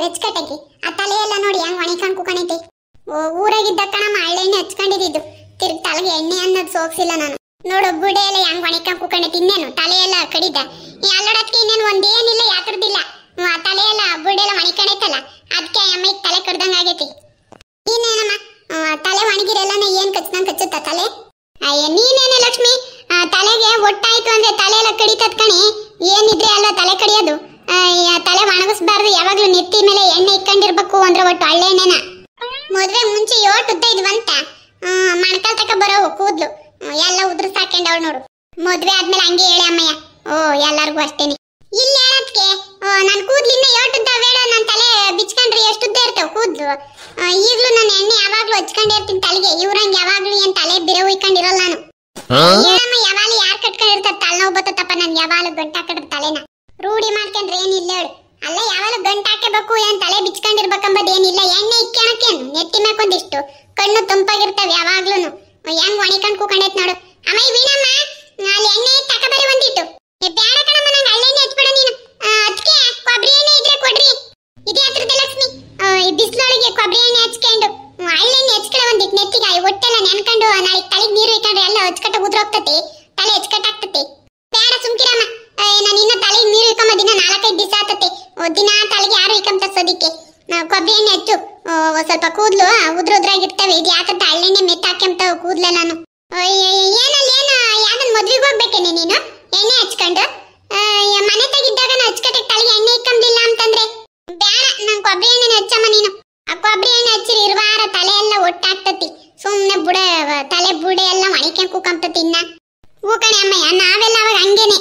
ಹೆಚ್ಕಟ್ಟಕ್ಕೆ ಆ ತಲೆ ಎಲ್ಲ ನೋಡಿ ಹಂಗ್ ಒಣಿಕೊಂಡ್ ಕುಕಣೈತೆ. ಊರಾಗಿದ್ದ ಕಣಮ್ಮ ಹಳ್ಳೆಣ್ಣೆ ಹಚ್ಕೊಂಡಿದ್ದು, ತಿರ್ಗಿ ತಲೆಗೆ ಎಣ್ಣೆ ಅನ್ನೋದು ಸೋಕ್ಸಿಲ್ಲ ನಾನು. ನೋಡು ಬುಡೆ ಎಲ್ಲ ಹೆಂಗ್ ಒಣಿಕೊಂಡ್ ಕುಕಣೈತೆ, ಇನ್ನೇನು ತಲೆ ಎಲ್ಲ ಕಡಿದ ಅಲ್ಲೋಡಕ್ಕೆ ಇನ್ನೇನು ಒಂದೇನಿಲ್ಲ, ಯಾಕರ್ದಿಲ್ಲ. ಆ ತಲೆ ಎಲ್ಲ ಬುಡೆ ಎಲ್ಲ ಒಣಿಕೊಂಡೈತಲ್ಲ, ಅದಕ್ಕೆ ಅಮ್ಮಗೆ ತಲೆ ಕಡ್ದಂಗ ಆಗೈತಿ. ಇನ್ನೇನಮ್ಮ ತಲೆ ಒಣಗಿರೆಲ್ಲ ಏನ್ ಕಚ್ದಂಗ್ ಕಚ್ಚುತ್ತ ತಲೆ? ಅಯ್ಯ ನೀನೇನೆ ಲಕ್ಷ್ಮಿ, ತಲೆಗೆ ಒಟ್ಟಾಯ್ತು ಅಂದ್ರೆ ತಲೆ ಎಲ್ಲ ಕಡಿತದ ಕಣಿ. ಏನಿದ್ರೆ ಅಲ್ವಾ ತಲೆ ಕಡಿಯೋದು. ತಲೆ ಒಣಗಿಸ್ಬಾರ್ದು, ಯಾವಾಗ್ಲೂ ನೆತ್ತಿ ಮೇಲೆ ಎಣ್ಣೆ ಇಕ್ಕೊಂಡಿರ್ಬೇಕು ಅಂದ್ರೆ ಒಟ್ಟು ಹಳ್ಳೆಣ್ಣೆನ. ಮದ್ವೆ ಮುಂಚೆ ಯೋಟುದ್ದ ಇದ್ವಂತ ಮಣ್ಕಾಲ್ ತಕ ಬರೋವು ಕೂದ್ಲು ಎಲ್ಲ ಉದ್ರ ಸಾಕೊಂಡವಳು ನೋಡು. ಮದ್ವೆ ಆದ್ಮೇಲೆ ಹಂಗೆ ಹೇಳಿ ಅಮ್ಮಯ್ಯ. ಎಲ್ಲಾರ್ಗು ಅಷ್ಟೇನೆ. ಇಲ್ಲಿ ಹೇಳದ್ಕೆ ನನ್ ಕೂದ್ಲಿಂದ ಯೋಟುದ್ದ ಬೇಡ, ನನ್ ತಲೆ ಬಿಚ್ಕೊಂಡ್ರಿ ಎಷ್ಟುದ್ದ ಇರ್ತಾವ ಕೂದ್ಲು. ಈಗ್ಲೂ ನಾನು ಎಣ್ಣೆ ಯಾವಾಗ್ಲೂ ಹಚ್ಕೊಂಡಿರ್ತೀನಿ ತಲೆಗೆ. ಇವ್ರಂಗ್ ಯಾವಾಗ್ಲೂ ಏನ್ ತಲೆ ಬಿರವು ಇಕ್ಕೊಂಡಿರಲ್ಲ ನಾನು. ಹೇಳಮ್ಮ, ಯಾವಾಗ್ಲೂ ಯಾರ್ ಕಟ್ಕೊಂಡಿರ್ತಾರ ತಲೆನೋವು ಬತ್ತಪ್ಪ. ನನ್ ಯಾವಾಗ್ಲೂ ಗಂಟ ಹಾಕಿದ್ರ ತಲೆನ ರೂಢಿ ಮಾಡ್ಕೊಂಡ್ರೆ ಏನಿಲ್ಲ ಹೇಳು. ಅಲ್ಲ ಯಾವಾಗಲೂ ಗಂಟ ಹಾಕಬೇಕು, ಏನ್ ತಲೆ ಬಿಚ್ಕೊಂಡಿರ್ಬೇಕಂಬದ್ ಏನಿಲ್ಲ. ಎಣ್ಣೆ ಇಕ್ಕಣಕ್ಕೇನು ನೆತ್ತಿ ಮ್ಯಾಕೊಂದಿಷ್ಟು ಕಣ್ಣು ತಂಪಾಗಿರ್ತಾವ ಯಾವಾಗ್ಲೂನು. ಹೆಂಗ್ ಒಣಿಕೊಂಡ್ ಕೂಕೊಂಡೈತ್ ನೋಡು. ಅಮ್ಮ ವೀಣಮ್ಮ, ಅಲ್ಲಿ ಎಣ್ಣೆ ತಕಬರಿ ಒಂದಿಟ್ಟು. ಬ್ಯಾಡ ಕಣಮ್ಮ, ನಂಗೆ ಹಳ್ಳೆಣ್ಣೆ ಹಚ್ಬಿಡ ನೀನು. ಅದಕ್ಕೆ ಕೊಬ್ಬರಿ ಎಣ್ಣೆ ಇದ್ರೆ ಕೊಡ್ರಿ. ಇದೇ ಹತ್ರದ ಲಕ್ಷ್ಮಿ, ಈ ಬಿಸಿಲೊಳಗೆ ಕೊಬ್ಬರಿ ಎಣ್ಣೆ ಹಚ್ಕೊಂಡು ಹಳ್ಳೆಣ್ಣೆ ಹಚ್ಕಡೆ ಒಂದಿಟ್ಟು ನೆತ್ತಿಗೆ. ಹೊಟ್ಟೆಲ್ಲ ನೆನ್ಕೊಂಡು ನಾಳೆ ತಲೆಗೆ ನೀರು ಇಟ್ಕೊಂಡ್ರೆ ಎಲ್ಲ ಹಚ್ಕಟ್ಟ ಉದ್ರೋಗ್ತತಿ, ತಲೆ ಹಚ್ಕಟ್ಟಾಗ್ತತಿ. ಬೇಡ ಸುಮ್ಕಿರಮ್ಮ, ನಾನು ಇನ್ನ ತಲೆಗೆ ನೀರು ಇಕ್ಕಂಬ ದಿನ 4-5 ದಿವಸ ಆತತಿ. ದಿನ ತಲೆಗೆ ಯಾರು ಇಕ್ಕಂತ ಸೋದಿಕ್ಕೆ ಕೊಬ್ಬರಿ ಎಣ್ಣೆ ಹಚ್ಚು. ಸ್ವಲ್ಪ ಕೂದ್ಲು ಉದ್ರುದ್ರಾಗಿರ್ತವೆ. ಇದು ಯಾಕಂತ ಹಳ್ಳೆಣ್ಣೆ ಮೆತ್ತ ಹಾಕ್ಯಂತಾವ ಕೂದ್ಲೆಲ್ಲಾನು. ಏನಲ್ಲಿ ಏನು ಯಾವ್ದನ್ ಮದ್ವಿಗೆ ಹೋಗ್ಬೇಕೇನೆ ನೀನು ಎಣ್ಣೆ ಹಚ್ಕೊಂಡು? ಮನೆ ತೆಗಿದ್ದಾಗ ಹಚ್ಕಟ್ಟೆ ತಲೆಗೆ ಎಣ್ಣೆ ಇಕ್ಕಂಬಿಲ್ಲ ಅಂತಂದ್ರೆ ಬೇಡ. ನಂಗೆ ಕೊಬ್ಬರಿ ಎಣ್ಣೆ ಹಚ್ಚಮ್ಮ ನೀನು. ಆ ಕೊಬ್ಬರಿ ಎಣ್ಣೆ ಹಚ್ಚಿರಿ ಇರುವಾರ ತಲೆ ಎಲ್ಲ ಒಟ್ಟಾಗ್ತತಿ. ಸುಮ್ನೆ ಬುಡ ತಲೆ ಬುಡೆ ಎಲ್ಲ ಒಣಿಕೊಂಡ್ ಕೂಕಂತತಿ. ಇನ್ನ ಹೂಕಣೆ ಅಮ್ಮಯ್ಯ, ನಾವೆಲ್ಲ ಅವಾಗ ಹಂಗೇನೆ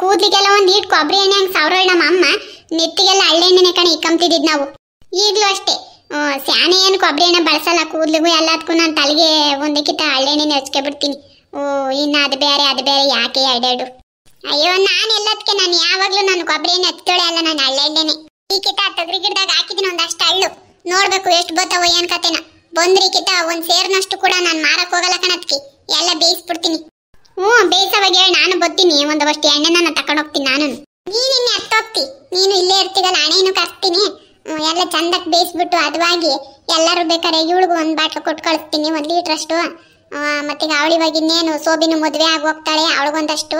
ಕೂದ್ಲಿಗೆಲ್ಲ ಒಂದ್ ಈಟ್ ಕೊಬ್ಬರಿ ಎಣ್ಣೆ ಹಂಗ್ ಸಾವಿರ ನಮ್ಮ ಅಮ್ಮ ನೆತ್ತಿಗೆಲ್ಲ ಹಳ್ಳೆಣ್ಣೆನೆ ಕಣೆ ಇಕ್ಕಂತಿದ್ ನಾವು. ಈಗ್ಲೂ ಅಷ್ಟೇ ಸ್ಯಾನೆ ಏನು ಕೊಬ್ಬರಿ ಎಣ್ಣೆ ಬಳಸಲ್ಲ ಕೂದ್ಲಿಗೂ ಎಲ್ಲದಕ್ಕೂ. ನಾನು ತಲೆಗೆ ಒಂದಕ್ಕಿಂತ ಹಳ್ಳೆಣ್ಣೆನೆ ಹಚ್ಕೆ ಬಿಡ್ತೀನಿ. ಇನ್ನ ಅದು ಬೇರೆ ಯಾಕೆ ಎರಡೆರಡು. ಅಯ್ಯೋ ನಾನು ಎಲ್ಲದಕ್ಕೆ ನಾನು ಯಾವಾಗ್ಲೂ ನಾನು ಕೊಬ್ಬರಿ ಎಣ್ಣೆ ಹಚ್ಕೊಳ್ಳೆ ಅಲ್ಲ, ನಾನು ಹಳ್ಳೆಣ್ಣೆನೆ. ಈ ಕಿತ ತೊಗರಿ ಗಿಡದಾಗ ಹಾಕಿದ್ದೀನಿ ಒಂದಷ್ಟು ಹಳ್ಳು. ನೋಡ್ಬೇಕು ಎಷ್ಟು ಬತ್ತಾವ ಏನ್ ಕತೆನ. ಬಂದ್ರಿ ಕಿತ ಒಂದ್ ಸೇರ್ನಷ್ಟು ಕೂಡ ನಾನು ಮಾರಕ್ ಹೋಗಲ್ಲ ಕಣತ್ಕಿ, ಎಲ್ಲ ಬೇಯಿಸ್ಬಿಡ್ತೀನಿ. ಬೇಯಿಸವಾಗ ಹೇಳಿ ನಾನು ಬತ್ತೀನಿ. ಒಂದಷ್ಟು ಎಣ್ಣೆ ನಾನು ತಕೊಂಡ್ ಹೋಗ್ತೀನಿ. ನಾನು ನೀನಿನ್ನೆ ಹತ್ತೋಗ್ತಿ, ನೀನು ಇಲ್ಲೇ ಇರ್ತೀಗಲ್ಲ, ಹಣೆನು ಕರ್ತೀನಿ. ಎಲ್ಲ ಚಂದಕ್ ಬೇಯಿಸ್ಬಿಟ್ಟು ಅದವಾಗಿ ಎಲ್ಲರೂ ಬೇಕಾರೆ ಇವಳಿಗೂ ಒಂದ್ ಬಾಟ್ಲು ಕೊಟ್ಟು ಕಳಿಸ್ತೀನಿ, 1 ಲೀಟರ್ ಅಷ್ಟು. ಮತ್ತೆ ಅವಳಿವಾಗ ಇನ್ನೇನು ಸೋಬಿನ ಮದ್ವೆ ಆಗಿ ಹೋಗ್ತಾಳೆ, ಅವಳಿಗೊಂದಷ್ಟು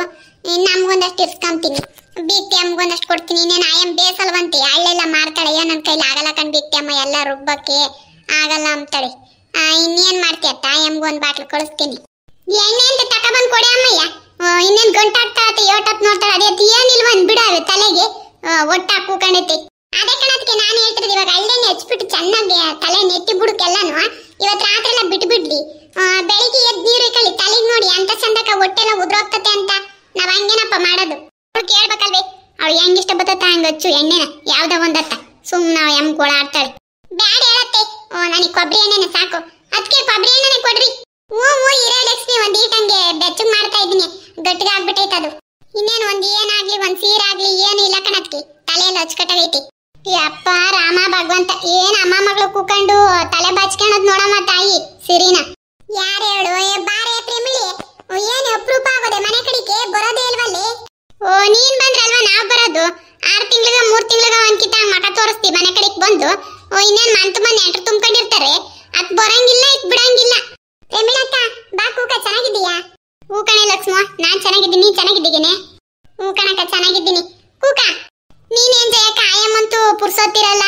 ನಮ್ಗೊಂದಷ್ಟು ಇರ್ಸ್ಕೊಂತೀನಿ. ಬೀಕ್ತಿ ಅಮ್ಮಗೊಂದಷ್ಟು ಕೊಡ್ತೀನಿ. ಇನ್ನೇನು ಆಯಮ್ ಬೇಸಲ್ವಂತೆ, ಹಳ್ಳೆಲ್ಲ ಮಾರ್ತಾಳೆ. ಅಯ್ಯೋ ನನ್ನ ಕೈಲಿ ಆಗಲ್ಲ ಕಣ್ ಬೀಕ್ತಿ ಅಮ್ಮ, ಎಲ್ಲ ರುಬ್ಬಕ್ಕೆ ಆಗಲ್ಲ ಅಂತಾಳೆ. ಇನ್ನೇನ್ ಮಾಡ್ತೀಯ ತಾಯಮ್ಗೆ ಒಂದ್ ಬಾಟ್ಲು ಕಳಿಸ್ತೀನಿ. ಎಣ್ಣೆ ಅಂತ ತಕೊಬಂದ್ ಕೊಡಿ ಅಮ್ಮಯ್ಯ. ಇನ್ನೇನ್ ಗಂಟಾಗ್ತಾಳತ್ತೆ, ಯೋಟತ್ ನೋಡ್ತಾಳೆ. ಅದೇ ಏನಿಲ್ವಂದ್ ಬಿಡಾವೆ ತಲೆಗೆ ಒಟ್ಟಾಗಿ ಕೂಕೊಂಡೈತಿ. ಅದೇ ಕಣದಕ್ಕೆ ನಾನು ಹೇಳ್ತಿರೋದು, ಇವಾಗ ಹಳ್ಳೆಣ್ಣೆ ಹಚ್ಬಿಟ್ಟು ಚೆನ್ನಾಗಿ ತಲೆ ನೆತ್ತಿ ಬುಡಕ್ಕೆಲ್ಲಾನು ಇವತ್ತು ರಾತ್ರಿ ಎಲ್ಲ ಬಿಟ್ಬಿಡ್ಲಿ. ಬೆಳಿಗ್ಗೆ ಎದ್ದು ನೀರು ಇಕ್ಕಳಿ ತಲೆಗೆ ನೋಡಿ ಅಂತ ಚಂದಕ ಹೊಟ್ಟೆಲ್ಲ ಉದ್ರೋಗ್ತತೆ ಅಂತ. ನಾವ್ ಹಂಗೇನಪ್ಪ ಮಾಡೋದು. ಅವ್ಳು ಕೇಳ್ಬೇಕಲ್ವೇ, ಅವಳು ಹೆಂಗ್ ಇಷ್ಟ ಬತ್ತ ಹಂಗ ಹಚ್ಚು ಎಣ್ಣೆನ ಯಾವ್ದ ಒಂದತ್ತ. ಸುಮ್ನ ಎಮ್ ಗೋಳಾಡ್ತಾಳೆ. ಬ್ಯಾಡ ಹೇಳತ್ತೆ, ನನಗೆ ಕೊಬ್ಬರಿ ಎಣ್ಣೆನೆ ಸಾಕು. ಅದಕ್ಕೆ ಕೊಬ್ಬರಿ ಎಣ್ಣೆನೆ ಕೊಡ್ರಿ. ಇರೇ ಲಕ್ಷ್ಮಿ, ಒಂದ್ ಈಟಂಗೆ ಬೆಚ್ಚಗ್ ಮಾಡ್ತಾ ಇದ್ದೀನಿ, ಗಟ್ಟಿಗೆ ಆಗ್ಬಿಟ್ಟೈತೆ ಅದು. ಇನ್ನೇನು ಒಂದ್ ಏನಾಗ್ಲಿ ಒಂದ್ ಸೀರಾಗ್ಲಿ ಏನು ಇಲ್ಲ ಕಣತ್ಕಿ, ತಲೆಯೆಲ್ಲ ಹಚ್ಕಟ್ಟಾಗೈತಿ. ಅಪ್ಪ ರಾಮ ಭಗವಂತ, ಏನ್ ಅಮ್ಮ ಮಗಳು ಕೂಕೊಂಡು ತಲೆ ಬಾಚ್ಕೊಳೋದ್ ನೋಡಮ್ಮ ತಾಯಿ ಸಿರಿನ. ಯಾರು ಹೇಳು ಬಾರೆ ಪ್ರೇಮಿಳಿ, ಏನ್ ಅಪರೂಪ ಆಗೋದೆ ಮನೆ ಕಡೆಗೆ ಬರೋದೇ ಇಲ್ವಲ್ಲಿ. ನೀನ್ ಬಂದ್ರಲ್ವಾ ನಾವ್ ಬರೋದು. 6 ತಿಂಗಳಿಗೆ 3 ತಿಂಗಳಿಗೆ ಒಂದ್ಕಿತ ಮಠ ತೋರಿಸ್ತಿ ಮನೆ ಕಡೆಗೆ ಬಂದು. ಇನ್ನೇನ್ ಮಂತ್ ಬಂದ್ ನೆಂಟ್ರು ತುಂಬ್ಕೊಂಡಿರ್ತಾರೆ, ಅದ್ ಬರಂಗಿಲ್ಲ ಇದ್ ಬಿಡಂಗಿಲ್ಲ. ಪ್ರೇಮಿಳಕ್ಕ ಬಾ ಕೂಕ, ಚೆನ್ನಾಗಿದ್ದೀಯಾ? ಹೂ ಕಣೆ ಲಕ್ಷ್ಮ, ನಾನ್ ಚೆನ್ನಾಗಿದ್ದೀನಿ, ನೀನ್ ಚೆನ್ನಾಗಿದ್ದೀಗೇನೆ? ಹೂ ಕಣಕ್ಕ ಚೆನ್ನಾಗಿದ್ದೀನಿ. ಕೂಕ ನೀನೇನ್ ಜಯಕ್ಕ, ಆಯಮ್ಮಂತೂ ಪುರ್ಸೋತಿರಲ್ಲ,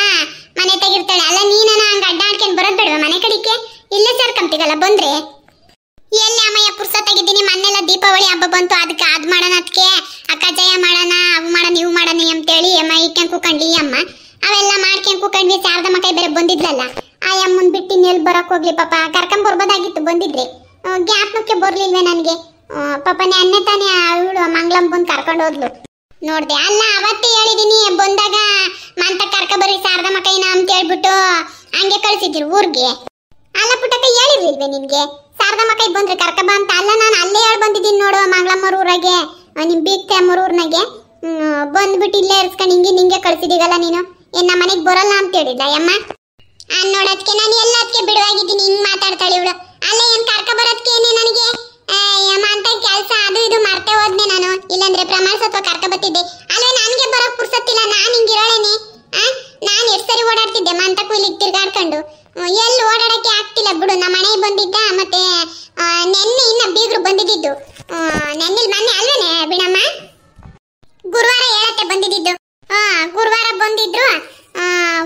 ಮನೆ ತೆಗಿರ್ತಾಳೆ ಅಲ್ಲ. ನೀನ ಹಂಗ ಅಡ್ಡಾಡ್ಕೊಂಡ್ ಬರೋದ್ ಬೇಡವಾ ಮನೆ ಕಡೆಗೆ? ಇಲ್ಲೇ ಸೇರ್ಕಂತೀಗಲ್ಲ ಬಂದ್ರೆ. ಎಲ್ಲಿ ಅಮ್ಮಯ್ಯ ಪುರ್ಸೋತಾಗಿದ್ದೀನಿ. ಮೊನ್ನೆಲ್ಲ ದೀಪಾವಳಿ ಹಬ್ಬ ಬಂತು, ಅದಕ್ಕೆ ಅದ್ ಮಾಡೋಣ, ಅದಕ್ಕೆ ಅಕ್ಕ ಜಯ ಮಾಡೋಣ, ಅವು ಮಾಡೋಣ ಇವು ಮಾಡೋಣ ಅಂತೇಳಿ ಅಮ್ಮ ಇಕ್ಕೊಂಡ್ ಕೂಕೊಂಡ್ಲಿ ಅಮ್ಮ. ಅವೆಲ್ಲ ಮಾಡ್ಕೊಂಡ್ ಕೂಕೊಂಡ್ವಿ. ಶಾರದಮ್ಮ ಕೈ ಬೇರೆ ಬಂದಿದ್ಲಲ್ಲ, ಆ ಅಮ್ಮನ್ ಬಿಟ್ಟು ಇನ್ನೆಲ್ಲಿ ಬರಕ್ ಹೋಗ್ಲಿ ಪಾಪ. ಕರ್ಕೊಂಡ್ ಬರ್ಬೋದಾಗಿತ್ತು, ಬಂದಿದ್ರೆ ಜ್ಞಾಪನಕ್ಕೆ ಬರ್ಲಿಲ್ವೇ ನನ್ಗೆ. ಪಾಪ ನೆನ್ನೆ ತಾನೇ ಇವಳು ಮಂಗಳಂ ಬಂದ್ ಕರ್ಕೊಂಡು ಹೋದ್ಲು, ನೋಡ್ದೆ ಅಲ್ಲ. ಅವತ್ತೇ ಹೇಳಿದೀನಿ ಬಂದಾಗ ಮಂತ ಕರ್ಕ ಬರ್ರಿ ಶಾರದಮ್ಮ ಕೈನ ಅಂತ ಹೇಳ್ಬಿಟ್ಟು ಹಂಗೆ ಕಳ್ಸಿದ್ರು ಊರ್ಗೆ. ಅಲ್ಲ ಪುಟ್ಟಕ್ಕ ಹೇಳಿರ್ಲಿಲ್ವೇ ನಿನ್ಗೆ ಶಾರದಮ್ಮ ಕೈ ಬಂದ್ರೆ ಕರ್ಕ ಬಾ ಅಂತ? ಅಲ್ಲ ನಾನು ಅಲ್ಲೇ ಹೇಳಿ ಬಂದಿದ್ದೀನಿ ನೋಡು, ಮಂಗಳಮ್ಮರ ಊರಾಗೆ, ನಿಮ್ ಬೀಗ್ತೆ ಅಮ್ಮರ ಊರ್ನಾಗೆ ಬಂದ್ಬಿಟ್ಟು ಇಲ್ಲೇ ಇರ್ಸ್ಕೊಂಡು ನಿಂಗೆ ಕಳ್ಸಿದೀಗಲ್ಲ ನೀನು. ಏನ್ ನಮ್ಮ ಮನೆಗ್ ಬರಲ್ಲ ಅಂತ ಹೇಳಿದ್ದ ಅಮ್ಮ. ನೋಡೋದಕ್ಕೆ ನಾನು ಎಲ್ಲದಕ್ಕೆ ಬಿಡುವಾಗಿದ್ದೀನಿ, ಹಿಂಗ್ ಮಾತಾಡ್ತಾ ಬಿಡು, ನಮ್ಮ ಮನೆಗೆ ಬಂದಿದ್ದ. ಮತ್ತೆ ನೆನ್ನೆ ಇನ್ನ ಬೀಗರು ಬಂದಿದ್ದು. ನೆನ್ನೆ ಮೊನ್ನೆ ಅಲ್ವೇನೆ ಬಿಡಮ್ಮ, ಗುರುವಾರ ಹೇಳತ್ತೆ ಬಂದಿದ್ದು. ಗುರುವಾರ ಬಂದಿದ್ರು,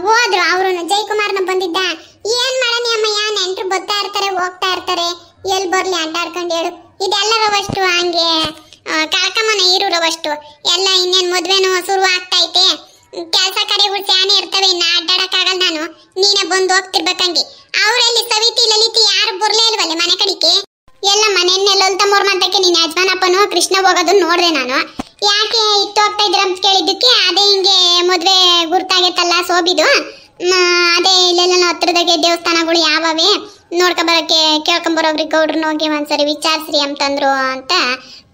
ಹೋದ್ರು. ಅವರು ಜಯಕುಮಾರ್ನ ಬಂದಿದ್ದ. ಏನ್ ಮಾಡನಿ ಅಮ್ಮಯ್ಯ, ನೆಂಟ್ರು ಬರ್ತಾ ಇರ್ತಾರೆ ಹೋಗ್ತಾ ಇರ್ತಾರೆ, ಎಲ್ಲಿ ಬರ್ಲಿ ಅಡ್ಡಾಡ್ಕೊಂಡು ಹೇಳು. ಇದೆಲ್ಲರವಷ್ಟು ಹಂಗೆ ಕಳ್ಕಮ್ಮನ ಇರೋರವಷ್ಟು ಎಲ್ಲ. ಇನ್ನೇನ್ ಮದ್ವೆನೂ ಶುರು ಆಗ್ತೈತೆ, ಕೆಲಸ ಕಡೆಗಳು ಸ್ಯಾನೆ ಇರ್ತವೆ, ಇನ್ನ ಅಡ್ಡಾಡಕ್ಕಾಗಲ್ಲ ನಾನು. ನೀನೇ ಬಂದು ಹೋಗ್ತಿರ್ಬೇಕಂಗೆ. ಅವರಲ್ಲಿ ಸವಿತಿ ಲಲಿತಿ ಯಾರು ಬರ್ಲೇ ಇಲ್ವಲ್ಲ ಮನೆ ಕಡಿಕೆ. ಎಲ್ಲ ಮನೆಯನ್ನೇ ಲಲಿತಮ್ಮವ್ರ ಮದ್ದಕ್ಕೆ ನಿನ್ನ ಯಜಮಾನಪ್ಪನು ಕೃಷ್ಣ ಹೋಗೋದನ್ನ ನೋಡ್ದೆ ನಾನು. ಯಾಕೆ ಇತ್ತು ಹೋಗ್ತಾ ಇದ್ರ ಅಂತ ಕೇಳಿದ್ದಕ್ಕೆ, ಅದೇ ಹಿಂಗೆ ಮದ್ವೆ ಗುರ್ತಾಗೈತಲ್ಲ ಸೋಬಿದು, ಅದೇ ಇಲ್ಲೆಲ್ಲ ಹತ್ರದಾಗೆ ದೇವಸ್ಥಾನಗಳು ಯಾವವೆ ನೋಡ್ಕೊಂಬರಕ್ಕೆ ಕೇಳ್ಕೊಂಬರೋಗ್ರಿ ಗೌಡ್ರನ್ನ ಹೋಗಿ ಒಂದ್ಸರಿ ವಿಚಾರಿಸ್ರಿ ಅಂತಂದ್ರು ಅಂತ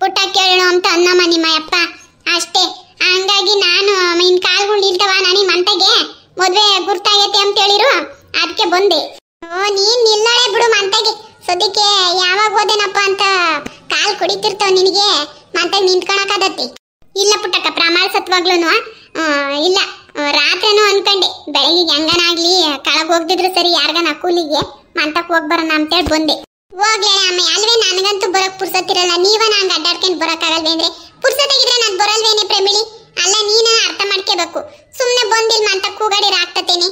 ಪುಟ್ಟ ಕೇಳೋಣ ಅಂತ ಅನ್ನಮ್ಮ ನಿಮ್ಮ ಅಪ್ಪ ಅಷ್ಟೇ. ಹಂಗಾಗಿ ನಾನು ಇನ್ ಕಾಲ್ಗಳು ನಿಲ್ತವ ನನಗೆ ಮಂತಗೆ ಮದ್ವೆ ಗುರ್ತಾಗೈತೆ ಅಂತ ಹೇಳಿರು, ಅದಕ್ಕೆ ಬಂದೆ. ನೀನ್ ನಿಲ್ಲಳೆ ಬಿಡು ಮಂತಗೆ, ಸದ್ಯಕ್ಕೆ ಯಾವಾಗ ಹೋದೇನಪ್ಪ ಅಂತ ಕಾಲ್ ಕುಡಿತಿರ್ತಾವ ನಿನಗೆ, ಮಂತಗೆ ನಿಂತ್ಕೊಳಕಾದತ್ತಿ. ಇಲ್ಲ ಪುಟ್ಟಕ್ಕ, ಪ್ರಮಾಣ ಸತ್ವಾಗ್ಲೂನು ಇಲ್ಲ. ರಾತ್ರಿನೂ ಅನ್ಕಂಡೆ ಬೆಳಗ್ಗೆ ಹೆಂಗನಾಗ್ಲಿ ಕಳಗ್ ಹೋಗ್ದಿದ್ರು ಸರಿ ಯಾರ್ಗನ ಕೂಲಿಗೆ ಮಂತಕ್ ಹೋಗ್ ಬರೋಣ ಅಂತೇಳಿ ಬಂದೆ. ಹೋಗ್ಲೇ ಅಮ್ಮ, ಅಲ್ವೇ ನನಗಂತೂ ಬರಕ್ ಪುರ್ಸತ್ತಿರಲ್ಲ. ನೀವ ನಂಗೆ ಅಡ್ಡಾಡ್ಕೊಂಡು ಬರಕ್ಕಾಗಲ್ವೇಂದ್ರೆ? ಪುರ್ಸತ್ತಾಗಿದ್ರೆ ನಾನು ಬರಲ್ವೇನೆ ಪ್ರೇಮಿಳಿ? ಅಲ್ಲ, ನೀನ ಅರ್ಥ ಮಾಡ್ಕೋಬೇಕು. ಸುಮ್ನೆ ಬಂದಿಲ್ ಮಂತಕ್ ಕೂಗಾಡಿರ ಆಗ್ತತೇನೆ.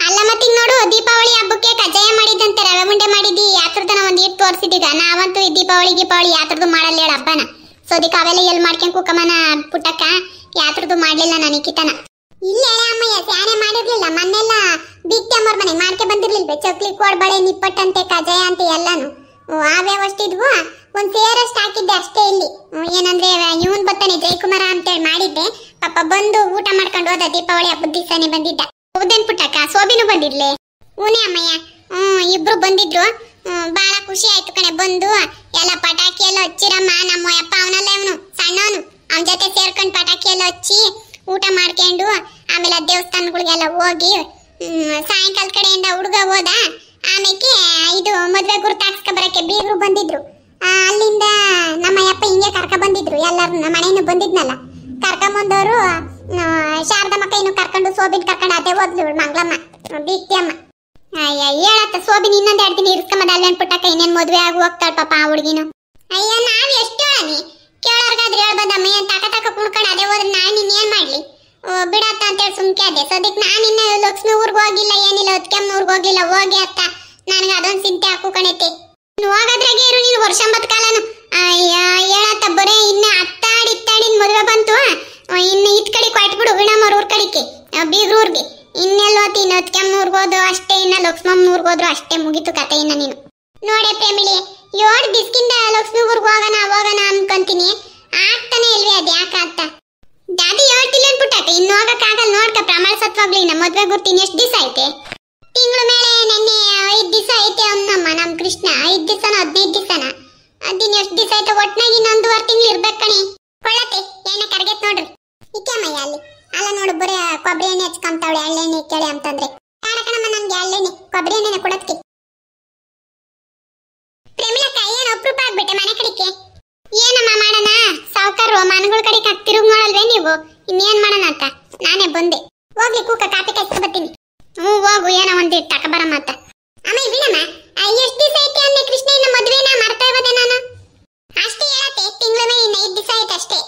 ಅಲ್ಲ ಮತ್ತೀಗ ನೋಡು, ದೀಪಾವಳಿ ಹಬ್ಬಕ್ಕೆ ಕಜ್ಜಾಯ ಮಾಡಿದಂತೆ ರವೆ ಉಂಡೆ ಮಾಡಿದ್ದಿ, ಯಾತ್ರದನ ಒಂದ್ ಇಟ್ಟು ತೋರಿಸಿದೀಗ. ನಾವಂತೂ ಈ ದೀಪಾವಳಿ ಯಾತ್ರದ್ದು ಮಾಡಲ್ಲ ಹೇಳ ಹಬ್ಬನ. ಸೋದಿಕ್ ಅವೆಲ್ಲ ಎಲ್ಲಿ ಮಾಡ್ಕೊಂಡ್ ಕುಕ್ಕಮ್ಮನ ಪುಟ್ಟಕ್ಕ, ಯಾತ್ರದ್ದು ಮಾಡ್ಲಿಲ್ಲ ನನಕಿತನ. ಇಲ್ಲೇ ಅಮ್ಮಯ್ಯ ಸ್ಯಾನೆ ಮಾಡಿರ್ಲಿಲ್ಲ. ಮೊನ್ನೆಲ್ಲ ಬೀಗ್ತಿ ಅಮ್ಮವ್ರ ಮನೆ ಮಾಡ್ಕೆ ಬಂದಿರ್ಲಿಲ್ವೇ, ಚಕ್ಲಿ ಕೋಡ್ಬಳೆ ನಿಪ್ಪಟ್ಟಂತೆ ಕಜಾಯ ಅಂತ ಎಲ್ಲಾನು ಆವ್ಯಾವಷ್ಟಿದ್ವು. ಒಂದ್ ಸೇರಷ್ಟು ಹಾಕಿದ್ದೆ ಅಷ್ಟೇ. ಇಲ್ಲಿ ಏನಂದ್ರೆ ಇವನ್ ಬರ್ತಾನೆ ಜಯಕುಮಾರ ಅಂತೇಳಿ ಮಾಡಿದ್ದೆ. ಪಾಪ ಬಂದು ಊಟ ಮಾಡ್ಕೊಂಡು ಹೋದ. ದೀಪಾವಳಿ ಹಬ್ಬದ ದಿವಸನೇ ಬಂದಿದ್ದ. ಹೌದೇನ್ ಪುಟ್ಟಕ್ಕ? ಸೋಬಿನೂ ಬಂದಿದ್ಲೆ? ಊನೇ ಅಮ್ಮಯ್ಯ, ಇಬ್ರು ಬಂದಿದ್ರು. ಬಹಳ ಖುಷಿ ಆಯ್ತು ಕಣೆ. ಬಂದು ಎಲ್ಲ ಪಟಾಕಿ ಎಲ್ಲ ಹಚ್ಚಿರಮ್ಮ. ನಮ್ಮ ಅಪ್ಪ ಅವನಲ್ಲ, ಇವನು ಸಣ್ಣವನು, ಅವನ ಜೊತೆ ಸೇರ್ಕೊಂಡು ಪಟಾಕಿ ಎಲ್ಲ ಹಚ್ಚಿ ಊಟ ಮಾಡ್ಕೊಂಡು ಆಮೇಲೆ ದೇವಸ್ಥಾನಗಳಿಗೆಲ್ಲ ಹೋಗಿ ಸಾಯಂಕಾಲ ಕಡೆಯಿಂದ ಹುಡುಗ ಹೋದ. ಆಮೇಲೆ ಇದು ಮದ್ವೆ ಗುರ್ತಾಕ್ಸ್ಕ ಬರಕ್ಕೆ ಬೀಗರು ಬಂದಿದ್ರು. ಅಲ್ಲಿಂದ ನಮ್ಮ ಅಪ್ಪ ಹಿಂಗೆ ಕರ್ಕ ಬಂದಿದ್ರು ಎಲ್ಲಾರು. ನಮ್ಮ ಮನೆಯನ್ನು ಬಂದಿದ್ನಲ್ಲ ಕರ್ಕೊಂಬಂದವರು ಶಾರದಮ್ಮ ಕೈನು ಕರ್ಕೊಂಡು ಸೋಬಿನ್ ಕರ್ಕೊಂಡು ಅದೇ ಹೋದ್ಲು ಮಂಗಳಮ್ಮ ಬೀಗ್ತಿ ಅಮ್ಮ. ಅಯ್ಯ ಹೇಳತ್ತ ಸೋಬಿನ್ ಇನ್ನೊಂದ್ 2 ದಿನ ಇರ್ಸ್ಕೊಂಬದ ಅಲ್ವೇನ್ ಪುಟ್ಟಕ್ಕ? ಇನ್ನೇನ್ ಮದ್ವೆ ಆಗಿ ಹೋಗ್ತಾಳ ಪಾಪ ಆ ಹುಡುಗಿನು. ಅಯ್ಯ ನಾವ್ ಎಷ್ಟು ಹೇಳನಿ, ಕೇಳೋರ್ಗಾದ್ರೆ ಹೇಳ್ಬೋದಮ್ಮ. ಏನ್ ತಕ ಕುಣ್ಕೊಂಡು ಅದೇ ಹೋದ್ರೆ ನಾನು ಇನ್ನೇನ್ ಮಾಡ್ಲಿ ಬಿಡತ್ತ ಅಂತೇಳಿ ಸುಮ್ಕೆ ಅದೇ. ಸದ್ಯಕ್ಕೆ ನಾನು ಇನ್ನ ಲಕ್ಷ್ಮಿ ಊರ್ಗ್ ಹೋಗಿಲ್ಲ, ಏನಿಲ್ಲ, ಹೊತ್ಕೆಮ್ಮನೂರ್ಗ್ ಹೋಗ್ಲಿಲ್ಲ. ಹೋಗಿ ಅತ್ತ ನನಗೆ ಅದೊಂದು ಚಿಂತೆ ಹಾಕೋಕಣೈತಿ. ಹೋಗೋದ್ರಾಗೆ ಇರು ನೀನು ವರ್ಷಂಬತ್ ಕಾಲನು. ಅಯ್ಯ ಹೇಳತ್ತ ಬರೇ ಇನ್ನ ಅತ್ತಾಡಿ ಮದುವೆ ಬಂತು. ಇನ್ನು ಇತ್ ಕಡೆ ಕೊಟ್ಬಿಡು ವೀಣಮ್ಮವ್ರ ಊರ್ ಕಡೆಗೆ ಬೀಗ್ರ ಊರ್ಗೆ. ಇನ್ನೆಲ್ಲ ಹೋತಿ, ಇನ್ನು ಹೊತ್ಕೆಮ್ಮನೂರ್ಗ್ ಹೋದ್ರು ಅಷ್ಟೇ, ಇನ್ನ ಲಕ್ಷ್ಮಮ್ಮನೂರ್ಗ್ ಹೋದ್ರು ಅಷ್ಟೇ, ಮುಗೀತು ಕತೆ. ಇನ್ನ ನೀನು ನೋಡೆ ಪ್ರೇಮಿಳಿ, 7 ದಿವಸದಿಂದ ಲಕ್ಷ್ಮಿ ಊರ್ಗ್ ಹೋಗೋಣ ಅನ್ಕೊಂತೀನಿ, ಆಗ್ತಾನೆ ಇಲ್ವೇ ಅದ್ ಯಾಕಂತ. ದಾದಿ ಹೇಳ್ತಿಲ್ಲ ಅನ್ಬಿಟ್ಟಾಕ. ಇನ್ನು ಹೋಗಕ್ಕಾಗಲ್ಲ ನೋಡ್ಕ. ಪ್ರಮಾಣ ಸತ್ವಾಗ್ಲಿ ನಮ್ಮ ಮದ್ವೆ ಗುರ್ತೀನಿ. ಎಷ್ಟು ದಿವಸ ಐತೆ? ತಿಂಗಳ ಮೇಲೆ ನೆನ್ನೆ 5 ದಿವಸ ಐತೆ ಅನ್ನಮ್ಮ ನಮ್ ಕೃಷ್ಣ. 5 ದಿವಸನ 15 ದಿವಸನ ಅದಿನ್ ಎಷ್ಟು ದಿವಸ ಐತೆ? ಒಟ್ನಾಗಿ ಇನ್ನೊಂದು 1 ತಿಂಗಳು ಇರ್ಬೇಕು ಕಣಿ. ಕೊಳ್ಳತ್ತೆ ಎಣ್ಣೆ ಕರಗೈತ್ ನೋಡ್ರಿ. ಇಕ್ಕಮ್ಮಯ್ಯ ಅಲ್ಲಿ ಅಲ್ಲ ನೋಡು, ಬರೀ ಕೊಬ್ಬರಿ ಎಣ್ಣೆ ಹಚ್ಕೊಂತಾವಳೆ. ಎಳ್ಳೆಣ್ಣೆ ಕೇಳಿ ಅಂತಂದ್ರೆ ಕಾರಕಣಮ್ಮ ನನ್ಗೆ ಎಳ್ಳೆಣ್ಣೆ ಕೊಬ್ಬರಿ ಎಣ್ಣೆನ ಕೊಡತ್ತಿ. ಪ್ರೇಮಿಳಕ್ಕ ಏನ್ ಅಪ್ರೂಪ ಆಗ್ಬಿಟ್ಟೆ ಮನೆ ಕಡೆಗೆ? ಏನಮ್ಮ ಮಾಡೋಣ, ಸಾವುಕಾರರು ಮನೆಗಳ ಕಡೆಗೆ ತಿರುಗಿ ನೋಡಲ್ವೇ ನೀವು? ಇನ್ನೇನ್ ಮಾಡೋಣ ಅಂತ ನಾನೇ ಬಂದೆ. ಹೋಗ್ಲಿ ಕೂಕ, ಕಾಪಿ ಕಾಯ್ಸ್ಕೊ ಬರ್ತೀನಿ. ಹೋಗು, ಏನೋ ಒಂದ್ ತಕ ಬರಮ್ಮ ಅಂತ. ಆಮೇಲೆ ಬಿಡಮ್ಮ, ಎಷ್ಟು ದಿವಸ ಐತೆ ಅನ್ನೆ ಕೃಷ್ಣ? ಇನ್ನ ಮದ್ವೆನ ಮಾಡ್ತಾ ಇರೋದೆ ನಾನು ಅಷ್ಟೇ ಹೇಳತ್ತೆ. ತಿಂಗಳ ಮೇಲೆ ಇನ್ನ 5 ದಿವಸ ಐತೆ ಅಷ್ಟೇ.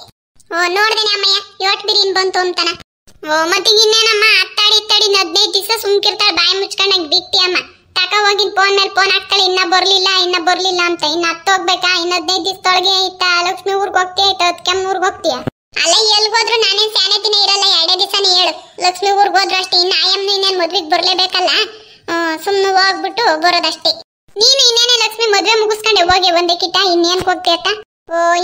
ನೋಡ್ದೇನೆ ಅಮ್ಮಯ್ಯ, ಯೋಟ್ ಬಿರಿನ್ ಬಂತು ಅಂತಾನ. ಮತ್ತೀಗ ಇನ್ನೇನಮ್ಮ ಅತ್ತಾಡಿ 15 ದಿವಸ ಸುಮ್ಕಿರ್ತಾಳೆ ಬಾಯಿ ಮುಚ್ಕೊಂಡಂಗೆ ಬೀಗ್ತಿ ಅಮ್ಮ. ತಕ ಹೋಗಿನ್ ಫೋನ್ ಮೇಲೆ ಫೋನ್ ಹಾಕ್ತಾಳೆ, ಇನ್ನ ಬರ್ಲಿಲ್ಲ ಅಂತ. ಇನ್ನ ಹತ್ತು ಹೋಗ್ಬೇಕಾ? ಇನ್ನ 15 ದಿವಸದೊಳಗೆ ಇತ್ತ ಲಕ್ಷ್ಮಿ ಊರ್ಗ್ ಹೋಗ್ತೀಯ, ಹೊತ್ಕೆಮ್ಮನೂರ್ಗ್ ಹೋಗ್ತೀಯ? ಅಲ್ಲ ಎಲ್ಗೋದ್ರು ನಾನೇನ್ ಸ್ಯಾನೆ ದಿನ ಇರಲ್ಲ, 2 ದಿವಸನೇ ಹೇಳು. ಲಕ್ಷ್ಮಿ ಊರ್ಗ್ ಹೋದ್ರು ಅಷ್ಟೇ. ಇನ್ನ ಆಯಮ್ಮನು ಇನ್ನೇನ್ ಮದ್ವೆಗ್ ಬರ್ಲೇಬೇಕಲ್ಲ, ಸುಮ್ನೆ ಹೋಗ್ಬಿಟ್ಟು ಬರೋದಷ್ಟೇ. ನೀನು ಇನ್ನೇನೆ ಲಕ್ಷ್ಮಿ ಮದ್ವೆ ಮುಗಿಸ್ಕೊಂಡೆ ಹೋಗಿ ಒಂದೇ ಕಿಟ್ಟ. ಇನ್ನೇನ್ ಹೋಗ್ತೀಯತ್ತ?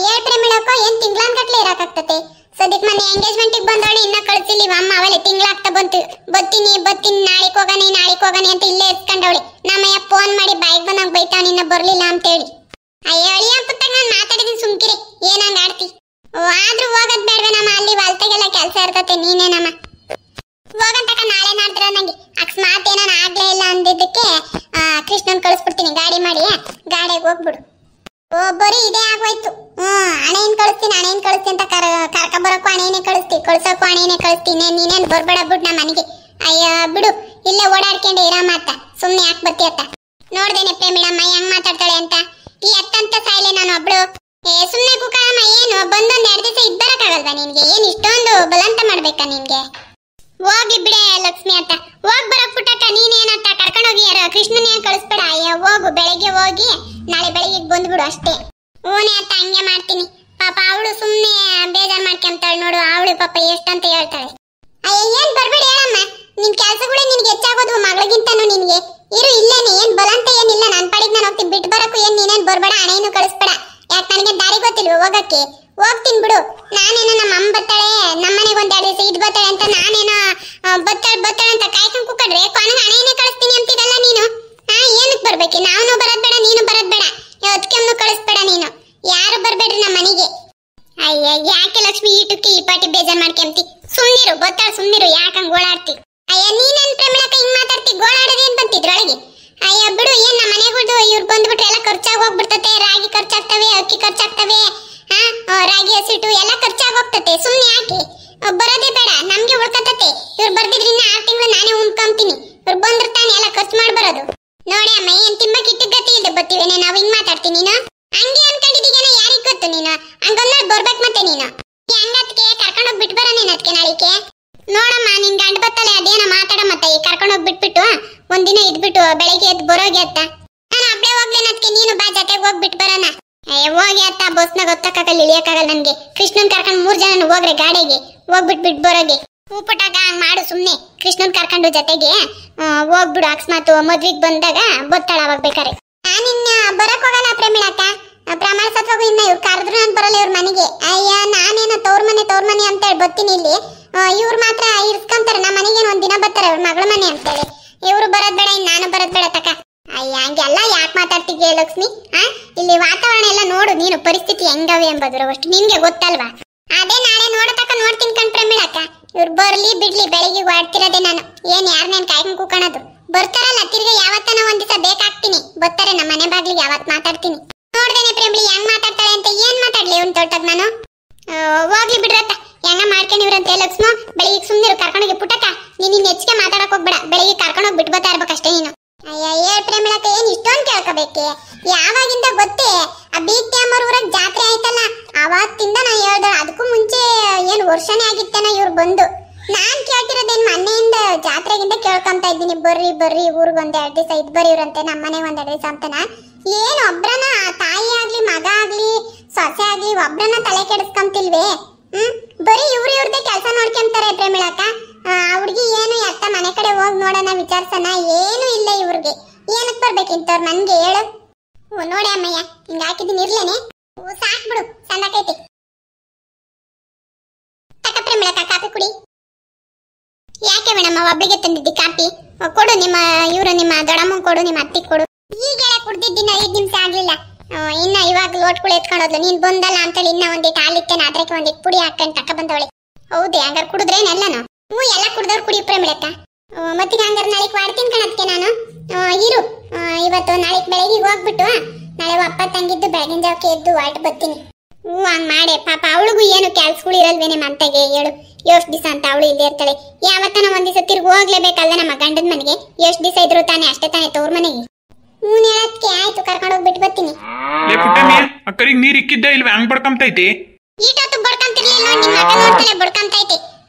ಹೇಳ್ಪ್ರೆ ಮೇಳಕ್ಕೋ ಏನ್ ತಿಂಗ್ಳಾನ್ಗಟ್ಲೆ ಇರಕಾಗ್ತತೆ? ಸದ್ಯಕ್ ಮೊನ್ನೆ ಎಂಗೇಜ್ಮೆಂಟಿಗೆ ಬಂದವಳೆ, ಇನ್ನ ಕಳ್ಸಿಲ್ಲ ಅಮ್ಮ. ಅವಳೆ ತಿಂಗ್ಳಾಗ್ತಾ ಬಂತು. ಬತ್ತೀನಿ ನಾಳಿಕ್ ಹೋಗನೆ ಅಂತ ಇಲ್ಲೇ ಇಸ್ಕೊಂಡವಳೆ. ನಮ್ಮಯ್ಯ ಫೋನ್ ಮಾಡಿ ಬಾಯಿಗೆ ಬಂದಂಗ್ ಬೈತಾವ ನಿನ್ನ ಬರ್ಲಿಲ್ಲ ಅಂತೇಳಿ. ಅಯ್ಯೋ ಅಳಿಯ ಪುಟ್ಟ, ನಾನ್ ಮಾತಾಡಿದೀನಿ ಸುಮ್ಕಿರಿ, ಏನಂಗ ಆಡ್ತಿ? ಆದ್ರೂ ಹೋಗದ್ ಬೇಡ್ವೇನಮ್ಮ, ಅಲ್ಲಿ ಹೊಲ್ತಾಗೆಲ್ಲ ಕೆಲಸ ಇರ್ತತೆ. ನೀನೇನಮ್ಮ ಹೋಗಂತಕ ನಾಳೆ ನಾಡ್ದ್ರ ನಂಗೆ ಅಕಸ್ಮಾತ್ ಏನಾನ ಆಗ್ಲೇ ಇಲ್ಲ ಅಂದಿದ್ದಕ್ಕೆ ಕೃಷ್ಣನ್ ಕಳಿಸ್ಬಿಡ್ತೀನಿ ಗಾಡಿ ಮಾಡಿ. ಗಾಡಿಗೆ ಹೋಗ್ಬಿಡು. ಬರೀ ಇದೇ ಆಗೋಯ್ತು. ಹಣೆನ್ ಕಳಿಸ್ತೀನಿ ಅಂತ ಕರ್ಕ ಬರೋಕ್ಕೂ ಹಣೆನೇ ಕಳಿಸೋಕ್ಕೂ ಹಣೆನೇ ಕಳಿಸ್ತೀನಿ. ನೀನೇನ್ ಬರ್ಬೇಡ ಬಿಡು ನಮ್ಮ ಮನೆಗೆ. ಅಯ್ಯ ಬಿಡು, ಇಲ್ಲೇ ಓಡಾಡ್ಕೊಂಡು ಇರಮ್ಮ ಅತ್ತ. ಸುಮ್ನೆ ಯಾಕೆ ಬರ್ತೀಯತ್ತ? ನೋಡ್ದೇನೆ ಅಲ್ವಾ ನಿನ್ಗೆ? ಏನ್ ಇಷ್ಟೊಂದು ಬಲಂತ ಮಾಡ್ಬೇಕಾ ನಿನ್ಗೆ? ಹೋಗ್ಲಿ ಬಿಡೆ ಲಕ್ಷ್ಮಿ ಅತ್ತ, ಹೋಗ್ ಬರಕ್ ಪುಟ್ಟಕ್ಕ. ನೀನೇನತ್ತ ಕರ್ಕೊಂಡೋಗಿ ಕೃಷ್ಣನ್ ಏನ್ ಕಳಿಸ್ಬೇಡ. ಅಯ್ಯ ಹೋಗು, ಬೆಳಗ್ಗೆ ಹೋಗಿ ನಾಳೆ ಬೆಳಗ್ಗೆ ಬಂದ್ಬಿಡು ಅಷ್ಟೇ. ಹೂನೇ ಅತ್ತ, ಹಂಗೆ ಮಾಡ್ತೀನಿ. ಪಾಪ ಅವಳು ಸುಮ್ನೆ ಬೇಜಾರ್ ಮಾಡ್ಕೊಂತಾಳೆ ನೋಡು. ಅವಳು ಪಾಪ ಎಷ್ಟಂತ ಹೇಳ್ತಾಳೆ. ಅಯ್ಯ ಏನ್ ಬರ್ಬೇಡಿ ಹೇಳಮ್ಮ, ನಿನ್ ಕೆಲ್ಸಗಳೇ ನಿನ್ಗೆ ಹೆಚ್ಚಾಗೋದು ಮಗಳಿಗಿಂತನೂ. ನಿನ್ಗೆ ಇರು ಇಲ್ಲೇನೆ, ಏನ್ ಬಲಂತ ಏನಿಲ್ಲ. ನನ್ ಪಾಡಿಗೆ ನಾನು ಹೋಗ್ತೀನಿ, ಬಿಟ್ಟು ಬರಕ್ಕೂ ಏನ್ ನೀನೇನ್ ಬರ್ಬೇಡ, ಹಣೆಯನ್ನು ಕಳಿಸ್ಬೇಡ. ಯಾಕೆ ನನಗೆ ದಾರಿ ಗೊತ್ತಿಲ್ವ ಹೋಗಕ್ಕೆ? ಹೋಗ್ತೀನಿ ಬಿಡು. ನಾನೇನೋ ನಮ್ಮ ಅಮ್ಮ ಬರ್ತಾಳೆ, ನಮ್ಮನೆಗೆ ಒಂದ್ 2 ದಿವಸ ಇದ್ ಬರ್ತಾಳೆ ಅಂತ ನಾನೇನೋ ಬರ್ತಾಳೆ ಅಂತ ಕಾಯ್ಕೊಂಡ್ ಕೂಕಡ್ರೆ ಕೊನೆಗೆ ಹಣೆಯನ್ನೇ ಕಳಿಸ್ತೀನಿ ಅಂತಿದಲ್ಲ ನೀನು. ಏನಕ್ಕೆ ಬರ್ಬೇಕು? ನಾನು ಬರೋದ್ ಬೇಡ, ನೀನು ಬರೋದ್ ಬೇಡ, ಅದಕ್ಕೆಮ್ಮನು ಕಳಿಸ್ಬೇಡ ನೀನು. ಯಾರು ಬರ್ಬೇಡ್ರಿ ನಮ್ಮ ಮನೆಗೆ. ಅಯ್ಯ ಯಾಕೆ ಲಕ್ಷ್ಮಿ ಈಟಕ್ಕೆ ಈ ಪಾಟಿ ಬೇಜಾರ್ ಮಾಡ್ಕೊಂತಿ? ಸುಮ್ನಿರು, ಗೊತ್ತಾಳ ಸುಮ್ನಿರು, ಯಾಕಂಗ್ ಗೋಳಾಡ್ತಿ? ಅಯ್ಯ ನೀನೇನ್ ಪ್ರೇಮಳಕ ಹಿಂಗ್ ಮಾತಾಡ್ತಿ? ಗೋಳಾಡೋದೇನ್ ಬಂತಿದ್ರೊಳಗೆ? ಅಯ್ಯ ಬಿಡು, ಏನ್ ನಮ್ಮ ಮನೆಗುದು ಇವ್ರು ಬಂದ್ಬಿಟ್ರೆ ಎಲ್ಲ ಖರ್ಚಾಗಿ ಹೋಗ್ಬಿಡ್ತತೆ. ರಾಗಿ ಖರ್ಚಾಗ್ತವೆ, ಅಕ್ಕಿ ಖರ್ಚಾಗ್ತವೆ, ರಾಗಿ ಹಸಿಟ್ಟು ಎಲ್ಲ ಖರ್ಚಾಗಿ ಹೋಗ್ತತೆ. ಸುಮ್ನೆ ಯಾಕೆ? ಬರೋದೇ ಬೇಡ, ನಮ್ಗೆ ಉಳ್ಕತತೆ. ಇವ್ರು ಬರ್ದಿದ್ರಿಂದ 6 ತಿಂಗಳು ನಾನೇ ಉಣ್ಕೊಂತೀನಿ. ಇವ್ರು ಬಂದಿರ್ತಾನೆ ಎಲ್ಲ ಖರ್ಚು ಮಾಡ್ಬರೋದು. ನೋಡಿ ಅಮ್ಮ, ಏನ್ ತಿಂಬಕ್ ಇಟ್ಟು ಗತಿ ಇಲ್ಲದೆ ಬರ್ತೀವೇನೆ ನಾವು ಹಿಂಗ್ ಮಾತಾಡ್ತೀನಿ? ನೀನು ಹಂಗೆ ಅನ್ಕೊಂಡಿದ್ದೀಗೇನ? ಯಾರಿಗ್ ಗೊತ್ತು? ನೀನು ಹಂಗೊಂದ್ ಬರ್ಬೇಕು ಮತ್ತೆ. ನೀನು ಹಂಗತ್ಗೆ ಕರ್ಕೊಂಡೋಗ್ ಬಿಟ್ಟು ಬರ. ನೀನ್ ಅದಕ್ಕೆ ನಾಳಿಕೆ ನೋಡಮ್ಮ, ನಿನ್ ಗಂಡ ಬತ್ತಲೆ ಅದೇನ ಮಾತಾಡ ಮತ್ತೆ. ಕರ್ಕೊಂಡೋಗ್ ಬಿಟ್ಬಿಟ್ಟು ಒಂದಿನ ಇದ್ಬಿಟ್ಟು ಬೆಳಗ್ಗೆ ಎದ್ದು ಬರೋಗಿ ಅತ್ತ. ನಾನು ಅಬ್ಳೆ ಹೋಗ್ಲೇನ ಅದಕ್ಕೆ, ನೀನು ಬಾ ಜೊತೆಗೆ ಹೋಗ್ಬಿಟ್ಟು ಬರೋಣ. ಹೋಗಿ ಅತ್ತ, ಬಸ್ನಾಗ ಗೊತ್ತಾಗಲ್ಲ, ಇಳಿಯಕ್ಕಾಗಲ್ಲ ನನ್ಗೆ. ಕೃಷ್ಣನ್ ಕರ್ಕೊಂಡು 3 ಜನ ಹೋಗ್ರೆ ಗಾಡಿಗೆ ಹೋಗ್ಬಿಟ್ಟು ಬಿಟ್ಟು ಬರೋಗಿ. ಪುಟ್ಟಾಗ ಹಂಗ್ ಮಾಡು ಸುಮ್ನೆ. ಕೃಷ್ಣನ್ ಕರ್ಕೊಂಡು ಜೊತೆಗೆ ಹೋಗ್ಬಿಡು. ಅಕಸ್ಮಾತ್ ಮದ್ವಿಗ್ ಬಂದಾಗ ಬತ್ತಾಳ ಅವಾಗ ಬೇಕಾರೆ. ನಾನಿನ್ನ ಬರಕ್ ಹೋಗಲ್ಲ ಪ್ರೇಮಿಳಕ್ಕ, ಪ್ರಮಾಣ ಸತ್ವಾಗು. ಇನ್ನ ಇವ್ರು ಕರೆದ್ರು ನಾನು ಬರಲ್ಲ ಇವ್ರ ಮನೆಗೆ. ಅಯ್ಯ ನಾನೇನೋ ತವ್ರ ಮನೆ ಅಂತ ಹೇಳಿ ಬರ್ತೀನಿ ಇಲ್ಲಿ. ಇವ್ರು ಮಾತ್ರ ಇರ್ಸ್ಕೊಂತಾರೆ ನಮ್ಮ ಮನೆಗೇನು ಒಂದಿನ ಬರ್ತಾರೆ ಅವ್ರ ಮಗಳ ಮನೆ ಅಂತೇಳಿ. ಇವ್ರು ಬರೋದ್ ಬೇಡ, ಇನ್ನು ನಾನು ಬರೋದ್ ಬೇಡ ತಕ. ಅಯ್ಯ ಹಂಗೆಲ್ಲ ಯಾಕೆ ಮಾತಾಡ್ತಿದ್ಯ ಲಕ್ಷ್ಮಿ? ಇಲ್ಲಿ ವಾತಾವರಣ ಎಲ್ಲ ನೋಡು ನೀನು, ಪರಿಸ್ಥಿತಿ ಹೆಂಗವೆ ಎಂಬುದ್ರ ಅಷ್ಟು ನಿನ್ಗೆ ಗೊತ್ತಲ್ವಾ? ಅದೇ ನಾಳೆ ನೋಡ್ತೀನಿ ಕಣ್ ಪ್ರೇಮಿಳಕ್ಕ. ಇವ್ರು ಬರ್ಲಿ ಬಿಡ್ಲಿ, ಬೆಳಿಗ್ಗೆ ಆಡ್ತಿರೋದೆ ನಾನು. ಏನ್ ಯಾರನ್ನೇನ್ ಕಾಯ್ಕೊಂಡ್ ಕೂಕಣದು? ಬರ್ತಾರಲ್ಲ ತಿರ್ಗಿ ಯಾವತ್ತನ ಒಂದ್ ದಿವಸ ಬೇಕಾಗ್ತೀನಿ. ಬರ್ತಾರೆ ನಮ್ಮ ಮನೆ ಬಾಗ್ಲಿಗೆ, ಯಾವತ್ ಮಾತಾಡ್ತೀನಿ. ನೋಡ್ದೇನೆ ಪ್ರೇಮಿಳಿ ಹೆಂಗ್ ಮಾತಾಡ್ತಾಳೆ ಅಂತ. ಏನ್ ಮಾತಾಡ್ಲಿ ಇವ್ನ್ ತೊಟ್ಟದ್ ನಾನು? ಹೋಗ್ಲಿ ಬಿಡ್ರತ್ತ, ಹೆಂಗ ಮಾಡ್ಕೊಂಡಿವ್ರಂತೆ ಲಕ್ಷ್ಮ. ಬೆಳಿಗ್ಗೆ ಸುಮ್ನಿರು, ಕರ್ಕೊಂಡೋಗಿ. ಪುಟ್ಟಕ್ಕ ನೀನ್ ಹೆಚ್ಚಿಗೆ ಮಾತಾಡಕ್ ಹೋಗ್ಬೇಡ, ಬೆಳಿಗ್ಗೆ ಕರ್ಕೊಂಡೋಗಿ ಬಿಟ್ಟು ಬರ್ತಾ ಇರ್ಬೇಕಷ್ಟೇ ನೀನು. ಅಯ್ಯ ಏ ಪ್ರೇಮಿಳಕ್ಕ, ಏನ್ ಇಷ್ಟೊಂದ್ ಕೇಳ್ಕೋಬೇಕೆ? ಯಾವಾಗಿಂದ ಗೊತ್ತೇ? ಆ ಬೀಗ್ತಿ ಅಮ್ಮವ್ರ ಊರಾಗ ಜಾತ್ರೆ ಆಯ್ತಲ್ಲ, ಅವತ್ತಿಂದ ನಾನು ಹೇಳ್ದೆ. ಅದಕ್ಕೂ ಮುಂಚೆ ಏನ್ ವರ್ಷನೇ ಆಗಿತ್ತೇನ ಇವ್ರು ಬಂದು. ನಾನ್ ಕೇಳ್ತಿರೋದೇನ್ ಮೊನ್ನೆಯಿಂದ ಜಾತ್ರೆಗಿಂತ ಕೇಳ್ಕೊಂತ ಇದ್ದೀನಿ. ಬರ್ರಿ ಊರ್ಗ್ ಒಂದ್ 2 ದಿವಸ ಇದ್ ಬರೀವ್ರಂತೆ, ನಮ್ಮನೆಗೆ ಒಂದ್ 2 ದಿವಸ ಅಂತನ. ಏನ್ ಒಬ್ರನ ತಾಯಿ ಆಗ್ಲಿ ಮಗ ಆಗ್ಲಿ ಸೊಸೆ ಆಗ್ಲಿ ಒಬ್ರನ ತಲೆ ಕೆಡಿಸ್ಕೊಂತಿಲ್ವೇ? ಬರೀ ಇವ್ರದೇ ಕೆಲಸ ನೋಡ್ಕೊಂತಾರೆ ಪ್ರೇಮಿಳಕ್ಕ. ಹುಡ್ಗಿ ಏನು ಎತ್ತ ಮನೆ ಕಡೆ ಹೋಗಿ ನೋಡೋಣ ವಿಚಾರ್ಸನ, ಏನು ಇಲ್ಲ ಇವ್ರಿಗೆ. ಏನಕ್ ಬರ್ಬೇಕಿಂತವ್ರು ನನ್ಗೆ ಹೇಳು. ನೋಡಿ ಅಮ್ಮಯ್ಯ, ಹಿಂಗ ಹಾಕಿದ್ದೀನಿ ಇರ್ಲೇನೆ. ಸಾಕ್ ಬಿಡು, ಸಂದಾಕೈತಿ. ತಕ ಪ್ರೇಮಿಳಕ್ಕ, ಕಾಪಿ ಕುಡಿ. ಯಾಕೆ ಮೇಡಮ್ ಒಬ್ಳಿಗೆ ತಂದಿದ್ದಿ ಕಾಪಿ? ಕೊಡು, ನಿಮ್ಮ ನಿಮ್ಮ ದೊಡ್ಡಮ್ಮ ಕೊಡು, ನಿಮ್ಮ ಅತ್ತಿ ಕೊಡು. ಈಗಲೇ ಕುಡ್ದಿದ್ದಿನ 5 ನಿಮಿಷ ಆಗ್ಲಿಲ್ಲ. ಇನ್ನ ಇವಾಗ ಲೋಟ್ಗಳು ಎತ್ಕೊಂಡೋದ್ಲು. ನೀನ್ ಬಂದಲ್ಲ ಅಂತೇಳಿ ಇನ್ನ ಒಂದಿಟ್ಟು ಹಾಲಿತ್ತೇನೆ, ಅದ್ರಕ್ಕೆ ಒಂದಿಟ್ಟು ಪುಡಿ ಹಾಕೊಂಡು ತಕ ಬಂದವಳೆ. ಹೌದೇ? ಹಂಗಾರೆ ಕುಡಿದ್ರೇನೆಲ್ಲನು? ಎಲ್ಲ ಕುಡ್ದವ್ರು ಕುಡಿ ಪ್ರೇಮಿಳಕ್ಕ. ಮತ್ತೆ ಹಂಗಾರೆ ನಾಳೆ ಮಾಡ್ತೀನಿ ಕಣಕ್ಕೆ ನಾನು. ಇರು, ಇವತ್ತು ನಾಳೆ ಬೆಳಗ್ಗೆ ಹೋಗ್ಬಿಟ್ಟು ನಾಳೆ ಅಪ್ಪ ತಂಗಿದ್ದು ಬೆಳಗಿನ ಜಾವಕ್ಕೆ ಎದ್ದು ಹೊರಟು ಬರ್ತೀನಿ. ಹಂಗ್ ಮಾಡೆ. ಪಾಪ ಅವಳಿಗೂ ಏನು ಕೆಲ್ಸಗಳು ಇರಲ್ವೇನೆ ಮಂತೆಗೆ ಹೇಳು. ಎಷ್ಟು ದಿವಸ ಅಂತ ಅವಳು ಇಲ್ಲೇ ಇರ್ತಾಳೆ. ಯಾವತ್ತನ ಒಂದ್ ದಿವಸ ತಿರ್ಗಿ ಹೋಗ್ಲೇಬೇಕಲ್ಲ ನಮ್ಮ ಗಂಡನ ಮನೆಗೆ. ಎಷ್ಟು ದಿವಸ ಇದ್ರು ತಾನೆ ಅಷ್ಟೇ ತಾನೆ ತವ್ರ ಮನೆಗೆ. ಹೇಳಕ್ಕೆ ಆಯ್ತು, ಕರ್ಕೊಂಡು ಹೋಗ್ಬಿಟ್ಟು ಬರ್ತೀನಿ. ಅಕ್ಕರಿಗೆ ನೀರ್ ಇಕ್ಕಿದ್ದ ಇಲ್ವೇ? ಹಂಗ್ ಬಡ್ಕೊಂತೈತಿ. ಈಟೊತ್ತು ಬಡ್ಕೊಂತಿರ್ಲಿಲ್ಲ, ನಿಮ್ಮ ಮಗ ನೋಡ್ತಾಳೆ ಬಡ್ಕೊಂತೈತಿ.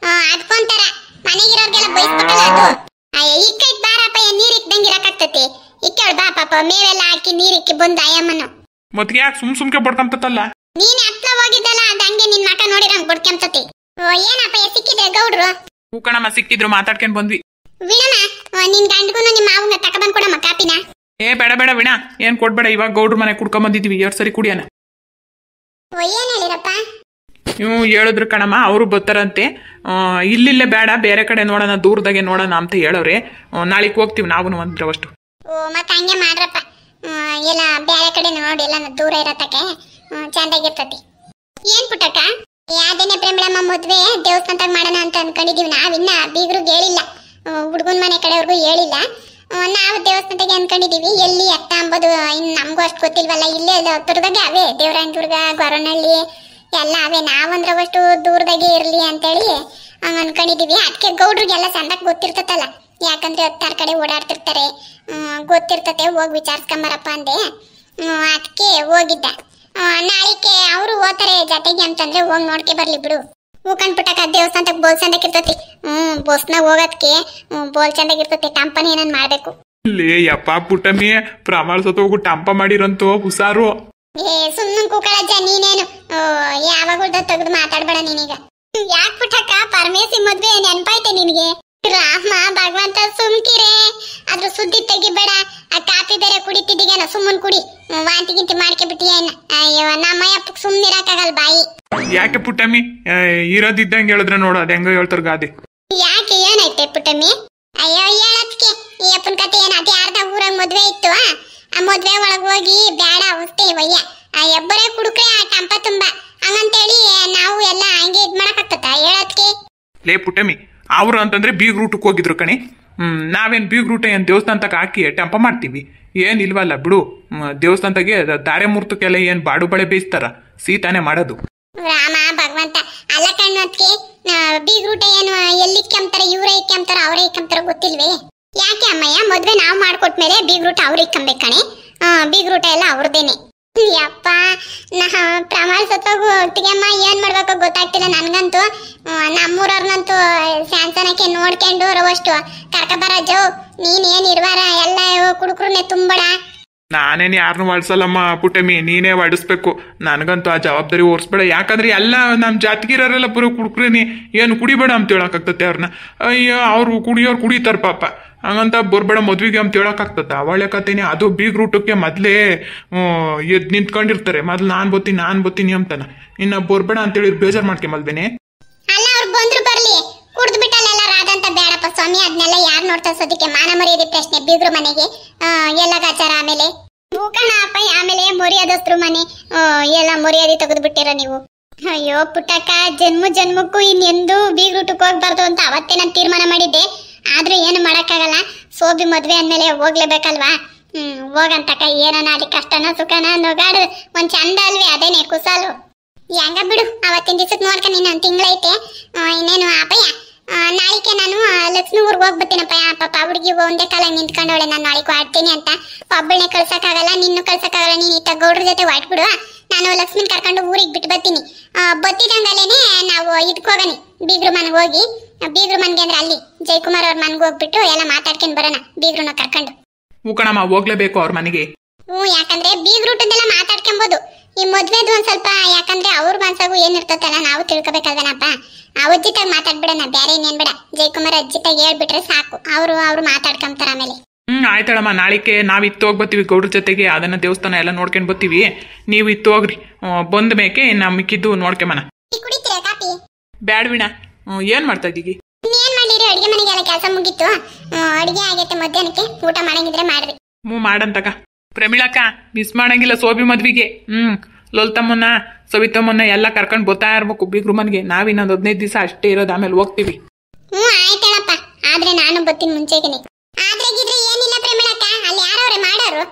ಅದ್ಕೊಂತಾರ ಮನೆಗಿರೋರ್ಗೆಲ್ಲ ಬೈಸ್ಬೇಕಲ್ಲ ಅದು. ಇಕ್ಕೈತ್ ಬಾರಪ್ಪ, ನೀರ್ ಇಕ್ದಂಗೆ ಇರಕಾಗ್ತತಿ. ಇಕ್ಕೇಳು ಬಾ ಪಾಪ, ಮೇವೆಲ್ಲ ಹಾಕಿ ನೀರ್ ಇಕ್ಕಿ ಬಂದ ಅಯ್ಯಮ್ಮನು. ಮತ್ತೆ ಯಾಕೆ ಸುಮ್ಕೆ ಬಡ್ಕೊಂತಲ್ಲ? ನೀನ್ ಹತ್ರ ಹೋಗಿದ್ದಲ್ಲ, ಅದ ಹಂಗೆ ನಿನ್ ಮಕ ನೋಡಿರಂಗ್ ಬಡ್ಕೊಂತತಿ. ಏನಪ್ಪ ಸಿಕ್ಕಿದ್ರೆ ಗೌಡ್ರು? ಹೂಕಣಮ್ಮ, ಸಿಕ್ಕಿದ್ರು, ಮಾತಾಡ್ಕೊಂಡ್ ಬಂದ್ವಿ. ವಿಣಮ್ಮ, ನಿನ್ ಗಂಡಗೂ ನಿಮ್ಮ ಮಾವಂಗ ತಕ ಬಂದ್ ಕೊಡಮ್ಮ ಕಾಪಿನ. ಬೇಡ ವಿಣ, ಏನ್ ಕೊಡ್ಬೇಡ. ಇವಾಗ ಗೌಡ್ರ ಮನೆ ಕುಡ್ಕೊಂಡ್ ಬಂದಿದ್ವಿ, 2 ಸರಿ ಕುಡಿಯೋಣ. ಏನ್ ಹೇಳಿರಪ್ಪ? ನೀವು ಹೇಳಿದ್ರು ಕಣಮ್ಮ, ಅವರು ಬರ್ತಾರಂತೆ. ಇಲ್ಲಿಲ್ಲೇ ಬೇಡ, ಬೇರೆ ಕಡೆ ನೋಡೋಣ, ದೂರದಾಗೆ ನೋಡೋಣ ಅಂತ ಹೇಳೋರೆ. ನಾಳೆಗೆ ಹೋಗ್ತೀವಿ ನಾವು ಒಂದ್ರವಷ್ಟು. ಮತ್ತೆ ಹಂಗೆ ಮಾಡ್ರಪ್ಪ. ಎಲ್ಲ ಬೇರೆ ಕಡೆ ನೋಡಿ, ಎಲ್ಲ ದೂರ ಇರತ್ತಕ್ಕೆ ಚಂದಾಗಿರ್ತತಿ. ಏನ್ ಪುಟ್ಟಕ್ಕ? ಯಾವ್ದೇನೆ ಪ್ರೇಮಳಮ್ಮ ಮದ್ವೆ ದೇವಸ್ಥಾನದಾಗ ಮಾಡೋಣ ಅಂತ ಅನ್ಕೊಂಡಿದೀವಿ. ನಾವಿನ್ನ ಬೀಗ್ರಿಗೆ ಹೇಳಿಲ್ಲ, ಹುಡುಗನ ಮನೆ ಕಡೆಯವ್ರಿಗೂ ಹೇಳಿಲ್ಲ. ನಾವು ದೇವಸ್ಥಾನದಾಗೆ ಅನ್ಕೊಂಡಿದೀವಿ. ಎಲ್ಲಿ ಎತ್ತ ಅಂಬೋದು ಇನ್ನು ನಮಗೂ ಅಷ್ಟು ಗೊತ್ತಿಲ್ವಲ್ಲ. ಇಲ್ಲೇ ದುರ್ಗಗೆ ಅವೇ, ದೇವರಾಯನ ದುರ್ಗ, ಗೊರವನಹಳ್ಳಿ ಎಲ್ಲ ಅವೇ. ನಾವಂದ್ರವಷ್ಟು ದೂರದಾಗೆ ಇರ್ಲಿ ಅಂತೇಳಿ ಹಂಗ ಅನ್ಕೊಂಡಿದೀವಿ. ಅದಕ್ಕೆ ಗೌಡ್ರಿಗೆಲ್ಲ ಚಂದಕ್ಕೆ ಗೊತ್ತಿರ್ತತಲ್ಲ, ಯಾಕಂದ್ರೆ 10 ಕಡೆ ಓಡಾಡ್ತಿರ್ತಾರೆ, ಗೊತ್ತಿರ್ತತೆ. ಹೋಗಿ ವಿಚಾರಿಸ್ಕೊಂಬರಪ್ಪ ಅಂದೆ, ಅದಕ್ಕೆ ಹೋಗಿದ್ದ. ನಾಳಿಕೆ ಅವರು ಹೋಗ್ತಾರೆ ಜೊತೆಗೆ ಅಂತಂದ್ರೆ ಹೋಗಿ ನೋಡ್ಕೆ ಬರ್ಲಿ ಬಿಡು. ಹೂಕಂಡ್ ಪುಟ್ಟಕ್ಕ ದೇವಸ್ಥಾನಕ್ಕೆ ಬೋಲ್ ಚಂದಕ್ ಇರ್ತತಿ. ಬೋಸ್ನಾಗ ಹೋಗೋದಕ್ಕೆ ಬೋಲ್ ಚಂದಕ್ ಇರ್ತತಿ. ಟಂಪನಿ ಏನನ್ ಮಾಡ್ಬೇಕು. ಲೇ ಯಪ್ಪ ಪುಟ್ಟಮ್ಮಿ ಪ್ರಮಾಣ ಸತ್ತು ಹೋಗು ಟಂಪ ಮಾಡಿರಂತೋ ಹುಷಾರು. ಸುಮ್ಮನೆ ಕೂಕಳಜ್ಜ ನೀನೇನು ಯಾವಾಗ ತೆಗೆದು ಮಾತಾಡ್ಬೇಡ ನೀನೀಗ. ಯಾಕೆ ಪುಟ್ಟಕ್ಕ ಪರಮೇಶಿ ಮದ್ವೆ ನೆನ್ಪಾಯ್ತೆ ನಿನಗೆ? ರಾಮ ಭಗವಂತ ಸುಮ್ಕಿರೆ, ಅದ್ರ ಸುದ್ದಿ ತೆಗಿಬೇಡ. ಆ ಕಾಫಿ ಬೇರೆ ಕುಡಿತಿದ್ದೀಗೇನ, ಸುಮ್ಮನ್ ಕುಡಿ. ವಾಂತಿ ಗಿಂತಿ ಮಾಡ್ಕೆ ಬಿಟ್ಟಿಯೇನ? ಅಯ್ಯೋ ನಮ್ಮಯ್ಯಪ್ಪ ಸುಮ್ನಿರಕ್ಕಾಗಲ್ಲ ಬಾಯಿ. ಯಾಕೆ ಪುಟ್ಟಮ್ಮಿ ಇರೋದಿದ್ದಂಗೆ ಹೇಳಿದ್ರೆ ನೋಡು ಅದ್ ಹೆಂಗ ಹೇಳ್ತಾರ ಗಾದೆ. ಯಾಕೆ ಏನಾಯ್ತೆ ಪುಟ್ಟಮ್ಮಿ? ಅಯ್ಯೋ ಹೇಳತ್ಕೆ ಈ ಅಪ್ಪನ ಕತೆ ಏನ? ಅದ್ ಯಾರ್ದ ಊರಾಗ ಮದ್ವೆ ಇತ್ತು, ಆ ಮದ್ವೆ ಒಳಗ್ ಹೋಗಿ ಬ್ಯಾಡ ಅವಸ್ಥೆ ವಯ್ಯ. ಆ ಎಬ್ಬರೇ ಕುಡುಕ್ರೆ ಆ ಟಂಪ ತುಂಬಾ ಹಂಗಂತೇಳಿ ನಾವು ಎಲ್ಲ ಹಂಗೆ ಇದ್ ಮಾಡಕ್ಕಾಗ್ತದ ಹೇಳತ್ಕೆ? ಲೇ ಪುಟ್ಟಮ್ಮಿ ಅವ್ರು ಅಂತಂದ್ರೆ ಬೀಗ್ ರೂಟಕ್ಕೆ ಹೋಗಿದ್ರು ಕಣಿ. ನಾವೇನ್ ಬೀಗ್ ರೂಟ ಏನ್ ದೇವಸ್ಥಾನ ತಕ ಹಾಕಿ ಟೆಂಪ ಮಾಡ್ತೀವಿ? ಏನ್ ಇಲ್ವಲ್ಲ ಬಿಡು. ದೇವಸ್ಥಾನದಾಗೆ ದಾರೆ ಮುಹೂರ್ತಕ್ಕೆಲ್ಲ ಏನ್ ಬಾಡು ಬಳೆ ಬೇಯಿಸ್ತಾರ, ಸೀತಾನೆ ಮಾಡೋದು. ರಾಮ ಭಗವಂತ ಅಲ್ಲ ಕಣ್ಣತ್ಕೆ. ಬೀಗ್ ರೂಟ ಏನು ಎಲ್ಲಿ ಇಕ್ಕಂತಾರ? ಇವ್ರೇ ಇಕ್ಕಂತಾರ ಅವರೇ ಇಕ್ಕಂತಾರ ಗೊತ್ತಿಲ್ವೇ? ಯಾಕೆ ಅಮ್ಮಯ್ಯ ಮದ್ವೆ ನಾವ್ ಮಾಡ್ಕೊಟ್ಮೇಲೆ ಬೀಗ್ ರೂಟ ಅವ್ರ ಇಕ್ಕಂಬೇಕು ಕಣೆ. ಬೀಗ್ ರೂಟ ಎಲ್ಲ ಅವ್ರದೇನೆ. ಯಪ್ಪ ಪ್ರಮಾಣ ಸತ್ತೋಗು ಒಟ್ಟಿಗೆಮ್ಮ ಏನ್ ಮಾಡ್ಬೇಕು ಗೊತ್ತಾಗ್ತಿಲ್ಲ ನನ್ಗಂತೂ. ನಮ್ಮೂರವ್ರನ್ನಂತೂ ಸ್ಯಾನ್ಸನಕ್ಕೆ ನೋಡ್ಕೊಂಡು ರವಷ್ಟು ಕರ್ಕಬರಜು. ನೀನ್ ಏನ್ ಇರುವಾರ ಎಲ್ಲ ಕುಡುಕ್ರನ್ನೇ ತುಂಬಡ. ನಾನೇನು ಯಾರನ್ನೂ ಹೊಡ್ಸಲ್ಲಮ್ಮ ಪುಟ್ಟಮ್ಮಿ, ನೀನೇ ಹೊಡಿಸ್ಬೇಕು. ನನಗಂತೂ ಆ ಜವಾಬ್ದಾರಿ ಓಡಿಸ್ಬೇಡ. ಯಾಕಂದ್ರೆ ಎಲ್ಲ ನಮ್ಮ ಜಾತಿಗಿರೋರೆಲ್ಲ ಪುರ ಕುಡ್ಕ್ರೇನಿ, ಏನು ಕುಡಿಬೇಡ ಅಂತ ಹೇಳಕ್ಕಾಗ್ತತೆ ಅವ್ರನ್ನ. ಅಯ್ಯೋ ಅವ್ರು ಕುಡಿಯೋರು ಕುಡಿತಾರ ಪಾಪ, ಹಂಗಂತ ಬರ್ಬೇಡ ಮದ್ವಿಗೆ ಅಂತ ಹೇಳಕ್ಕಾಗ್ತದ? ಅವಳೆ ಕತೆನಿ. ಅದು ಬೀಗ್ ರೂಟಕ್ಕೆ ಮೊದಲೇ ಎದ್ದು ನಿಂತ್ಕೊಂಡಿರ್ತಾರೆ. ಮೊದ್ಲು ನಾನು ಬತ್ತೀನಿ ಅಂತಾನ. ಇನ್ನು ಬರ್ಬೇಡ ಅಂತೇಳಿ ಬೇಜಾರು ಮಾಡ್ಕೊಂಬಲ್ಬೇನೆ. ಅಲ್ಲ ಅವ್ರು ಬಂದ್ರು ಬರ್ಲಿ, ಕುಡ್ದು ಬಿಟ್ಟಲ್ಲ ರಾದಂತ ಬೇಡಪ್ಪ ಸ್ವಾಮಿ. ಅದನ್ನೆಲ್ಲ ಯಾರು ನೋಡ್ತಾ ಸದ್ಯಕ್ಕೆ ಮಾನ ಮರ್ಯಾದೆ ಪ್ರಶ್ನೆ. ಬೀಗ್ರು ಮನೆಗೆ ಎಲ್ಲ ಗಾಚಾರ, ಆಮೇಲೆ ಮೂಕಣ ಅಪ್ಪ, ಆಮೇಲೆ ಮೊರಿಯಾದಸ್ತ್ರು ಮನೆ ಎಲ್ಲ ಮೊರಿಯಾದಿ ತೆಗೆದು ಬಿಟ್ಟಿರ ನೀವು. ಅಯ್ಯೋ ಪುಟ್ಟಕ್ಕ, ಜನ್ಮಕ್ಕೂ ಇನ್ನೆಂದು ಬೀಗ್ ರೂಟಕ್ಕೆ ಹೋಗ್ಬಾರ್ದು ಅಂತ ಅವತ್ತೇ ನಾನು ತೀರ್ಮಾನ ಮಾಡಿದ್ದೆ. ಆದ್ರೂ ಏನು ಮಾಡಕ್ಕಾಗಲ್ಲ. ಸೋಬಿ ಮದ್ವೆ ಅಂದ್ಮೇಲೆ ಹೋಗ್ಲೇಬೇಕಲ್ವಾ? ಹೋಗಂತಕ್ಕ. ಏನನ ಅಲ್ಲಿ ಕಷ್ಟನ ಸುಖನ ನೊಗಾಡು ಒಂದ್ ಚಂದ ಅಲ್ವೇ? ಅದೇನೆ ಕುಸಾಲು. ಹೆಂಗ ಬಿಡು, ಅವತ್ತಿನ ದಿವಸಕ್ಕೆ ನೋಡ್ಕ ನೀನು ಒಂದ್ ತಿಂಗಳೈತೆ. ಇನ್ನೇನು ಅಪ್ಪಯ್ಯ ನಾಳಿಕೆ ನಾನು ಲಕ್ಷ್ಮಿ ಊರ್ಗ್ ಹೋಗ್ಬತ್ತೀನಪ್ಪ. ಪಾಪ ಹುಡುಗಿ ಒಂದೇ ಕಾಲ ನಿಂತ್ಕೊಂಡವಳೆ. ನಾನು ನಾಳಿಗೆ ಆಡ್ತೀನಿ ಅಂತ. ಒಬ್ಬಳನ್ನೇ ಕಳ್ಸಕ್ಕಾಗಲ್ಲ, ನಿನ್ನೂ ಕಳ್ಸಕ್ಕಾಗಲ್ಲ. ನೀನ್ ಇತ್ತ ಗೌಡ್ರ ಜೊತೆ ಹೊಟ್ಬಿಡು. ನಾನು ಲಕ್ಷ್ಮಿನ್ ಕರ್ಕೊಂಡು ಊರಿಗೆ ಬಿಟ್ಟು ಬರ್ತೀನಿ. ಬತ್ತಿದಂಗಲೇನೆ ನಾವು ಇದಕ್ಕೆ ಹೋಗನಿ, ಬೀಗ್ರು ಮನೆಗೆ ಹೋಗಿ. ಬೀಗ್ರು ಮನ್ಗೆ ಅಂದ್ರೆ ಅಲ್ಲಿ ಜಯಕುಮಾರ್ ಅವ್ರ ಮನ್ಗೆ ಹೋಗ್ಬಿಟ್ಟು ಎಲ್ಲ ಮಾತಾಡ್ಕೊಂಡ್ ಬರೋಣ, ಬೀಗ್ರುನ ಕರ್ಕೊಂಡು. ಕಣಮ್ಮ ಹೋಗ್ಲೇಬೇಕು ಅವ್ರ ಮನೆಗೆ. ಯಾಕಂದ್ರೆ ಬೀಗ್ ರೂಟದೆಲ್ಲ ಮಾತಾಡ್ಕೊಂಬೋದು. ಈ ಮದ್ವೆದು ಒಂದ್ ಸ್ವಲ್ಪ, ಯಾಕಂದ್ರೆ ಅವ್ರ ಮನ್ಸಾಗು ಏನ್ ಇರ್ತತಲ್ಲ ನಾವು ತಿಳ್ಕೊಬೇಕಲ್ವೇನಪ್ಪ. ಅಜ್ಜಿತಾಗ ಮಾತಾಡ್ಬಿಡೋಣ, ಬೇರೆ ಇನ್ನೇನ್ ಬೇಡ. ಜಯಕುಮಾರ್ ಅಜ್ಜಿತಾಗ ಹೇಳ್ಬಿಟ್ರೆ ಸಾಕು, ಅವ್ರು ಮಾತಾಡ್ಕೊಂತಾರ ಆಮೇಲೆ. ಆಯ್ತಳಮ್ಮ, ನಾಳಿಕೆ ನಾವ್ ಇತ್ತು ಹೋಗ್ಬತ್ತೀವಿ ಗೌಡ್ರ ಜೊತೆಗೆ. ಅದನ್ನ ದೇವಸ್ಥಾನ ಎಲ್ಲ ನೋಡ್ಕೊಂಡ್ ಬತ್ತೀವಿ. ನೀವು ಇತ್ತು ಹೋಗ್ರಿ. ಬಂದ ಮೇಕೆ ನಮ್ ಮಿಕ್ಕಿದ್ದು ನೋಡ್ಕೊಂಬನ. ಕುಡಿತೀರಾ ಕಾಫಿ? ಬ್ಯಾಡ್ವಿಣ, ಏನ್ ಮಾಡ್ತಾ ಇದ್ದೀಗಿ? ಏನ್ ಮಾಡಿರಿ? ಅಡಿಗೆ ಮನೆಗೆಲ್ಲ ಕೆಲಸ ಮುಗಿತ್ತು. ಅಡಿಗೆ ಆಗೈತೆ, ಮಧ್ಯಾಹ್ನಕ್ಕೆ ಊಟ ಮಾಡಂಗಿದ್ರೆ ಮಾಡ್ರಿ. ಮಾಡಂತಕ. ಪ್ರಮೀಳಕ್ಕ ಮಿಸ್ ಮಾಡಂಗಿಲ್ಲ ಸೋಬಿ ಮದ್ವಿಗೆ. ಲೋಲ್ತಮ್ಮನ್ನ ಸವಿತಮ್ಮನ್ನ ಎಲ್ಲ ಕರ್ಕೊಂಡ್ ಬರ್ತಾ ಇರ್ಬೇಕು ಬೀಗ್ರು ಮನ್ಗೆ. ನಾವಿನ್ನೊಂದು 15 ದಿವಸ ಅಷ್ಟೇ ಇರೋದು, ಆಮೇಲೆ ಹೋಗ್ತೀವಿ. ಆಯ್ತೇಳಪ್ಪ. ಆದ್ರೆ ನಾನು ಬರ್ತೀನಿ ಮುಂಚೆಗೆನೆ. ಆದ್ರೆ ಗಿದ್ರೆ ಏನಿಲ್ಲ ಪ್ರಮೀಳಕ್ಕ, ಅಲ್ಲಿ ಯಾರವ್ರೆ ಮಾಡೋರು?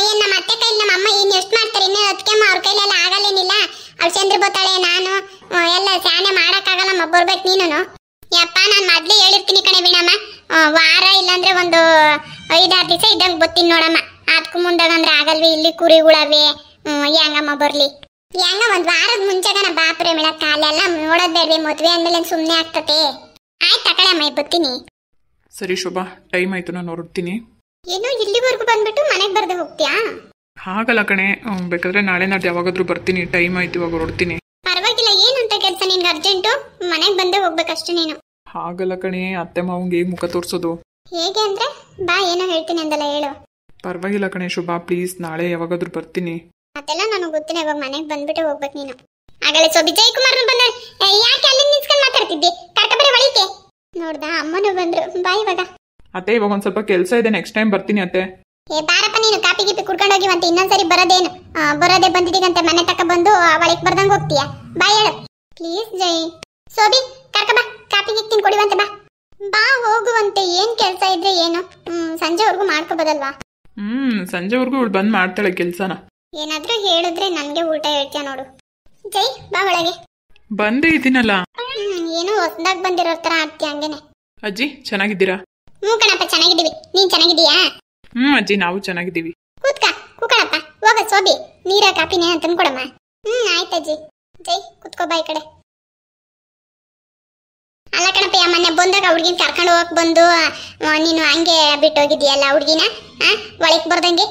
ಏನ್ ನಮ್ಮ ಅತ್ತೆ ಕೈಲಿ ನಮ್ಮ ಅಮ್ಮ ಇನ್ ಎಷ್ಟು ಮಾಡ್ತಾರೆ? ಇನ್ನು ಅದಕ್ಕೆಮ್ಮ ಅವ್ರ ಕೈಲೆಲ್ಲ ಆಗಲ್ಲೇನಿಲ್ಲ. ಅವ್ಳು ಚಂದ್ರ ಬರ್ತಾಳೆ, ನಾನು ಎಲ್ಲ ಸ್ಯಾನೆ ಮಾಡಕ್ಕಾಗಲ್ಲಮ್ಮ, ಬರ್ಬೇಕು ನೀನು. ಯಪ್ಪ ನಾನ್ ಮೊದ್ಲೇ ಹೇಳಿರ್ತೀನಿ ಕಣೆ ವೀಣಮ್ಮ, ವಾರ ಇಲ್ಲಾಂದ್ರೆ ಒಂದು 5-6 ದಿವಸ ಇದ್ದಂಗೆ ಬರ್ತೀನಿ ನೋಡಮ್ಮ. ಅದಕ್ಕೂ ಮುಂದಾಗಂದ್ರೆ ಆಗಲ್ವಿ, ಇಲ್ಲಿ ಕುರಿಗಳವೆ. ಹೆಂಗಮ್ಮ ಬರ್ಲಿ? ಹೆಂಗ ಒಂದ್ ವಾರದ ಮುಂಚೆಗನ ಬಾ ಪ್ರಮೀಳಕ್ಕ. ಅಲ್ಲೆಲ್ಲ ನೋಡೋದ್ ಬೇಡ್ವಿ, ಮದ್ವೆ ಅಂದ್ಮೇಲೆ ಸುಮ್ನೆ ಆಗ್ತತೆ. ಆಯ್ತು ತಕಳಮ್ಮ, ಬರ್ತೀನಿ. ಸರಿ ಶೋಭಾ, ಟೈಮ್ ಆಯ್ತು, ನಾನು ಹೊರಡ್ತೀನಿ. ಏನು ಇಲ್ಲಿವರೆಗೂ ಬಂದ್ಬಿಟ್ಟು ಮನೆಗೆ ಬರ್ದೆ ಹೋಗ್ತೀಯಾ? ಹಾಗಲ್ಲ ಕಣೆ, ಬೇಕಾದ್ರೆ ನಾಳೆ ನಾಡ್ದು ಯಾವಾಗಾದ್ರೂ ಬರ್ತೀನಿ. ಟೈಮ್ ಆಯ್ತು, ಇವಾಗ ಹೊರಡ್ತೀನಿ. ಪರವಾಗಿಲ್ಲ, ಏನಂತ ಕೆಲಸ ನಿನ್ಗೆ ಅರ್ಜೆಂಟು? ಮನೆಗೆ ಬಂದೇ ಹೋಗ್ಬೇಕಷ್ಟೇ ನೀನು. ಹಾಗಲ್ಲ ಕಣೆ, ಅತ್ತೆ ಮಾವಂಗೆ ಹೇಗೆ ಮುಖ ತೋರ್ಸೋದು? ಹೇಗೆ ಅಂದ್ರೆ ಬಾ, ಏನೋ ಹೇಳ್ತೀನಿ ಅಂದಲ್ಲ, ಹೇಳು. ಪರವಾಗಿಲ್ಲ ಕಣೆ ಶೋಭಾ, ಪ್ಲೀಸ್ ನಾಳೆ ಯಾವಾಗಾದ್ರೂ ಬರ್ತೀನಿ. ಅದೆಲ್ಲ ನನಗೆ ಗೊತ್ತಿನ, ಇವಾಗ ಮನೆಗೆ ಬಂದ್ಬಿಟ್ಟು ಹೋಗ್ಬೇಕು ನೀನು. ಆಗಲೇ ಸೋಬಿ ಜಯಕುಮಾರ್ ಬಂದ, ಯಾಕೆ ಅಲ್ಲಿ ನಿಂತ್ಕೊಂಡು ಮಾತಾಡ್ತಿದ್ದೆ? ಕರ್ಕಬರೆ ಒಳಿಕೆ ನೋಡ್ದ, ಅಮ್ಮನೂ ಬಂದ್ರು. ಬಾ ಇವಾಗ. ಅತ್ತೆ ಇವಾಗ ಒಂದ್ ಸ್ವಲ್ಪ ಕೆಲಸ ಇದೆ, ನೆಕ್ಸ್ಟ್ ಟೈಮ್ ಬರ್ತೀನಿ ಅತ್ತೆ. ಬಾರಪ್ಪ, ನೀನು ಕಾಪಿ ಗಿಪಿ ಕುಡ್ಕೊಂಡು ಹೋಗಿವಂತೆ. ಇನ್ನೊಂದ್ಸರಿ ಬರೋದೇನು? ಬರೋದೇ ಬಂದಿದ್ದೀಗಂತೆ, ಮನೆ ತಕ ಬಂದು ಅವಳಿಗೆ ಬರ್ದಂಗೆ ಹೋಗ್ತೀಯಾ? ಬಾ ಹೇಳು ಪ್ಲೀಸ್. ಜೈ ಸೋಬಿ ಕರ್ಕ ಬಾ, ಕಾಪಿ ಗಿಕ್ತೀನಿ ಕೊಡಿವಂತೆ. ಬಾ ಹೋಗುವಂತೆ. ಏನ್ ಕೆಲಸ ಇದ್ರೆ ಏನು, ಸಂಜೆವರೆಗೂ ಮಾಡ್ಕೋಬೋದಲ್ವಾ? ಸಂಜೆವರೆಗೂ ಇವಳು ಬಂದ್ ಮಾಡ್ತಾಳೆ ಕೆಲ್ಸನ. ಏನಾದ್ರೂ ಹೇಳಿದ್ರೆ ನನ್ಗೆ ಊಟ ಹೇಳ್ತೀಯ ನೋಡು. ಜೈ ಬಾ ಒಳಗೆ. ಬಂದೇ ಇದೀನಲ್ಲ. ಏನೋ ಹೊಸದಾಗಿ ಬಂದಿರೋ ತರ ಆಡ್ತೀಯ ಹಂಗೇನೆ. ಅಜ್ಜಿ ಚೆನ್ನಾಗಿದ್ದೀರಾ? ಕಣಪ್ಪ ಚೆನ್ನಾಗಿದ್ದೀವಿ, ನೀನ್ ಚೆನ್ನಾಗಿದ್ದೀಯಾ? ಅಜ್ಜಿ ನಾವು ಚೆನ್ನಾಗಿದ್ದೀವಿ. ಕೂಕಣಪ್ಪ. ಹೋಗ ಸೋಬಿ, ನೀರ ಕಾಪಿನೇ ಅಂತ ತಂದ್ಕೊಡಮ್ಮ. ಆಯ್ತಜ್ಜಿ. ಜೈ ಕುತ್ಕೋ ಬಾ ಈ ಕಡೆ. ಅಲ್ಲ ಕಣಪ್ಪ ಮೊನ್ನೆ ಬಂದಾಗ ಹುಡ್ಗಿನ ಕರ್ಕೊಂಡು ಹೋಗಕ್ ಬಂದು ನೀನು ಹಂಗೆ ಬಿಟ್ಟು ಹೋಗಿದ್ದೀಯಲ್ಲ ಹುಡ್ಗಿನ ಒಳಕ್ ಬರ್ದಂಗೆ.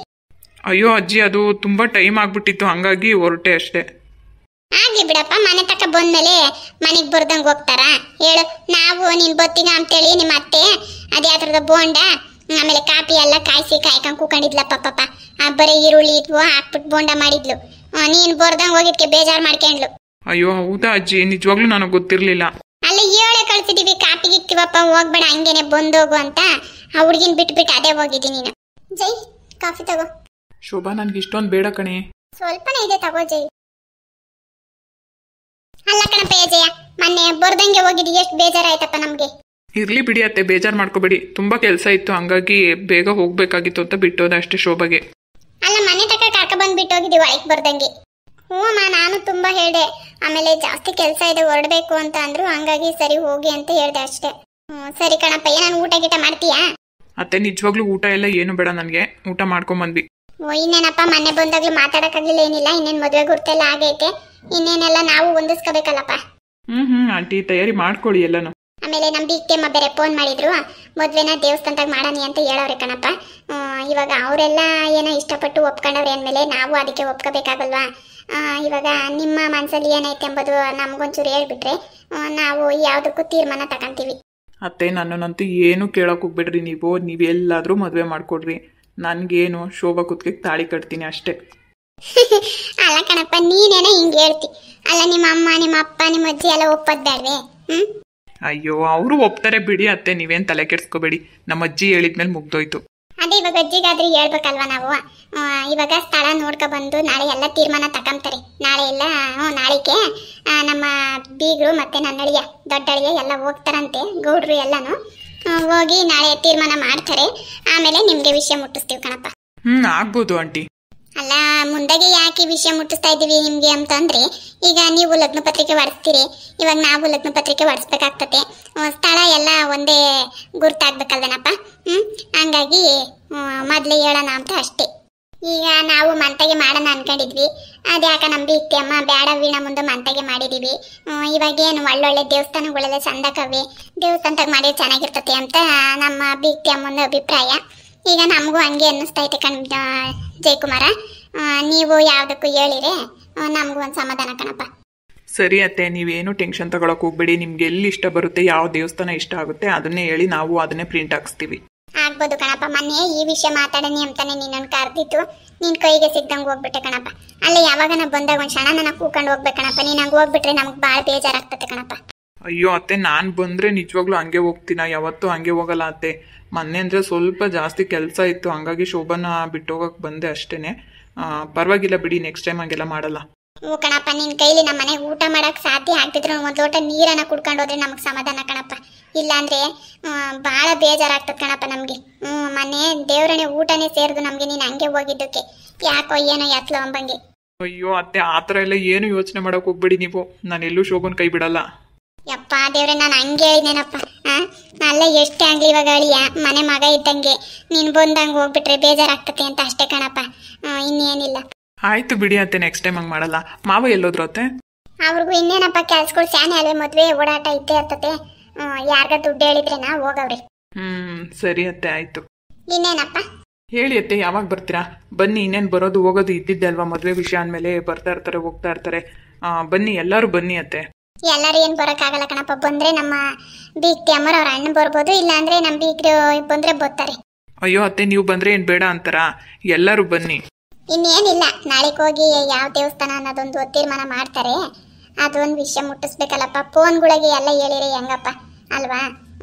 ಅಯ್ಯೋ ಅಜ್ಜಿ, ಅದು ತುಂಬಾ ಟೈಮ್ ಆಗ್ಬಿಟ್ಟಿತ್ತು, ಹಂಗಾಗಿ ಹೊರಟೆ ಅಷ್ಟೇ. ಆಗ್ಲಿ ಬಿಡಪ್ಪ, ಮನೆ ತಕ್ಕ ಬಂದ್ಮೇಲೆ ಮನೆಗ್ ಬರ್ದಂಗ್ ಹೋಗ್ತಾರ ಹೇಳು. ನಾವು ನೀನ್ ಬತ್ತಿಗ ಅಂತೇಳಿ ನಿಮ್ಮ ಅತ್ತೆ ಅದ್ಯಾವ್ದ್ರದ ಬೋಂಡ ಆಮೇಲೆ ಕಾಪಿ ಎಲ್ಲ ಕಾಯ್ಕೊಂಡ್ ಕೂಕೊಂಡಿದ್ಲಪ್ಪ ಪಾಪ. ಬರೀ ಈರುಳ್ಳಿ ಇದ್ವು ಹಾಕ್ಬಿಟ್ಟು ಬೋಂಡ ಮಾಡಿದ್ಲು. ನೀನ್ ಬರ್ದಂಗ್ ಹೋಗಿದ್ಕೆ ಬೇಜಾರ್ ಮಾಡ್ಕೊಂಡ್ಲು. ಅಯ್ಯೋ ಹೌದಾ ಅಜ್ಜಿ, ನಿಜವಾಗ್ಲೂ ನನಗೆ ಗೊತ್ತಿರ್ಲಿಲ್ಲ. ಅಲ್ಲ ಹೇಳೆ ಕಳ್ಸಿದೀವಿ ಕಾಪಿಗೆ ಇಕ್ತಿವಪ್ಪ, ಹೋಗ್ಬೇಡ ಹಂಗೇನೆ ಬಂದೋಗು ಅಂತ. ಆ ಹುಡ್ಗಿನ್ ಬಿಟ್ಬಿಟ್ಟು ಅದೇ ಹೋಗಿದ್ದೀನಿ ನೀನು. ಜೈ ಕಾಫಿ ತಗೋ. ಶೋಭಾ, ನನ್ಗೆ ಇಷ್ಟೊಂದು ಬೇಡ ಕಣೆ. ಸ್ವಲ್ಪನೇ ಇದೆ ತಗೋ ಜೈ. ಅಲ್ಲ ಕಣಪ್ಪ ಜಯ, ಮೊನ್ನೆ ಬರ್ದಂಗೆ ಹೋಗಿದ್ದು ಎಷ್ಟು ಬೇಜಾರಾಯ್ತಪ್ಪ ನಮ್ಗೆ. ಇರ್ಲಿ ಬಿಡಿ ಅತ್ತೆ, ಬೇಜಾರ್ ಮಾಡ್ಕೋಬೇಡಿ. ತುಂಬಾ ಕೆಲಸ ಇತ್ತು, ಹಂಗಾಗಿ ಬೇಗ ಹೋಗ್ಬೇಕಾಗಿತ್ತು ಅಂತ ಬಿಟ್ಟೋದ ಅಷ್ಟೇ ಶೋಭಾಗೆ. ಅಲ್ಲ ಮನೆ ತಕ್ಕ ಕರ್ಕ ಬಂದ್ ಬಿಟ್ಟು ಹೋಗಿದ್ದಿ ಒಳಕ್ ಬರ್ದಂಗೆ. ಹ್ಞೂ ಅಮ್ಮ, ನಾನು ತುಂಬಾ ಹೇಳ್ದೆ. ಆಮೇಲೆ ಜಾಸ್ತಿ ಕೆಲಸ ಇದೆ ಹೊರಡ್ಬೇಕು ಅಂತ ಅಂದ್ರು, ಹಂಗಾಗಿ ಸರಿ ಹೋಗಿ ಅಂತ ಹೇಳ್ದೆ ಅಷ್ಟೇ. ಸರಿ ಕಣಪ್ಪ, ನಾನು ಊಟ ಗೀಟ ಮಾಡ್ತೀಯಾ? ಅತ್ತೆ ನಿಜವಾಗ್ಲೂ ಊಟ ಎಲ್ಲ ಏನು ಬೇಡ, ನನಗೆ ಊಟ ಮಾಡ್ಕೊಂಬಂದ್ವಿ. ಇನ್ನೇನಪ್ಪ, ಮೊನ್ನೆ ಬಂದಾಗ್ಲೂ ಮಾತಾಡಕ್ಕಾಗ್ಲಿಲ್ಲ, ಏನಿಲ್ಲ. ಇನ್ನೇನ್ ಮದುವೆ ಗುರ್ತೆಲ್ಲ ಆಗೈತೆ, ಇನ್ನೇನೆಲ್ಲ ನಾವು ಹೊಂದಿಸ್ಕೋಬೇಕಲ್ಲಪ್ಪ. ಆಂಟಿ, ತಯಾರಿ ಮಾಡ್ಕೊಳ್ಳಿ ಎಲ್ಲಾನು. ಆಮೇಲೆ ನಮ್ ಬೀಗ್ತಮ್ಮ ಬೇರೆ ಫೋನ್ ಮಾಡಿದ್ರು, ಮದ್ವೆನ ದೇವಸ್ಥಾನದಾಗ ಮಾಡಾನಿ ಅಂತ ಹೇಳವ್ರೆ ಕಣಪ್ಪ. ಇವಾಗ ಅವರೆಲ್ಲ ಏನೋ ಇಷ್ಟಪಟ್ಟು ಒಪ್ಕೊಂಡವ್ರೆ ಅಂದ್ಮೇಲೆ ನಾವು ಅದಕ್ಕೆ ಒಪ್ಕೋಬೇಕಾಗಲ್ವಾ. ಇವಾಗ ನಿಮ್ಮ ಮನ್ಸಲ್ಲಿ ಏನೈತೆ ಎಂಬುದು ನಮ್ಗೊಂಚೂರು ಹೇಳ್ಬಿಟ್ರೆ ನಾವು ಯಾವ್ದಕ್ಕೂ ತೀರ್ಮಾನ ತಗೊಂತೀವಿ. ಅತ್ತೆ, ನನ್ನನ್ನಂತೂ ಏನು ಕೇಳಕ್ ಹೋಗ್ಬೇಡ್ರಿ. ನೀವೆಲ್ಲಾದ್ರೂ ಮದ್ವೆ ಮಾಡ್ಕೊಡ್ರಿ, ನನ್ಗೇನು ಶೋಭಾ ಕುತ್ತಿಗೆ ತಾಳಿ ಕಟ್ತೀನಿ ಅಷ್ಟೇ. ಅಲ್ಲ ಕಣಪ್ಪ, ನೀನೇನ ಹಿಂಗೆ ಹೇಳ್ತಿ. ಅಲ್ಲ ನಿಮ್ಮ ಅಮ್ಮ, ನಿಮ್ಮ ಅಪ್ಪ, ನಿಮ್ಮ ಅಜ್ಜಿ ಎಲ್ಲ ಒಪ್ಪದ್ ಬೇಡ್ವೆ? ಅಯ್ಯೋ, ಅವರು ಒಪ್ತಾರೆ ಬಿಡಿ ಅತ್ತೆ, ನೀವೇನ್ ತಲೆ ಕೆಡ್ಸ್ಕೋಬೇಡಿ. ನಮ್ಮ ಅಜ್ಜಿ ಹೇಳಿದ್ಮೇಲೆ ಮುಗ್ದೋಯ್ತು. ಅದೇ ಇವಾಗ ಅಜ್ಜಿಗಾದ್ರೂ ಹೇಳ್ಬೇಕಲ್ವಾ ನಾವು. ಇವಾಗ ಸ್ಥಳ ನೋಡ್ಕೊ ಬಂದು ನಾಳೆ ಎಲ್ಲ ತೀರ್ಮಾನ ತಗೊಂತಾರೆ. ನಾಳೆ ಎಲ್ಲ ನಾಳೆಗೆ ನಮ್ಮ ಬೀಗರು ಮತ್ತೆ ನನ್ನಳಿಯ ದೊಡ್ಡಳಿಯ ಎಲ್ಲ ಹೋಗ್ತಾರಂತೆ, ಗೌಡ್ರು ಎಲ್ಲಾನು ಹೋಗಿ ನಾಳೆ ತೀರ್ಮಾನ ಮಾಡ್ತಾರೆ. ಆಮೇಲೆ ನಿಮ್ಗೆ ವಿಷಯ ಮುಟ್ಟಿಸ್ತೀವಿ ಕಣಪ್ಪ. ಆಗ್ಬೋದು ಆಂಟಿ. ಅಲ್ಲ ಮುಂದಾಗೆ ಯಾಕೆ ವಿಷಯ ಮುಟ್ಟಿಸ್ತಾ ಇದ್ದೀವಿ ನಿಮ್ಗೆ ಅಂತಂದ್ರೆ, ಈಗ ನೀವು ಲಗ್ನ ಪತ್ರಿಕೆ ಹೊಡಿಸ್ತೀರಿ, ಇವಾಗ ನಾವು ಲಗ್ನ ಪತ್ರಿಕೆ ಹೊಡಿಸ್ಬೇಕಾಗ್ತತೆ. ಸ್ಥಳ ಎಲ್ಲ ಒಂದೇ ಗುರ್ತಾಗ್ಬೇಕಲ್ವೇನಪ್ಪ. ಹಂಗಾಗಿ ಮೊದ್ಲೇ ಹೇಳೋಣ ಅಂತ ಅಷ್ಟೇ. ಈಗ ನಾವು ಮಂತಗೆ ಮಾಡೋಣ ಅನ್ಕೊಂಡಿದ್ವಿ, ಅದ್ಯಾಕ ನಮ್ಮ ಬೀಗ್ತಿ ಅಮ್ಮ ಬೇಡ ವೀಣ ಮುಂದೆ ಮಂತಗೆ ಮಾಡಿದೀವಿ. ಇವಾಗೇನು ಒಳ್ಳೊಳ್ಳೆ ದೇವಸ್ಥಾನಗಳೆಲ್ಲ ಚಂದಕವೆ, ದೇವಸ್ಥಾನದಾಗ ಮಾಡಿದ್ರೆ ಚೆನ್ನಾಗಿರ್ತತೆ ಅಂತ ನಮ್ಮ ಬೀಗ್ತಿ ಅಮ್ಮನ ಅಭಿಪ್ರಾಯ. ಈಗ ನಮಗೂ ಹಂಗೆ ಅನ್ನಿಸ್ತೈತೆ ಜಯಕುಮಾರ. ನೀವು ಯಾವ್ದಕ್ಕೂ ಹೇಳಿರೆ ನಮಗೂ ಒಂದು ಸಮಾಧಾನ ಕಣಪ್ಪ. ಸರಿ ಅತ್ತೆ, ನೀವೇನು ಟೆನ್ಷನ್ ತಗೊಳಕ್ ಹೋಗ್ಬೇಡಿ. ನಿಮ್ಗೆ ಎಲ್ಲಿ ಇಷ್ಟ ಬರುತ್ತೆ, ಯಾವ ದೇವಸ್ಥಾನ ಇಷ್ಟ ಆಗುತ್ತೆ ಅದನ್ನೇ ಹೇಳಿ, ನಾವು ಅದನ್ನೇ ಪ್ರಿಂಟ್ ಹಾಕ್ಸ್ತೀವಿ. ಆಗ್ಬೋದು ಕಣಪ್ಪ. ಮೊನ್ನೆ ಈ ವಿಷಯ ಮಾತಾಡನಿ ಅಂತಾನೆ ನಿನ್ನನ್ನು ಕರೆದಿತ್ತು, ನಿನ್ ಕೈಗೆ ಸಿಗ್ದಂಗೆ ಹೋಗ್ಬಿಟ್ಟೆ ಕಣಪ್ಪ. ಅಲ್ಲ ಯಾವಾಗ ನಾ ಬಂದಾಗ ಒಂದ್ ಕ್ಷಣ ನನ್ನ ಕೂಕೊಂಡು ಹೋಗ್ಬೇಕು ಕಣಪ್ಪ. ನೀನ್ ಹಂಗೆ ಹೋಗ್ಬಿಟ್ರೆ ನಮ್ಗೆ ಭಾಳ ಬೇಜಾರಾಗ್ತತೆ ಕಣಪ್ಪ. ಅಯ್ಯೋ ಅತ್ತೆ, ನಾನು ಬಂದ್ರೆ ನಿಜವಾಗ್ಲೂ ಹಂಗೆ ಹೋಗ್ತೀನ, ಯಾವತ್ತೂ ಹಂಗೆ ಹೋಗಲ್ಲ ಅತ್ತೆ. ಮೊನ್ನೆ ಅಂದ್ರೆ ಸ್ವಲ್ಪ ಜಾಸ್ತಿ ಕೆಲಸ ಇತ್ತು, ಹಂಗಾಗಿ ಶೋಭನ ಬಿಟ್ಟೋಗಕ್ ಬಂದೆ ಅಷ್ಟೇನೆ. ಪರವಾಗಿಲ್ಲ ಬಿಡಿ, ನೆಕ್ಸ್ಟ್ ಟೈಮ್ ಹಂಗೆಲ್ಲ ಮಾಡಲ್ಲ. ಹ್ಞೂ ಕಣಪ್ಪ, ನಿನ್ ಕೈಲಿ ನಮ್ಮ ಮನೆಗೆ ಊಟ ಮಾಡಕ್ ಸಾಧ್ಯ ಆಗ್ತಿದ್ರು ಒಂದ್ ಲೋಟ ನೀರನ್ನ ಕುಡ್ಕೊಂಡು ಹೋದ್ರೆ ನಮಗ್ ಸಮಾಧಾನ ಕಣಪ್ಪ. ಇಲ್ಲಾಂದ್ರೆ ಭಾಳ ಬೇಜಾರಾಗ್ತದೆ ಕಣಪ್ಪ ನಮ್ಗೆ. ಮೊನ್ನೆ ದೇವ್ರನೆ ಊಟನೇ ಸೇರಿದು ನಮ್ಗೆ, ನೀನ್ ಹಂಗೆ ಹೋಗಿದ್ದಕ್ಕೆ ಯಾಕೋ ಏನೋ ಎತ್ಲೋ ಅಂಬಂಗೆ. ಅಯ್ಯೋ ಅತ್ತೆ, ಆತರ ಎಲ್ಲ ಏನು ಯೋಚನೆ ಮಾಡಕ್ ಹೋಗ್ಬೇಡಿ ನೀವು. ನಾನು ಎಲ್ಲೂ ಶೋಭನ್ ಕೈ ಬಿಡಲ್ಲ. ಯಪ್ಪ ದೇವ್ರೆ, ನಾನು ಹಂಗೆ ಹೇಳಿದೇನಪ್ಪ. ಅಲ್ಲ ಎಷ್ಟೇ ಆಗ್ಲಿ, ಇವಾಗ ಅಳಿಯ ಮನೆ ಮಗ ಇದ್ದಂಗೆ, ನೀನ್ ಬಂದಂಗೆ ಹೋಗ್ಬಿಟ್ರೆ ಬೇಜಾರಾಗ್ತತೆ ಅಂತ ಅಷ್ಟೇ ಕಣಪ್ಪ, ಇನ್ನೇನಿಲ್ಲ. ಆಯ್ತು ಬಿಡಿ ಅತ್ತೆ, ನೆಕ್ಸ್ಟ್ ಟೈಮ್ ಹಂಗೆ ಮಾಡಲ್ಲ. ಮಾವ ಎಲ್ಲೋದ್ರು ಅತ್ತೆ? ಅವ್ರಿಗೂ ಇನ್ನೇನಪ್ಪ ಕೆಲ್ಸಗಳು ಸ್ಯಾನೆ ಅಲ್ವೇ, ಮದ್ವೆ ಓಡಾಟ ಇದ್ದೇ ಇರ್ತತೆ. ಯಾರ್ಗ ದುಡ್ಡು ಹೇಳಿದ್ರೆ ನಾ ಹೋಗವ್ರಿ. ಸರಿ ಅತ್ತೆ, ಆಯ್ತು. ಇನ್ನೇನಪ್ಪ ಹೇಳಿ ಅತ್ತೆ, ಯಾವಾಗ ಬರ್ತೀರಾ? ಬನ್ನಿ, ಇನ್ನೇನು ಬರೋದು ಹೋಗೋದು ಇದ್ದಿದ್ದೆ ಅಲ್ವಾ. ಮದುವೆ ವಿಷಯ ಅಂದಮೇಲೆ ಬರ್ತಾ ಇರ್ತಾರೆ, ಹೋಗ್ತಾ ಇರ್ತಾರೆ. ಬನ್ನಿ, ಎಲ್ಲರೂ ಬನ್ನಿ ಅತ್ತೆ. ಎಲ್ಲರೂ ಏನು ಬರೋಕ್ಕಾಗಲ್ಲ ಕಣಪ್ಪ. ಬಂದ್ರೆ ನಮ್ಮ ಬೀಗ್ತಿ ಅಮ್ಮರ ಅವ್ರ ಅಣ್ಣ ಬರ್ಬೋದು, ಇಲ್ಲ ಅಂದ್ರೆ ನಮ್ಮ ಬೀಗ್ರು ಬಂದ್ರೆ ಬರ್ತಾರೆ. ಅಯ್ಯೋ ಅತ್ತೆ, ನೀವು ಬಂದ್ರೆ ಏನ್ ಬೇಡ ಅಂತಾರ? ಎಲ್ಲರೂ ಬನ್ನಿ. ಇನ್ನೇನಿಲ್ಲ, ನಾಳೆಗೆ ಹೋಗಿ ಯಾವ ದೇವಸ್ಥಾನ ಅನ್ನೋದೊಂದು ತೀರ್ಮಾನ ಮಾಡ್ತಾರೆ. ಅದೊಂದು ವಿಷಯ ಮುಟ್ಟಿಸ್ಬೇಕಲ್ಲಪ್ಪ. ಫೋನ್ಗಳಿಗೆ ಎಲ್ಲ ಹೇಳಿರಿ ಹೆಂಗಪ್ಪ ಅಲ್ವಾ.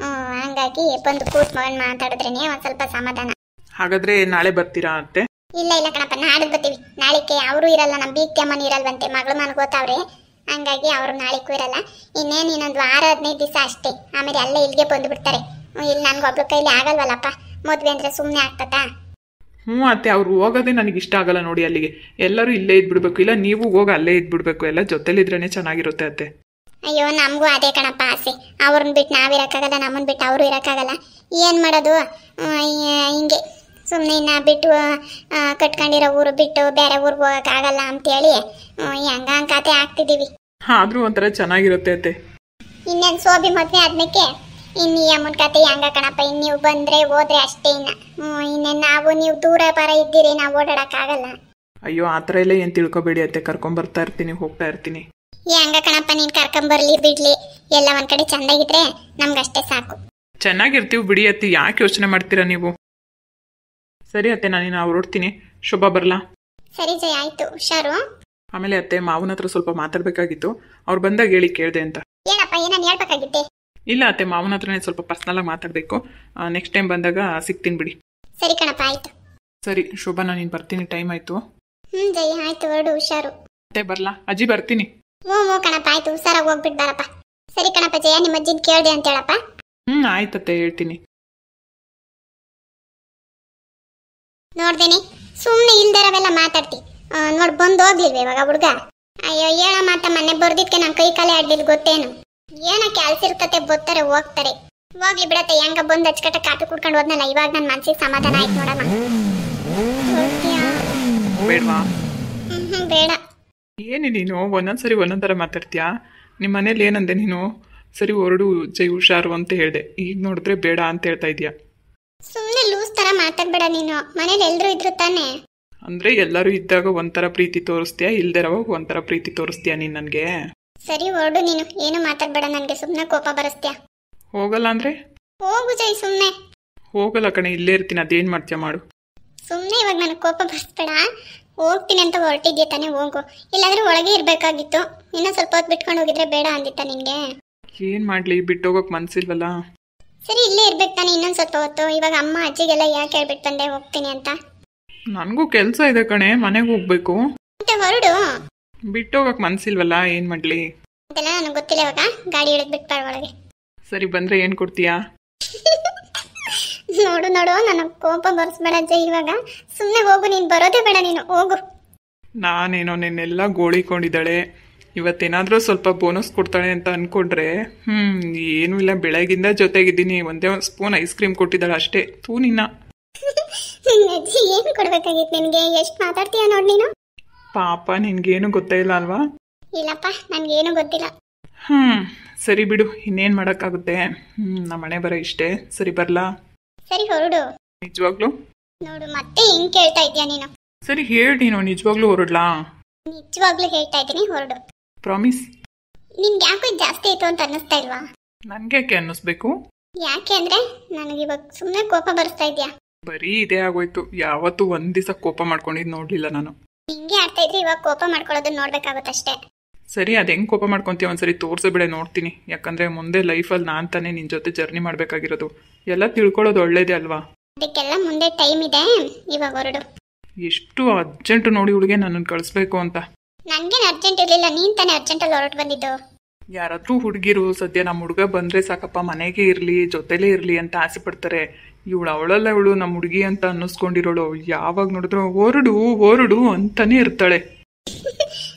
ಹಂಗಾಗಿ ಬಂದು ಕೂತ್ಕೊಂಡು ಮಾತಾಡಿದ್ರೇನೆ ಒಂದ್ ಸ್ವಲ್ಪ ಸಮಾಧಾನ. ಹಾಗಾದ್ರೆ ನಾಳೆ ಬರ್ತೀರಾ ಅತ್ತೆ? ಇಲ್ಲ ಇಲ್ಲ ಕಣಪ್ಪ, ನಾಳೆಗೆ ಬರ್ತೀವಿ. ನಾಳೆಗೆ ಅವರು ಇರಲ್ಲ, ನಮ್ಮ ಬೀಗ್ತಿ ಅಮ್ಮನ ಇರಲ್ವಂತೆ, ಮಗಳು ಮನ ಗೊತ್ತಾವ್ರೆ. ಹಂಗಾಗಿ ಅವರು ನಾಳೆಗೂ ಇರಲ್ಲ. ಇನ್ನೇನು ಇನ್ನೊಂದು ವಾರ 15 ದಿವಸ ಅಷ್ಟೇ, ಆಮೇಲೆ ಎಲ್ಲ ಇಲ್ಲಿಗೆ ಬಂದುಬಿಡ್ತಾರೆ. ಇಲ್ಲಿ ನನ್ಗೊಬ್ಳ ಕೈಲಿ ಆಗಲ್ವಲ್ಲಪ್ಪ, ಮದ್ವೆ ಅಂದ್ರೆ ಸುಮ್ಮನೆ ಆಗ್ತತಾ. ಅತ್ತೆ, ಅವ್ರು ಹೋಗೋದೇ ನನಗೆ ಇಷ್ಟ ಆಗಲ್ಲ ನೋಡಿ. ಅಲ್ಲಿಗೆ ಎಲ್ಲರೂ ಇಲ್ಲೇ ಇದ್ಬಿಡ್ಬೇಕು, ಇಲ್ಲ ನೀವು ಹೋಗಿ ಅಲ್ಲೇ ಇದ್ಬಿಡ್ಬೇಕು. ಎಲ್ಲ ಜೊತೆಲಿದ್ರೇನೆ ಚೆನ್ನಾಗಿರುತ್ತೆ ಅತ್ತೆ. ಅಯ್ಯೋ, ನಮಗೂ ಅದೇ ಕಣಪ್ಪ ಆಸೆ. ಅವ್ರನ್ನ ಬಿಟ್ಟು ನಾವಿರೋಕ್ಕಾಗಲ್ಲ, ನಮ್ಮನ್ನ ಬಿಟ್ಟು ಅವರು ಇರೋಕ್ಕಾಗಲ್ಲ. ಏನು ಮಾಡೋದು, ಹಿಂಗೆ ಸುಮ್ಮನೆ ಇನ್ನ ಬಿಟ್ಟು ಕಟ್ಕೊಂಡಿರೋ ಊರು ಬಿಟ್ಟು ಬೇರೆ ಊರಿಗೆ ಹೋಗೋಕ್ಕಾಗಲ್ಲ ಅಂತೇಳಿ ಹೆಂಗ ಕತೆ ಆಗ್ತಿದ್ದೀವಿ. ಆದ್ರೂ ಒಂಥರ ಚೆನ್ನಾಗಿರುತ್ತೆ ಅತ್ತೆ. ಇನ್ನೇನು ಸೋಬಿ ಮದ್ವೆ ಆದ್ಮೇಲೆ ಇನ್ನು ಈ ಅಮ್ಮನ ಕತೆ ಹೆಂಗ ಕಣಪ್ಪ. ಇನ್ನು ನೀವು ಬಂದ್ರೆ ಹೋದ್ರೆ ಅಷ್ಟೇ. ಇನ್ನೇನು ನಾವು ನೀವು ದೂರ ಬರ ಇದ್ದೀರಿ, ನಾವು ಓಡಾಡಕ್ಕಾಗಲ್ಲ. ಅಯ್ಯೋ ಆ ಥರ ಎಲ್ಲ ಏನು ತಿಳ್ಕೊಬೇಡಿ ಅತ್ತೆ, ಕರ್ಕೊಂಬರ್ತಾ ಇರ್ತೀನಿ, ಹೋಗ್ತಾ ಇರ್ತೀನಿ. ಹೆಂಗ ಕಣಪ್ಪ, ನೀನು ಕರ್ಕೊಂಬರ್ಲಿ ಬಿಡ್ಲಿ ಎಲ್ಲ ಒಂದ್ ಕಡೆ ಚಂದಾಗಿದ್ರೆ ನಮ್ಗಷ್ಟೇ ಸಾಕು. ಚೆನ್ನಾಗಿರ್ತೀವಿ ಬಿಡಿ ಅತ್ತೆ, ಯಾಕೆ ಯೋಚನೆ ಮಾಡ್ತೀರಾ ನೀವು? ಸರಿ ಅತ್ತೆ, ನಾನಿನ್ನು ಹೊರಡ್ತೀನಿ. ಶೋಭಾ ಬರಲಾ? ಸರಿ ಜಯ, ಆಯ್ತು, ಹುಷಾರು. ಆಮೇಲೆ ಅತ್ತೆ, ಮಾವನ ಹತ್ರ ಸ್ವಲ್ಪ ಮಾತಾಡಬೇಕಾಗಿತ್ತು, ಅವ್ರು ಬಂದಾಗ ಹೇಳಿ ಕೇಳಿದೆ ಅಂತ. ಏನಪ್ಪ, ಏನನ್ನ ಹೇಳ್ಬೇಕಾಗಿತ್ತೆ? ಇಲ್ಲ ಅತ್ತೆ, ಮಾವನ ಹತ್ರನೇ ಸ್ವಲ್ಪ ಪರ್ಸ್ನಲ್ ಆಗಿ ಮಾತಾಡಬೇಕು. ನೆಕ್ಸ್ಟ್ ಟೈಮ್ ಬಂದಾಗ ಸಿಗ್ತೀನಿ ಬಿಡಿ. ಸರಿ ಕಣಪ್ಪ, ಆಯ್ತು. ಸರಿ ಶೋಭಾ, ನಾನು ಬರ್ತೀನಿ, ಟೈಮ್ ಆಯ್ತು. ಜಯ, ಆಯ್ತು, ಹೊರಡು, ಹುಷಾರು. ಅತ್ತೆ ಬರಲಾ? ಅಜ್ಜಿ ಬರ್ತೀನಿ. ಹ್ಞೂ ಕಣಪ್ಪ, ಆಯ್ತು, ಹುಷಾರಾಗಿ ಹೋಗ್ಬಿಟ್ಟು ಬಾರಪ್ಪ. ಸರಿ ಕಣಪ್ಪ ಜಯ, ನಿಮ್ಮ ಅಜ್ಜಿನ ಕೇಳಿದೆ ಅಂತ ಹೇಳಪ್ಪ. ಆಯ್ತತ್ತೆ, ಹೇಳ್ತೀನಿ. ನೋಡ್ದೇನೆ ಸುಮ್ಮನೆ ಇಲ್ದಿರವೆಲ್ಲ ಮಾತಾಡ್ತಿ. ನೋಡ್ ಬಂದು ಹೋಗ್ಲಿಲ್ವ ಇವಾಗ ಹುಡುಗ? ಅಯ್ಯೋ ಹೇಳ ಮಾತ, ಮೊನ್ನೆ ಬರ್ದಿದ್ಕೆ ನಾನು ಕೈ ಕಾಲೇ ಆಡ್ಲಿಲ್ಲ ಗೊತ್ತೇನು? ಏನ ಕೆಲ್ಸ ಇರ್ತತೆ, ಬರ್ತಾರೆ ಹೋಗ್ತಾರೆ. ಹೋಗ್ಲಿ ಬಿಡತ್ತೆ, ಹೆಂಗ ಬಂದು ಅಚ್ಚಕಟ್ಟ ಕಾಫಿ ಕುಡ್ಕೊಂಡು ಹೋದ್ನಲ್ಲ, ಇವಾಗ ನನ್ನ ಮನ್ಸಿಗೆ ಸಮಾಧಾನ ಆಯ್ತು ನೋಡಮ್ಮ. ಬೇಡವಾ? ಬೇಡ. ಏನಿ ನೀನು ಒಂದೊಂದ್ಸರಿ ಒಂದೊಂದರ ಮಾತಾಡ್ತೀಯಾ? ನಿಮ್ಮ ಮನೇಲಿ ಏನಂದೆ ನೀನು? ಸರಿ ಹೊರಡು ಜೈ, ಹುಷಾರು ಅಂತ ಹೇಳ್ದೆ, ಈಗ ನೋಡಿದ್ರೆ ಬೇಡ ಅಂತ ಹೇಳ್ತಾ ಇದೀಯಾ. ಸುಮ್ಮನೆ ಲೂಸ್ ತರ ಮಾತಾಡ್ಬೇಡ ನೀನು. ಮನೇಲಿ ಎಲ್ರು ಇದ್ರು ತಾನೆ? ಅಂದ್ರೆ ಎಲ್ಲರೂ ಇದ್ದಾಗ ಒಂಥರ ಪ್ರೀತಿ ತೋರಿಸ್ತೀಯಾ, ಇಲ್ದಿರವಾಗ ಒಂಥರ ಪ್ರೀತಿ ತೋರಿಸ್ತೀಯಾ ನೀನ್ ನನ್ಗೆ? ಸರಿ ಹೊರಡು ನೀನು, ಏನು ಮಾತಾಡ್ಬೇಡ, ನನ್ಗೆ ಸುಮ್ಮನೆ ಕೋಪ ಬರಸ್ತೀಯ. ಹೋಗಲ್ಲ ಅಂದ್ರೆ ಹೋಗು ಜೈ, ಸುಮ್ಮನೆ. ಹೋಗಲ್ಲ ಕಣೆ, ಇಲ್ಲೇ ಇರ್ತೀನಿ, ಅದೇನ್ ಮಾಡ್ತೀಯ ಮಾಡು. ಸುಮ್ಮನೆ ಇವಾಗ ನನಗೆ ಕೋಪ ಬರ್ಸ್ಬೇಡ. ಹೋಗ್ತೀನಿ ಅಂತ ಹೊರಟಿದ್ಯಾ ತಾನೆ, ಹೋಗು. ಇಲ್ಲಾಂದ್ರೆ ಒಳಗೆ ಇರ್ಬೇಕಾಗಿತ್ತು. ಇನ್ನೂ ಸ್ವಲ್ಪ ಹೊತ್ತು ಬಿಟ್ಕೊಂಡು ಹೋಗಿದ್ರೆ ಬೇಡ ಅಂದಿತ್ತ ನಿನ್ಗೆ? ಏನ್ ಮಾಡ್ಲಿ, ಬಿಟ್ಟೋಗಕ್ ಮನ್ಸಿಲ್ವಲ್ಲ. ಸರಿ, ಇಲ್ಲೇ ಇರ್ಬೇಕು ತಾನೆ ಇನ್ನೊಂದ್ ಸ್ವಲ್ಪ ಹೊತ್ತು. ಇವಾಗ ಅಮ್ಮ ಅಜ್ಜಿಗೆಲ್ಲ ಯಾಕೆ ಹೇಳ್ಬಿಟ್ಟು ಬಂದೆ ಹೋಗ್ತೀನಿ ಅಂತ? ನನ್ಗೂ ಕೆಲ್ಸ ಇದೆ ಕಣೆ, ಮನೆಗೆ ಹೋಗ್ಬೇಕು. ಮತ್ತೆ ಹೊರಡು. ಬಿಟ್ಟೋಗಕ್ ಮನ್ಸಿಲ್ವಲ್ಲ, ಏನ್ ಮಾಡ್ಲಿ? ಅದೆಲ್ಲ ನನಗೆ ಗೊತ್ತಿಲ್ಲ. ಇವಾಗ ಗಾಡಿ ಹಿಡಿದ್ ಬಿಟ್ಟು ಬಾರ ಒಳಗೆ. ಸರಿ, ಬಂದ್ರೆ ಏನ್ ಕೊಡ್ತೀಯಾ? ನೋಡು ನನಗೆ ಕೋಪ ಬರ್ಸ್ಬೇಡ ಅಜ್ಜ. ಇವಾಗ ಸುಮ್ಮನೆ ಹೋಗು, ನೀನ್ ಬರೋದೇ ಬೇಡ, ನೀನು ಹೋಗು. ನಾನೇನೋ ನಿನ್ನೆಲ್ಲ ಗೋಳಿಕೊಂಡಿದ್ದಾಳೆ, ಇವತ್ತೇನಾದ್ರೂ ಸ್ವಲ್ಪ ಬೋನಸ್ ಕೊಡ್ತಾಳೆ ಅಂತ ಅನ್ಕೊಂಡ್ರೆ ಏನೂ ಇಲ್ಲ. ಬೆಳಗಿಂದ ಜೊತೆಗಿದ್ದೀನಿ, ಒಂದೇ ಒಂದು ಸ್ಪೂನ್ ಐಸ್ ಕ್ರೀಮ್ ಕೊಟ್ಟಿದ್ದಾಳೆ ಅಷ್ಟೇ. ತೂ ನಿನ್ನ ಅಜ್ಜಿ ಏನು ಕೊಡ್ಬೇಕಾಗಿತ್ತು ನಿನ್ಗೆ? ಎಷ್ಟು ಮಾತಾಡ್ತೀಯ ನೋಡ್ ನೀನು. ಪಾಪ, ನಿನ್ಗೇನು ಗೊತ್ತೇ ಇಲ್ಲ ಅಲ್ವಾ? ಇಲ್ಲಪ್ಪ, ನನ್ಗೇನು ಗೊತ್ತಿಲ್ಲ. ಸರಿ ಬಿಡು, ಇನ್ನೇನ್ ಮಾಡಕ್ಕಾಗುತ್ತೆ. ನಮ್ಮ ಮನೆ ಬರ ಇಷ್ಟೇ. ಸರಿ ಬರ್ಲಾ? ಸರಿ ಹೊರಡು. ನಿಜವಾಗ್ಲು? ನೋಡು ಮತ್ತೆ ಹಿಂಗ್ ಕೇಳ್ತಾ ಇದ್ಯಾ ನೀನು. ಸರಿ ಹೇಳಿ, ನೀನು ನಿಜವಾಗ್ಲೂ ಹೊರಡ್ಲಾ? ನಿಜವಾಗ್ಲೂ ಹೇಳ್ತಾ ಇದ್ದೀನಿ, ಹೊರಡು. ಪ್ರಾಮಿಸ್? ನಿನ್ಗೆ ಯಾಕೋ ಜಾಸ್ತಿ ಆಯ್ತು ಅಂತ ಅನ್ನಿಸ್ತಾ ಇಲ್ವಾ? ನನ್ಗೆ ಯಾಕೆ ಅನ್ನಿಸ್ಬೇಕು? ಯಾಕೆ ಅಂದ್ರೆ ನನಗೆ ಇವಾಗ ಸುಮ್ಮನೆ ಕೋಪ ಬರ್ಸ್ತಾ ಇದ್ಯಾ. ಬರೀ ಇದೇ ಆಗೋಯ್ತು. ಯಾವತ್ತೂ ಒಂದ್ ದಿವಸ ಕೋಪ ಮಾಡ್ಕೊಂಡಿದ್ ನೋಡ್ಲಿಲ್ಲ ನಾನು. ಹಿಂಗೆ ಆಡ್ತಾ ಇದ್ರೆ ಇವಾಗ ಕೋಪ ಮಾಡ್ಕೊಳ್ಳೋದನ್ನ ನೋಡ್ಬೇಕಾಗುತ್ತಷ್ಟೇ. ಸರಿ, ಅದ್ ಹೆಂಗ್ ಕೋಪ ಮಾಡ್ಕೊಂತೀಯ ಒಂದ್ಸರಿ ತೋರ್ಸಬಿಡೆ, ನೋಡ್ತೀನಿ. ಯಾಕಂದ್ರೆ ಮುಂದೆ ಲೈಫಲ್ಲಿ ನಾನ್ ತಾನೇ ನಿನ್ ಜೊತೆ ಜರ್ನಿ ಮಾಡ್ಬೇಕಾಗಿರೋದು. ಎಲ್ಲ ತಿಳ್ಕೊಳ್ಳೋದು ಒಳ್ಳೇದೇ ಅಲ್ವಾ? ಅದಕ್ಕೆಲ್ಲ ಮುಂದೆ ಟೈಮ್ ಇದೆ, ಇವಾಗ ಹೊರಡು. ಎಷ್ಟು ಅರ್ಜೆಂಟ್ ನೋಡಿ ಹುಡುಗೆ ನನ್ನನ್ನು ಕಳಿಸ್ಬೇಕು ಅಂತ. ನನ್ಗೇನು ಅರ್ಜೆಂಟ್ ಇರ್ಲಿಲ್ಲ, ನೀನ್ ತಾನೇ ಅರ್ಜೆಂಟಲ್ಲಿ ಹೊರಟು ಬಂದಿದ್ದು. ಯಾರಾದ್ರೂ ಹುಡುಗಿರು ಸದ್ಯ ನಮ್ಮ ಹುಡುಗ ಬಂದ್ರೆ ಸಾಕಪ್ಪ, ಮನೆಗೆ ಇರ್ಲಿ, ಜೊತೆಲೇ ಇರ್ಲಿ ಅಂತ ಆಸೆ ಪಡ್ತಾರೆ. ಅವಳಲ್ಲ ಇವಳು ನಮ್ಮ ಹುಡುಗಿ ಅಂತ ಅನ್ನಿಸ್ಕೊಂಡಿರೋಳು. ಯಾವಾಗ ನೋಡಿದ್ರು ಹೊರಡು ಹೊರಡು ಅಂತಾನೆ ಇರ್ತಾಳೆ.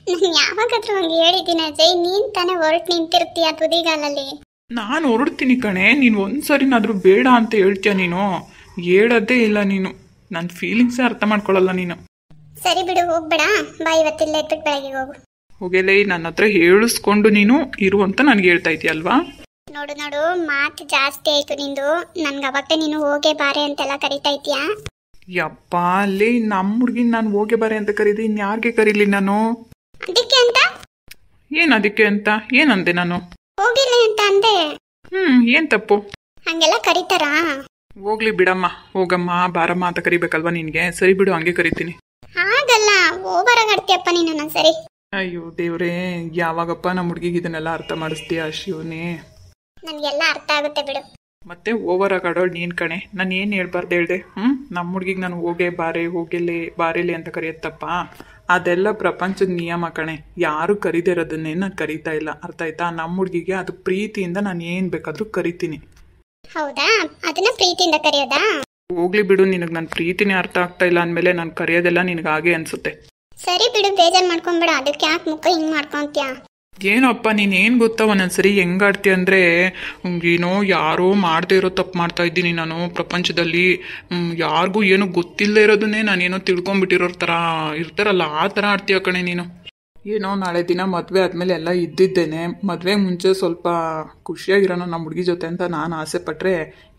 ನಾನು ಯಾವಾಗಾದ್ರೂ ಹಂಗೆ ಹೇಳಿದ್ದೀನಿ ಅಜಯ್? ನೀನ್ ತಾನೇ ಹೊರಟು ನಿಂತಿರ್ತೀಯ ತುದಿಗಾಲಲ್ಲಿ. ನಾನು ಹೊರಡ್ತೀನಿ ಕಣೆ, ನೀನು ಒಂದ್ಸರಿನಾದ್ರೂ ಬೇಡ ಅಂತ ಹೇಳ್ತೀಯ? ನೀನು ಹೇಳೋದೇ ಇಲ್ಲ. ನೀನು ನನ್ನ ಫೀಲಿಂಗ್ಸೇ ಅರ್ಥ ಮಾಡ್ಕೊಳ್ಳಲ್ಲ ನೀನು. ಸರಿ ಬಿಡು, ಹೋಗ್ಬೇಡ ಬಾ, ಇವತ್ತಿಲ್ಲ ಎದ್ಬಿಟ್ಟು ಬೆಳಗ್ಗೆ ಹೋಗು. ಹೋಗಲೇ, ನನ್ನ ಹತ್ರ ಹೇಳಿಸ್ಕೊಂಡು ನೀನು ಇರು ಅಂತ ನನ್ಗೆ ಹೇಳ್ತಾ ಇದೆಯಲ್ವಾ? ನೋಡು ಮಾತು ಜಾಸ್ತಿ ಆಯ್ತು ನಿಂದು. ನನ್ಗೆ ಅವಾಗಲೇ ನೀನು ಹೋಗೇ ಬಾರೆ ಅಂತೆಲ್ಲ ಕರಿತಾ ಇದ್ಯಾ. ಯಪ್ಪ, ಅಲ್ಲಿ ನಮ್ಮ ಹುಡುಗಿನ ನಾನು ಹೋಗೇ ಬಾರೆ ಅಂತ ಕರೀದಿ, ಇನ್ಯಾರಿಗೆ ಕರೀಲಿ ನಾನು? ಅದಕ್ಕೆ ಅಂತ? ಏನ್ ಅದಕ್ಕೆ ಅಂತ? ಏನಂದೆ ನಾನು? ಹೋಗಿಲ್ಲ ಅಂತ ಅಂದೆ. ಏನ್ ತಪ್ಪು? ಹಂಗೆಲ್ಲ ಕರೀತಾರಾ? ಹೋಗ್ಲಿ ಬಿಡಮ್ಮ, ಹೋಗಮ್ಮ ಬಾರಮ್ಮ ಅಂತ ಕರಿಬೇಕಲ್ವಾ ನಿನ್ಗೆ? ಸರಿ ಬಿಡು, ಹಂಗೆ ಕರಿತೀನಿ. ಹಾಗಲ್ಲ, ಓವರಾಗಾಡ್ತೀಯಪ್ಪ ನೀನು. ನಾನು ಸರಿ. ಅಯ್ಯೋ ದೇವ್ರೇ, ಯಾವಾಗಪ್ಪ ನಮ್ಮ ಹುಡುಗಿಗೆ ಇದನ್ನೆಲ್ಲ ಅರ್ಥ ಮಾಡಿಸ್ತೀಯ ಶಿವನೇ? ನನ್ಗೆಲ್ಲ ಅರ್ಥ ಆಗುತ್ತೆ ಬಿಡು. ಮತ್ತೆ ಓವರ್ ಆಗಾಡೋಳು ನೀನ್ ಕಣೆ. ನಾನು ಏನ್ ಹೇಳ್ಬಾರ್ದು ಹೇಳ್ದೆ? ನಮ್ಮ ಹುಡುಗಿಗೆ ನಾನು ಹೋಗೆ ಬಾರೆ, ಹೋಗೆಲೆ ಬಾರೆಲೆ ಅಂತ ಕರೆಯತ್ತಪ್ಪ. ಅದೆಲ್ಲ ಪ್ರಪಂಚದ ನಿಯಮ ಕಣೆ. ಯಾರು ಕರಿದಿರೋದನ್ನೇ ನಾನು ಕರಿತಾ ಇಲ್ಲ, ಅರ್ಥ ಆಯ್ತಾ? ನಮ್ಮ ಹುಡುಗಿಗೆ ಅದು ಪ್ರೀತಿಯಿಂದ ನಾನು ಏನ್ ಬೇಕಾದ್ರೂ ಕರಿತೀನಿ. ಹೌದಾ? ಅದನ್ನ ಪ್ರೀತಿಯಿಂದ ಕರೆಯೋದಾ? ಹೋಗ್ಲಿ ಬಿಡು, ನಿನಗೆ ನನ್ನ ಪ್ರೀತಿನೇ ಅರ್ಥ ಆಗ್ತಾ ಇಲ್ಲ ಅಂದಮೇಲೆ ನಾನು ಕರೆಯೋದೆಲ್ಲ ನಿನಗೆ ಹಾಗೆ ಅನ್ಸುತ್ತೆ. ಸರಿ ಬಿಡು, ಬೇಜಾರು ಮಾಡ್ಕೊಂಬೇಡ. ಅದಕ್ಕೆ ಯಾಕೆ ಮುಖ ಹಿಂಗ್ ಮಾಡ್ಕೊಂತೀಯ? ಏನಪ್ಪ ನೀನು ಏನು ಗೊತ್ತಾ, ಒಂದೊಂದ್ಸರಿ ಹೆಂಗಾಡ್ತೀಯ ಅಂದರೆ, ಏನೋ ಯಾರೋ ಮಾಡದೇ ಇರೋ ತಪ್ಪು ಮಾಡ್ತಾ ಇದ್ದೀನಿ ನಾನು ಪ್ರಪಂಚದಲ್ಲಿ. ಯಾರಿಗೂ ಏನೋ ಗೊತ್ತಿಲ್ಲದೆ ಇರೋದನ್ನೇ ನಾನೇನೋ ತಿಳ್ಕೊಂಬಿಟ್ಟಿರೋ ಥರ ಇರ್ತಾರಲ್ಲ, ಆ ಥರ ಆಡ್ತೀಯ ಕಣೆ ನೀನು. ಏನೋ ನಾಳೆ ದಿನ ಮದುವೆ ಆದಮೇಲೆ ಎಲ್ಲ ಇದ್ದಿದ್ದೇನೆ. ಮದುವೆ ಮುಂಚೆ ಸ್ವಲ್ಪ ಖುಷಿಯಾಗಿರೋಣ ನಮ್ಮ ಹುಡುಗಿ ಜೊತೆ ಅಂತ ನಾನು ಆಸೆ ಪಟ್ಟರೆ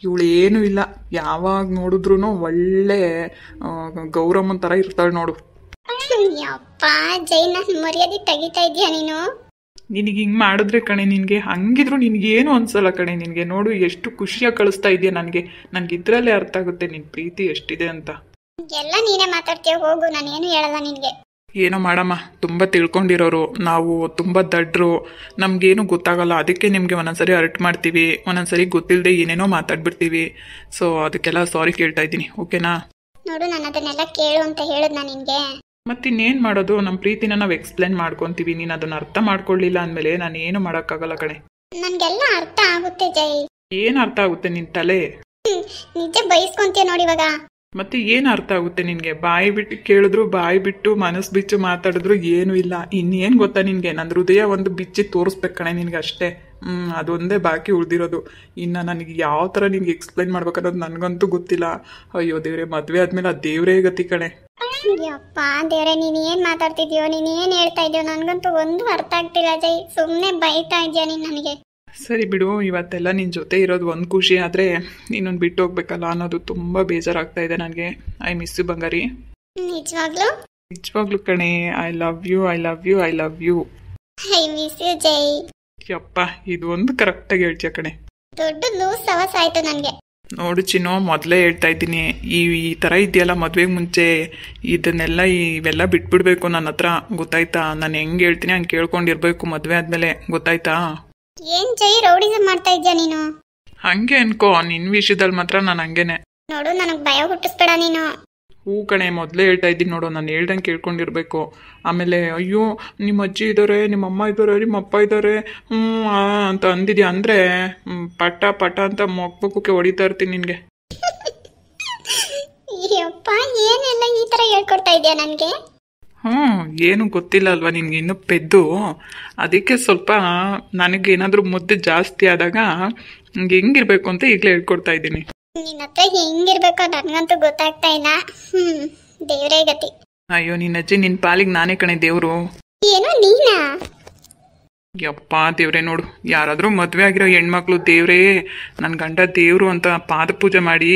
ಇವಳು ಏನೂ ಇಲ್ಲ. ಯಾವಾಗ ನೋಡಿದ್ರೂ ಒಳ್ಳೆ ಗೌರಮ್ಮನ ಥರ ಇರ್ತಾಳೆ ನೋಡು. ಯಪ್ಪ ಜೈ, ನಾನು ಮರ್ಯಾದೆ ತೆಗಿತಾ ಇದೀಯ ನೀನು. ನಿನಗೆ ಹಿಂಗೆ ಮಾಡಿದ್ರೆ ಕಣೆ, ನಿನಗೆ ಹಂಗಿದ್ರು ನಿನಗೇನು ಅನ್ಸಲ್ಲ ಕಣೆ. ನಿನಗೆ ನೋಡು ಎಷ್ಟು ಖುಷಿಯಾಗಿ ಕಳಿಸ್ತಾ ಇದೆಯಾ. ನನಗೆ ಇದರಲ್ಲೇ ಅರ್ಥ ಆಗುತ್ತೆ ನಿನ್ನ ಪ್ರೀತಿ ಎಷ್ಟಿದೆ ಅಂತ. ಎಲ್ಲ ನೀನೇ ಮಾತಾಡ್ತೀಯ, ಹೋಗು, ನಾನೇನು ಹೇಳಲ್ಲ ನಿನಗೆ. ಏನೋ ಮಾಡಮ್ಮ, ತುಂಬ ತಿಳ್ಕೊಂಡಿರೋರು ನಾವು, ತುಂಬ ದಡ್ರು, ನಮಗೇನು ಗೊತ್ತಾಗಲ್ಲ. ಅದಕ್ಕೆ ನಿಮಗೆ ಒಂದೊಂದ್ಸರಿ ಅರ್ಟ್ ಮಾಡ್ತೀವಿ, ಒಂದೊಂದ್ಸರಿ ಗೊತ್ತಿಲ್ಲದೆ ಏನೇನೋ ಮಾತಾಡ್ಬಿಡ್ತೀವಿ. ಸೊ ಅದಕ್ಕೆಲ್ಲ ಸಾರಿ ಕೇಳ್ತಾ ಇದ್ದೀನಿ, ಓಕೆನಾ? ನೋಡು, ನಾನು ಅದನ್ನೆಲ್ಲ ಕೇಳು ಅಂತ ಹೇಳಿದ್ ನಾನು ನಿನಗೆ. ಮತ್ತಿನ್ನೇನು ಮಾಡೋದು, ನಮ್ಮ ಪ್ರೀತಿನ ನಾವು ಎಕ್ಸ್ಪ್ಲೇನ್ ಮಾಡ್ಕೊತೀವಿ. ನೀನು ಅದನ್ನು ಅರ್ಥ ಮಾಡ್ಕೊಳ್ಳಿಲ್ಲ ಅಂದಮೇಲೆ ನಾನು ಏನು ಮಾಡೋಕ್ಕಾಗಲ್ಲ ಕಣೆ. ನನಗೆಲ್ಲ ಅರ್ಥ ಆಗುತ್ತೆ ಜೈ. ಏನು ಅರ್ಥ ಆಗುತ್ತೆ ನಿನ್ನ ತಲೆ? ನಿಜ ಬೈಸ್ಕೊಂತೀಯ ನೋಡಿ ಇವಾಗ. ಮತ್ತೆ ಏನು ಅರ್ಥ ಆಗುತ್ತೆ ನಿನಗೆ? ಬಾಯಿ ಬಿಟ್ಟು ಕೇಳಿದ್ರು, ಬಾಯಿ ಬಿಟ್ಟು ಮನಸ್ಸು ಬಿಚ್ಚು ಮಾತಾಡಿದ್ರು ಏನೂ ಇಲ್ಲ. ಇನ್ನೇನು ಗೊತ್ತಾ ನಿನಗೆ, ನನ್ನ ಹೃದಯ ಒಂದು ಬಿಚ್ಚಿ ತೋರಿಸ್ಬೇಕು ಕಣೆ ನಿನಗೆ, ಅಷ್ಟೇ. ಅದೊಂದೇ ಬಾಕಿ ಉಳಿದಿರೋದು. ಇನ್ನು ನನಗೆ ಯಾವ ಥರ ನಿನಗೆ ಎಕ್ಸ್ಪ್ಲೈನ್ ಮಾಡ್ಬೇಕನ್ನೋದು ನನಗಂತೂ ಗೊತ್ತಿಲ್ಲ. ಅಯ್ಯೋ ದೇವ್ರೆ, ಮದುವೆ ಆದಮೇಲೆ ಆ ದೇವರೇ ಗತಿ ಕಣೆ. ಯಪ್ಪ ದೇವ್ರೆ, ನೀನು ಏನು ಮಾತಾಡ್ತಿದ್ಯೋ, ನೀನು ಏನು ಹೇಳ್ತಾ ಇದೆಯೋ ನನಗಂತೂ ಒಂದು ಅರ್ಥ ಆಗ್ತಿಲ್ಲ ಜೈ. ಸುಮ್ಮನೆ ಬೈತಾ ಇದೆಯಾ ನೀನು ನನಗೆ. ಸರಿ ಬಿಡು, ಇವತ್ತೆಲ್ಲ ನಿನ್ನ ಜೊತೆ ಇರೋದು ಒಂದು ಖುಷಿ, ಆದರೆ ನೀನೊಂದು ಬಿಟ್ಟು ಹೋಗ್ಬೇಕಲ್ಲ ಅನ್ನೋದು ತುಂಬ ಬೇಜಾರಾಗ್ತಾ ಇದೆ ನನಗೆ. ಐ ಮಿಸ್ ಯು ಬಂಗಾರಿ. ನಿಜವಾಗ್ಲೂ? ನಿಜವಾಗ್ಲೂ ಕಣೆ. I love you, I love you, I love you. I miss you Jai. ಯಪ್ಪ, ಇದು ಒಂದು ಕರೆಕ್ಟಾಗಿ ಹೇಳ್ತೀಯ ಕಣೆ. ದೊಡ್ಡ ಲೂಸ್ ಸವಸ್ ಆಯ್ತು ನನಗೆ. ನೋಡು ಚಿನ್ನು, ಮೊದಲೇ ಹೇಳ್ತಾ ಇದ್ದೀನಿ, ಈ ಥರ ಇದೆಯಲ್ಲ ಮದುವೆಗೆ ಮುಂಚೆ ಇವೆಲ್ಲ ಬಿಟ್ಬಿಡ್ಬೇಕು ನನ್ನ ಹತ್ರ, ಗೊತ್ತಾಯ್ತಾ? ನಾನು ಹೆಂಗೆ ಹೇಳ್ತೀನಿ ಹಂಗೆ ಕೇಳ್ಕೊಂಡಿರ್ಬೇಕು ಮದುವೆ ಆದಮೇಲೆ, ಗೊತ್ತಾಯ್ತಾ? ಏನ್ ಜೈ ರೌಡಿಸಮ್ ಮಾಡ್ತಾ ಇದ್ಯಾ ನೀನು? ಹಂಗೆ ಅನ್ಕೋ, ನಿನ್ನ ವಿಷಯದಲ್ಲಿ ಮಾತ್ರ ನಾನು ಹಂಗೇನೆ. ನೋಡು, ನನಗೆ ಭಯ ಹುಟ್ಟಿಸ್ಬೇಡ ನೀನು. ಹೂ ಕಣೆ, ಮೊದಲೇ ಹೇಳ್ತಾ ಇದ್ದೀನಿ ನೋಡು, ನಾನು ಹೇಳ್ದಂಗೆ ಕೇಳ್ಕೊಂಡಿರ್ಬೇಕು. ಆಮೇಲೆ ಅಯ್ಯೋ ನಿಮ್ಮ ಅಜ್ಜಿ ಇದ್ದಾರೆ, ನಿಮ್ಮ ಅಮ್ಮ ಇದ್ದಾರೆ, ನಿಮ್ಮ ಅಪ್ಪ ಇದ್ದಾರೆ ಅಂತ ಅಂದಿದ್ಯಾ ಅಂದರೆ ಪಟ ಪಟ ಅಂತ ಮೊಕ್ಬಕ್ಕೆ ಹೊಡಿತಾ ಇರ್ತೀನಿ ನಿನಗೆ. ಅಯ್ಯಪ್ಪ, ಏನೆಲ್ಲ ಈ ಥರ ಹೇಳ್ಕೊಡ್ತಾ ಇದೆಯಾ ನನಗೆ? ಏನು ಗೊತ್ತಿಲ್ಲ ಅಲ್ವಾ ನಿನ್ಗೆ, ಇನ್ನೂ ಪೆದ್ದು. ಅದಕ್ಕೆ ಸ್ವಲ್ಪ ನನಗೇನಾದರೂ ಮುದ್ದೆ ಜಾಸ್ತಿ ಆದಾಗ ಹೆಂಗಿರ್ಬೇಕು ಅಂತ ಈಗಲೇ ಹೇಳ್ಕೊಡ್ತಾ ಇದ್ದೀನಿ. ನಿನ್ನ ಹತ್ರ ಹೆಂಗಿರ್ಬೇಕೋ ನನಗಂತೂ ಗೊತ್ತಾಗ್ತಾ ಇಲ್ಲ. ದೇವ್ರೇ ಗತಿ. ಅಯ್ಯೋ ನಿನ್ನ ಅಜ್ಜಿ, ನಿನ್ನ ಪಾಲಿಗೆ ನಾನೇ ಕಣೆ ದೇವರು. ಏನೋ ನೀನಾ? ಯಪ್ಪ ದೇವ್ರೆ, ನೋಡು, ಯಾರಾದರೂ ಮದುವೆ ಆಗಿರೋ ಹೆಣ್ಮಕ್ಳು ದೇವ್ರೇ, ನನ್ನ ಗಂಡ ದೇವರು ಅಂತ ಪಾದ ಪೂಜೆ ಮಾಡಿ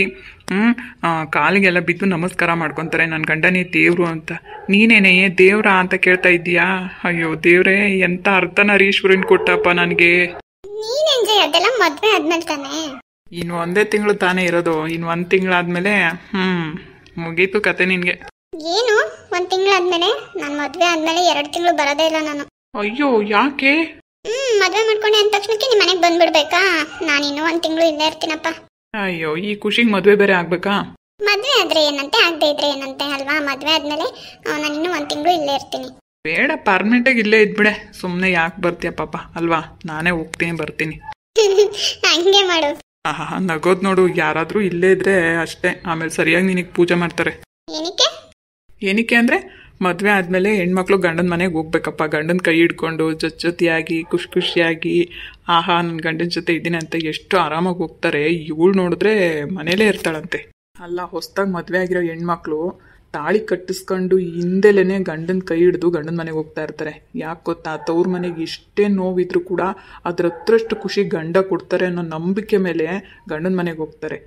ಕಾಲಿಗೆಲ್ಲ ಬಿದ್ದು ನಮಸ್ಕಾರ ಮಾಡ್ಕೊತಾರೆ, ನನ್ನ ಗಂಡನೇ ದೇವರು ಅಂತ. ನೀನೇನೇ ದೇವ್ರಾ ಅಂತ ಕೇಳ್ತಾ ಇದ್ದೀಯಾ? ಅಯ್ಯೋ ದೇವ್ರೇ, ಎಂಥ ಅರ್ಧನಾರೀಶ್ವರನ್ ಕೊಟ್ಟಪ್ಪ ನನಗೆ. ನೀನೇನ್ ಅದೆಲ್ಲ ಮದ್ವೆ ಆದ್ಮೇಲೆ ತಾನೇ? ಇನ್ನು ಒಂದೇ ತಿಂಗಳು ತಾನೇ ಇರೋದು. ಇನ್ನು ಒಂದು ತಿಂಗಳಾದ್ಮೇಲೆ ಮುಗೀತು ಕತೆ ನಿನಗೆ. ಏನು ಒಂದು ತಿಂಗಳಾದ್ಮೇಲೆ? ನಾನು ಮದ್ವೆ ಆದ್ಮೇಲೆ 2 ತಿಂಗಳು ಬರೋದೇ ಇಲ್ಲ ನಾನು. ಅಯ್ಯೋ ಯಾಕೆ? ಮದ್ವೆ ಮಾಡ್ಕೊಂಡೆ ಅಂದ ತಕ್ಷಣಕ್ಕೆ ನಿಮ್ಮ ಮನೆಗೆ ಬಂದ್ಬಿಡ್ಬೇಕಾ? ನಾನು ಇನ್ನೂ 1 ತಿಂಗಳು ಇಲ್ಲೇ ಇರ್ತೀನಪ್ಪ. ಅಯ್ಯೋ, ಈ ಖುಷಿಗೆ ಮದುವೆ ಬೇರೆ ಆಗ್ಬೇಕಾ? ಮದ್ವೆ ಆದ್ರೆ ಏನಂತೆ, ಆಗದೆ ಇದ್ರೆ ಏನಂತೆ ಅಲ್ವಾ? ಮದ್ವೆ ಆದ್ಮೇಲೆ ನಾನು ಇನ್ನೂ 1 ತಿಂಗಳು ಇಲ್ಲೇ ಇರ್ತೀನಿ. ಬೇಡ, ಪರ್ಮನೆಂಟಾಗಿ ಇಲ್ಲೇ ಇದ್ಬಿಡೆ. ಸುಮ್ಮನೆ ಯಾಕೆ ಬರ್ತೀಯ ಪಾಪ ಅಲ್ವಾ? ನಾನೇ ಹೋಗ್ತೀನಿ, ಬರ್ತೀನಿ. ಹಂಗೆ ಮಾಡು. ನಗೋದ್ ನೋಡು, ಯಾರಾದ್ರೂ ಇಲ್ಲೇ ಇದ್ರೆ ಅಷ್ಟೇ, ಆಮೇಲೆ ಸರಿಯಾಗಿ ನಿನಗೆ ಪೂಜೆ ಮಾಡ್ತಾರೆ. ಏನಕ್ಕೆ ಅಂದ್ರೆ, ಮದುವೆ ಆದಮೇಲೆ ಹೆಣ್ಮಕ್ಳು ಗಂಡನ ಮನೆಗೆ ಹೋಗ್ಬೇಕಪ್ಪ. ಗಂಡನ ಕೈ ಹಿಡ್ಕೊಂಡು ಜೊತೆಯಾಗಿ ಖುಷಿಯಾಗಿ ಆಹಾ ನನ್ನ ಗಂಡನ ಜೊತೆ ಇದ್ದೀನಿ ಅಂತ ಎಷ್ಟು ಆರಾಮಾಗಿ ಹೋಗ್ತಾರೆ. ಇವಳು ನೋಡಿದ್ರೆ ಮನೇಲೇ ಇರ್ತಾಳಂತೆ. ಅಲ್ಲ, ಹೊಸ್ದಾಗಿ ಮದುವೆ ಆಗಿರೋ ಹೆಣ್ಮಕ್ಳು ತಾಳಿ ಕಟ್ಟಿಸ್ಕೊಂಡು ಹಿಂದೆಲೇನೆ ಗಂಡನ ಕೈ ಹಿಡಿದು ಗಂಡನ ಮನೆಗೆ ಹೋಗ್ತಾ ಇರ್ತಾರೆ. ಯಾಕೆ ಗೊತ್ತಾ? ತವ್ರ ಮನೆಗೆ ಎಷ್ಟೇ ನೋವಿದ್ರು ಕೂಡ ಅದ್ರ ಹತ್ರಷ್ಟು ಖುಷಿ ಗಂಡ ಕೊಡ್ತಾರೆ ಅನ್ನೋ ನಂಬಿಕೆ ಮೇಲೆ ಗಂಡನ ಮನೆಗೆ ಹೋಗ್ತಾರೆ.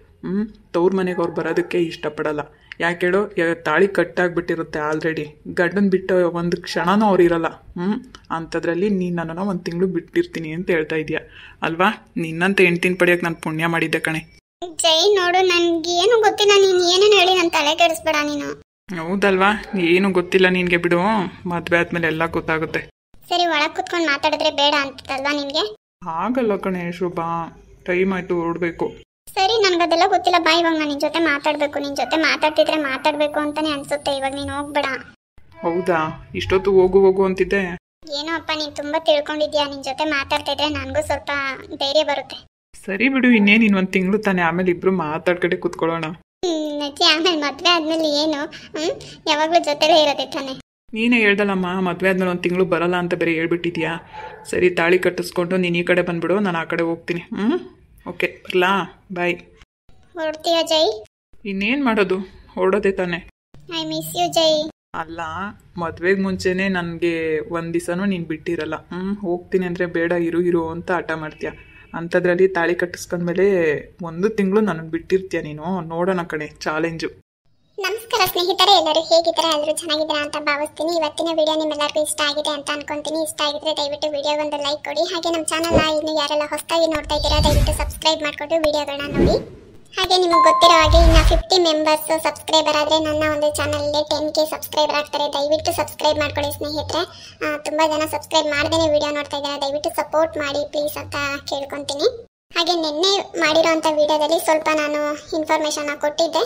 ತವ್ರ ಮನೆಗೆ ಅವ್ರು ಬರೋದಕ್ಕೆ ಇಷ್ಟಪಡಲ್ಲ. ಯಾಕೆ ಹೇಳೋ? ತಾಳಿ ಕಟ್ಟಾಗ್ಬಿಟ್ಟಿರುತ್ತೆ ಆಲ್ರೆಡಿ. ಗಂಡನ ಬಿಟ್ಟು ಒಂದು ಕ್ಷಣನೂ ಅವ್ರು ಇರಲ್ಲ. ಅಂಥದ್ರಲ್ಲಿ ನೀನು ನನ್ನನ್ನು 1 ತಿಂಗಳು ಬಿಟ್ಟಿರ್ತೀನಿ ಅಂತ ಹೇಳ್ತಾ ಇದೀಯ ಅಲ್ವಾ? ನಿನ್ನಂತ ಹೆಂಡ್ತಿನ ಪಡೆಯೋಕೆ ನಾನು ಪುಣ್ಯ ಮಾಡಿದ್ದೆ ಕಣೆ. ಜೈ ನೋಡು, ನನ್ಗೇನು ಗೊತ್ತಿಲ್ಲ, ನೀನು ಏನೇನು ಹೇಳಿ ನನ್ನ ತಲೆ ಕೆಡಿಸ್ಬೇಡ ನೀನು. ಹೌದಲ್ವಾ? ಏನು ಗೊತ್ತಿಲ್ಲ ನಿನಗೆ, ಬಿಡು, ಮದುವೆ ಆದ್ಮೇಲೆ ಎಲ್ಲ ಗೊತ್ತಾಗುತ್ತೆ. ಸರಿ, ಒಳಗೆ ಕುತ್ಕೊಂಡು ಮಾತಾಡಿದ್ರೆ ಬೇಡ ಅಂತಲ್ವಾ ನಿನಗೆ? ಆಗಲ್ಲ ಕಣೆ ಶೋಭಾ, ಟೈಮ್ ಆಯ್ತು, ಹೊರಡ್ಬೇಕು. ಸರಿ, ನನಗದೆಲ್ಲ ಗೊತ್ತಿಲ್ಲ ಬಾ. ಇವಾಗ ನಾನು ನಿನ್ನ ಜೊತೆ ಮಾತಾಡಬೇಕು. ನಿನ್ನ ಜೊತೆ ಮಾತಾಡ್ತಿದ್ರೆ ಮಾತಾಡಬೇಕು ಅಂತಾನೆ ಅನ್ಸುತ್ತೆ. ಇವಾಗ ನೀನು ಹೋಗ್ಬೇಡ. ಹೌದಾ? ಇಷ್ಟೊತ್ತು ಹೋಗು ಅಂತಿದ್ದೆ. ಏನೋ ಅಪ್ಪ, ನೀನು ತುಂಬ ತಿಳ್ಕೊಂಡಿದ್ಯಾ. ನಿನ್ನ ಜೊತೆ ಮಾತಾಡ್ತಾ ಇದ್ರೆ ನನಗೂ ಸ್ವಲ್ಪ ಧೈರ್ಯ ಬರುತ್ತೆ. ಸರಿ ಬಿಡು, ಇನ್ನೇನು ಇನ್ನು 1 ತಿಂಗಳು ತಾನೆ, ಆಮೇಲೆ ಇಬ್ರು ಮಾತಾಡ್ಕಡೆ ಕುತ್ಕೊಳ್ಳೋಣ. ನಜ್ಜಿ, ಆಮೇಲೆ ಮದುವೆ ಆದ್ಮೇಲೆ ಏನು? ಯಾವಾಗಲೂ ಜೊತೆಲೇ ಇರೋದೆ ತಾನೆ. ನೀನೇ ಹೇಳ್ದಲ್ಲಮ್ಮ, ಮದುವೆ ಆದ್ಮೇಲೆ 1 ತಿಂಗಳು ಬರಲ್ಲ ಅಂತ ಬೇರೆ ಹೇಳ್ಬಿಟ್ಟಿದ್ಯಾ. ಸರಿ, ತಾಳಿ ಕಟ್ಟಿಸ್ಕೊಂಡು ನೀನು ಈ ಕಡೆ ಬಂದ್ಬಿಡು, ನಾನು ಆ ಕಡೆ ಹೋಗ್ತೀನಿ. ಓಕೆ, ಬರ್ಲಾ? ಬಾಯ್. ಹೊರಡ್ತೀಯ ಜೈ? ಇನ್ನೇನು ಮಾಡೋದು, ಹೊರಡೋದೇ ತಾನೆ. ಐ ಮಿಸ್ ಯು ಜೈ. ಅಲ್ಲ, ಮದ್ವೆಗೆ ಮುಂಚೆನೇ ನನಗೆ ಒಂದು ದಿವಸನೂ ನೀನು ಬಿಟ್ಟಿರಲ್ಲ. ಹೋಗ್ತೀನಿ ಅಂದರೆ ಬೇಡ ಇರು ಅಂತ ಹಠ ಮಾಡ್ತೀಯ. ಅಂಥದ್ರಲ್ಲಿ ತಾಳಿ ಕಟ್ಟಿಸ್ಕೊಂಡ್ಮೇಲೆ 1 ತಿಂಗಳು ನನಗೆ ಬಿಟ್ಟಿರ್ತೀಯ ನೀನು. ನೋಡೋಣ ಕಣೆ, ಚಾಲೆಂಜು. ನಮಸ್ಕಾರ ಸ್ನೇಹಿತರೆ, ಎಲ್ಲರೂ ಹೇಗಿದ್ದಾರೆ? ಎಲ್ಲರೂ ಚೆನ್ನಾಗಿದ್ದೀರಾ ಅಂತ ಭಾವಿಸ್ತೀನಿ. ಇವತ್ತಿನ ವಿಡಿಯೋ ನಿಮ್ಮೆಲ್ಲರಿಗೂ ಇಷ್ಟ ಆಗಿದೆ ಅಂತ ಅನ್ಕೊಂತೀನಿ. ಇಷ್ಟ ಆಗಿದ್ರೆ ದಯವಿಟ್ಟು ವಿಡಿಯೋಗೊಂದು ಲೈಕ್ ಕೊಡಿ. ಹಾಗೆ ನಮ್ಮ ಚಾನಲ್ನ ಇನ್ನು ಯಾರೆಲ್ಲ ಹೊಸದಾಗಿ ನೋಡ್ತಾ ಇದ್ದೀರಾ ದಯವಿಟ್ಟು ಸಬ್ಸ್ಕ್ರೈಬ್ ಮಾಡಿಕೊಂಡು ವಿಡಿಯೋಗಳನ್ನ ನೋಡಿ. ಹಾಗೆ ನಿಮಗೆ ಗೊತ್ತಿರೋ ಹಾಗೆ ಇನ್ನು 50 ಮೆಂಬರ್ಸ್ ಸಬ್ಸ್ಕ್ರೈಬರ್ ಆದರೆ ನನ್ನ ಒಂದು ಚಾನಲ್ಗೆ 10K ಸಬ್ಸ್ಕ್ರೈಬರ್ ಆಗ್ತಾರೆ. ದಯವಿಟ್ಟು ಸಬ್ಸ್ಕ್ರೈಬ್ ಮಾಡ್ಕೊಳ್ಳಿ ಸ್ನೇಹಿತರೆ. ತುಂಬ ಜನ ಸಬ್ಸ್ಕ್ರೈಬ್ ಮಾಡ್ದೇ ವಿಡಿಯೋ ನೋಡ್ತಾ ಇದ್ದಾರೆ. ದಯವಿಟ್ಟು ಸಪೋರ್ಟ್ ಮಾಡಿ ಪ್ಲೀಸ್ ಅಂತ ಕೇಳ್ಕೊತೀನಿ. ಹಾಗೆ ನಿನ್ನೆ ಮಾಡಿರೋಂಥ ವಿಡಿಯೋದಲ್ಲಿ ಸ್ವಲ್ಪ ನಾನು ಇನ್ಫಾರ್ಮೇಷನ್ನ ಕೊಟ್ಟಿದ್ದೆ.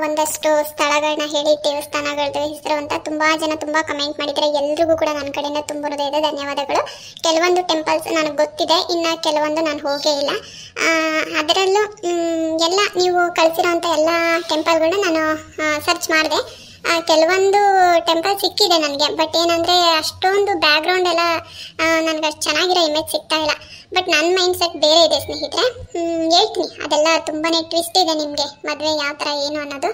ಒಂದಷ್ಟು ಸ್ಥಳಗಳನ್ನ ಹೇಳಿ, ದೇವಸ್ಥಾನಗಳದ್ದು ಹೆಸರು ಅಂತ ತುಂಬ ಜನ ತುಂಬ ಕಮೆಂಟ್ ಮಾಡಿದರೆ. ಎಲ್ರಿಗೂ ಕೂಡ ನನ್ನ ಕಡೆಯಿಂದ ತುಂಬ ಹೃದಯದ ಧನ್ಯವಾದಗಳು. ಕೆಲವೊಂದು ಟೆಂಪಲ್ಸ್ ನನಗೆ ಗೊತ್ತಿದೆ, ಇನ್ನು ಕೆಲವೊಂದು ನಾನು ಹೋಗೇ ಇಲ್ಲ. ಅದರಲ್ಲೂ ಎಲ್ಲ ನೀವು ಕಳಿಸಿರೋಂಥ ಎಲ್ಲ ಟೆಂಪಲ್ಗಳನ್ನ ನಾನು ಸರ್ಚ್ ಮಾಡಿದೆ. ಕೆಲವೊಂದು ಟೆಂಪಲ್ ಸಿಕ್ಕಿದೆ ನನಗೆ. ಬಟ್ ಏನಂದರೆ ಅಷ್ಟೊಂದು ಬ್ಯಾಕ್ಗ್ರೌಂಡ್ ಎಲ್ಲ ನನಗೆ ಅಷ್ಟು ಚೆನ್ನಾಗಿರೋ ಇಮೇಜ್ ಸಿಗ್ತಾ ಇಲ್ಲ. ಬಟ್ ನನ್ನ ಮೈಂಡ್ ಸೆಟ್ ಬೇರೆ ಇದೆ ಸ್ನೇಹಿತರೆ. ಹೇಳ್ತೀನಿ, ಅದೆಲ್ಲ ತುಂಬಾ ಟ್ವಿಸ್ಟ್ ಇದೆ ನಿಮಗೆ, ಮದುವೆ ಯಾವ ಥರ ಏನು ಅನ್ನೋದು.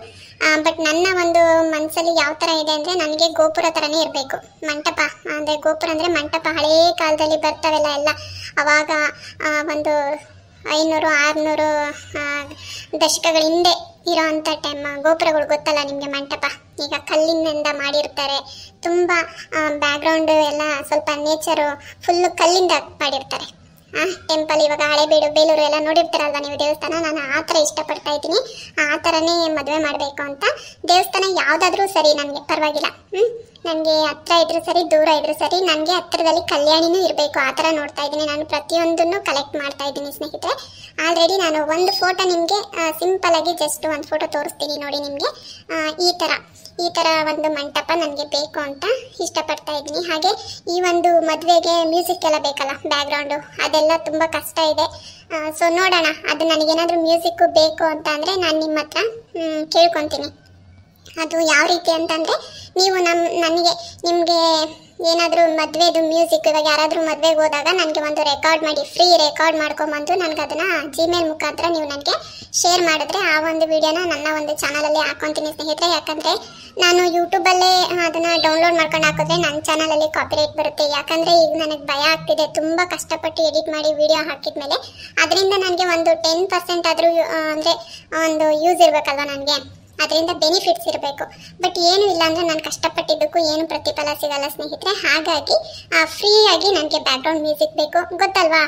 ಬಟ್ ನನ್ನ ಒಂದು ಮನಸ್ಸಲ್ಲಿ ಯಾವ ಥರ ಇದೆ ಅಂದರೆ, ನನಗೆ ಗೋಪುರ ಥರನೇ ಇರಬೇಕು. ಮಂಟಪ ಅಂದರೆ ಗೋಪುರ ಅಂದರೆ ಮಂಟಪ, ಹಳೇ ಕಾಲದಲ್ಲಿ ಬರ್ತಾವೆಲ್ಲ ಎಲ್ಲ. ಅವಾಗ ಒಂದು 500-600 ದಶಕಗಳ ಹಿಂದೆ ಇರೋವಂಥ ಗೋಪುರಗಳು ಗೊತ್ತಲ್ಲ ನಿಮಗೆ, ಮಂಟಪ. ಈಗ ಕಲ್ಲಿನಿಂದ ಮಾಡಿರ್ತಾರೆ. ತುಂಬ ಬ್ಯಾಕ್ಗ್ರೌಂಡು ಎಲ್ಲ ಸ್ವಲ್ಪ ನೇಚರು ಫುಲ್ಲು ಕಲ್ಲಿಂದ ಮಾಡಿರ್ತಾರೆ. ಟೆಂಪಲ್ ಇವಾಗ ಹಳೆಬೀಡು, ಬೇಲೂರು ಎಲ್ಲ ನೋಡಿರ್ತಾರಲ್ವ ನೀವು ದೇವಸ್ಥಾನ. ನಾನು ಆ ಥರ ಇಷ್ಟಪಡ್ತಾ ಇದ್ದೀನಿ. ಆ ಥರನೇ ಮದುವೆ ಮಾಡಬೇಕು ಅಂತ. ದೇವಸ್ಥಾನ ಯಾವುದಾದ್ರೂ ಸರಿ, ನನಗೆ ಪರವಾಗಿಲ್ಲ. ನನಗೆ ಹತ್ರ ಇದ್ರೂ ಸರಿ, ದೂರ ಇದ್ರೂ ಸರಿ, ನನಗೆ ಹತ್ತಿರದಲ್ಲಿ ಕಲ್ಯಾಣಿನೂ ಇರಬೇಕು. ಆ ಥರ ನೋಡ್ತಾ ಇದ್ದೀನಿ. ನಾನು ಪ್ರತಿಯೊಂದನ್ನು ಕಲೆಕ್ಟ್ ಮಾಡ್ತಾ ಇದ್ದೀನಿ ಸ್ನೇಹಿತರೆ. ಆಲ್ರೆಡಿ ನಾನು ಒಂದು ಫೋಟೋ ನಿಮಗೆ ಸಿಂಪಲ್ ಆಗಿ ಜಸ್ಟ್ ಒಂದು ಫೋಟೋ ತೋರಿಸ್ತೀನಿ ನೋಡಿ ನಿಮಗೆ. ಈ ಥರ ಒಂದು ಮಂಟಪ ನನಗೆ ಬೇಕು ಅಂತ ಇಷ್ಟಪಡ್ತಾ ಇದ್ದೀನಿ. ಹಾಗೆ ಈ ಒಂದು ಮದುವೆಗೆ ಮ್ಯೂಸಿಕ್ ಎಲ್ಲ ಬೇಕಲ್ಲ, ಬ್ಯಾಕ್ಗ್ರೌಂಡು, ಅದೆಲ್ಲ ತುಂಬ ಕಷ್ಟ ಇದೆ. ಸೊ ನೋಡೋಣ, ಅದು ನನಗೇನಾದರೂ ಮ್ಯೂಸಿಕ್ಕು ಬೇಕು ಅಂತ ಅಂದರೆ ನಾನು ನಿಮ್ಮ ಹತ್ರ ಕೇಳ್ಕೊತೀನಿ. ಅದು ಯಾವ ರೀತಿ ಅಂತಂದರೆ, ನೀವು ನಿಮಗೆ ಏನಾದರೂ ಮದುವೆದು ಮ್ಯೂಸಿಕ್, ಇವಾಗ ಯಾರಾದರೂ ಮದುವೆಗೆ ಹೋದಾಗ ನನಗೆ ಒಂದು ರೆಕಾರ್ಡ್ ಮಾಡಿ, ಫ್ರೀ ರೆಕಾರ್ಡ್ ಮಾಡ್ಕೊಂಬಂದು ನನಗೆ ಅದನ್ನು ಜಿಮೇಲ್ ಮುಖಾಂತರ ನೀವು ನನಗೆ ಶೇರ್ ಮಾಡಿದ್ರೆ ಆ ಒಂದು ವಿಡಿಯೋನ ನನ್ನ ಒಂದು ಚಾನಲಲ್ಲಿ ಹಾಕ್ಕೊತೀನಿ ಸ್ನೇಹಿತರೆ. ಯಾಕಂದರೆ ನಾನು ಯೂಟ್ಯೂಬಲ್ಲೇ ಅದನ್ನು ಡೌನ್ಲೋಡ್ ಮಾಡ್ಕೊಂಡು ಹಾಕಿದ್ರೆ ನನ್ನ ಚಾನಲಲ್ಲಿ ಕಾಪಿರೈಟ್ ಬರುತ್ತೆ. ಯಾಕಂದರೆ ಈಗ ನನಗೆ ಭಯ ಆಗ್ತಿದೆ, ತುಂಬ ಕಷ್ಟಪಟ್ಟು ಎಡಿಟ್ ಮಾಡಿ ವಿಡಿಯೋ ಹಾಕಿದ್ಮೇಲೆ ಅದರಿಂದ ನನಗೆ ಒಂದು 10% ಆದರೂ ಅಂದರೆ ಒಂದು ಯೂಸ್ ಇರಬೇಕಲ್ವ ನನಗೆ, ಅದರಿಂದ ಬೆನಿಫಿಟ್ಸ್ ಇರಬೇಕು. ಬಟ್ ಏನೂ ಇಲ್ಲ ಅಂದರೆ ನಾನು ಕಷ್ಟಪಟ್ಟಿದ್ದಕ್ಕೂ ಏನು ಪ್ರತಿಫಲ ಸಿಗಲ್ಲ ಸ್ನೇಹಿತರೆ. ಹಾಗಾಗಿ ಫ್ರೀಯಾಗಿ ನನಗೆ ಬ್ಯಾಕ್ಗ್ರೌಂಡ್ ಮ್ಯೂಸಿಕ್ ಬೇಕು. ಗೊತ್ತಲ್ವಾ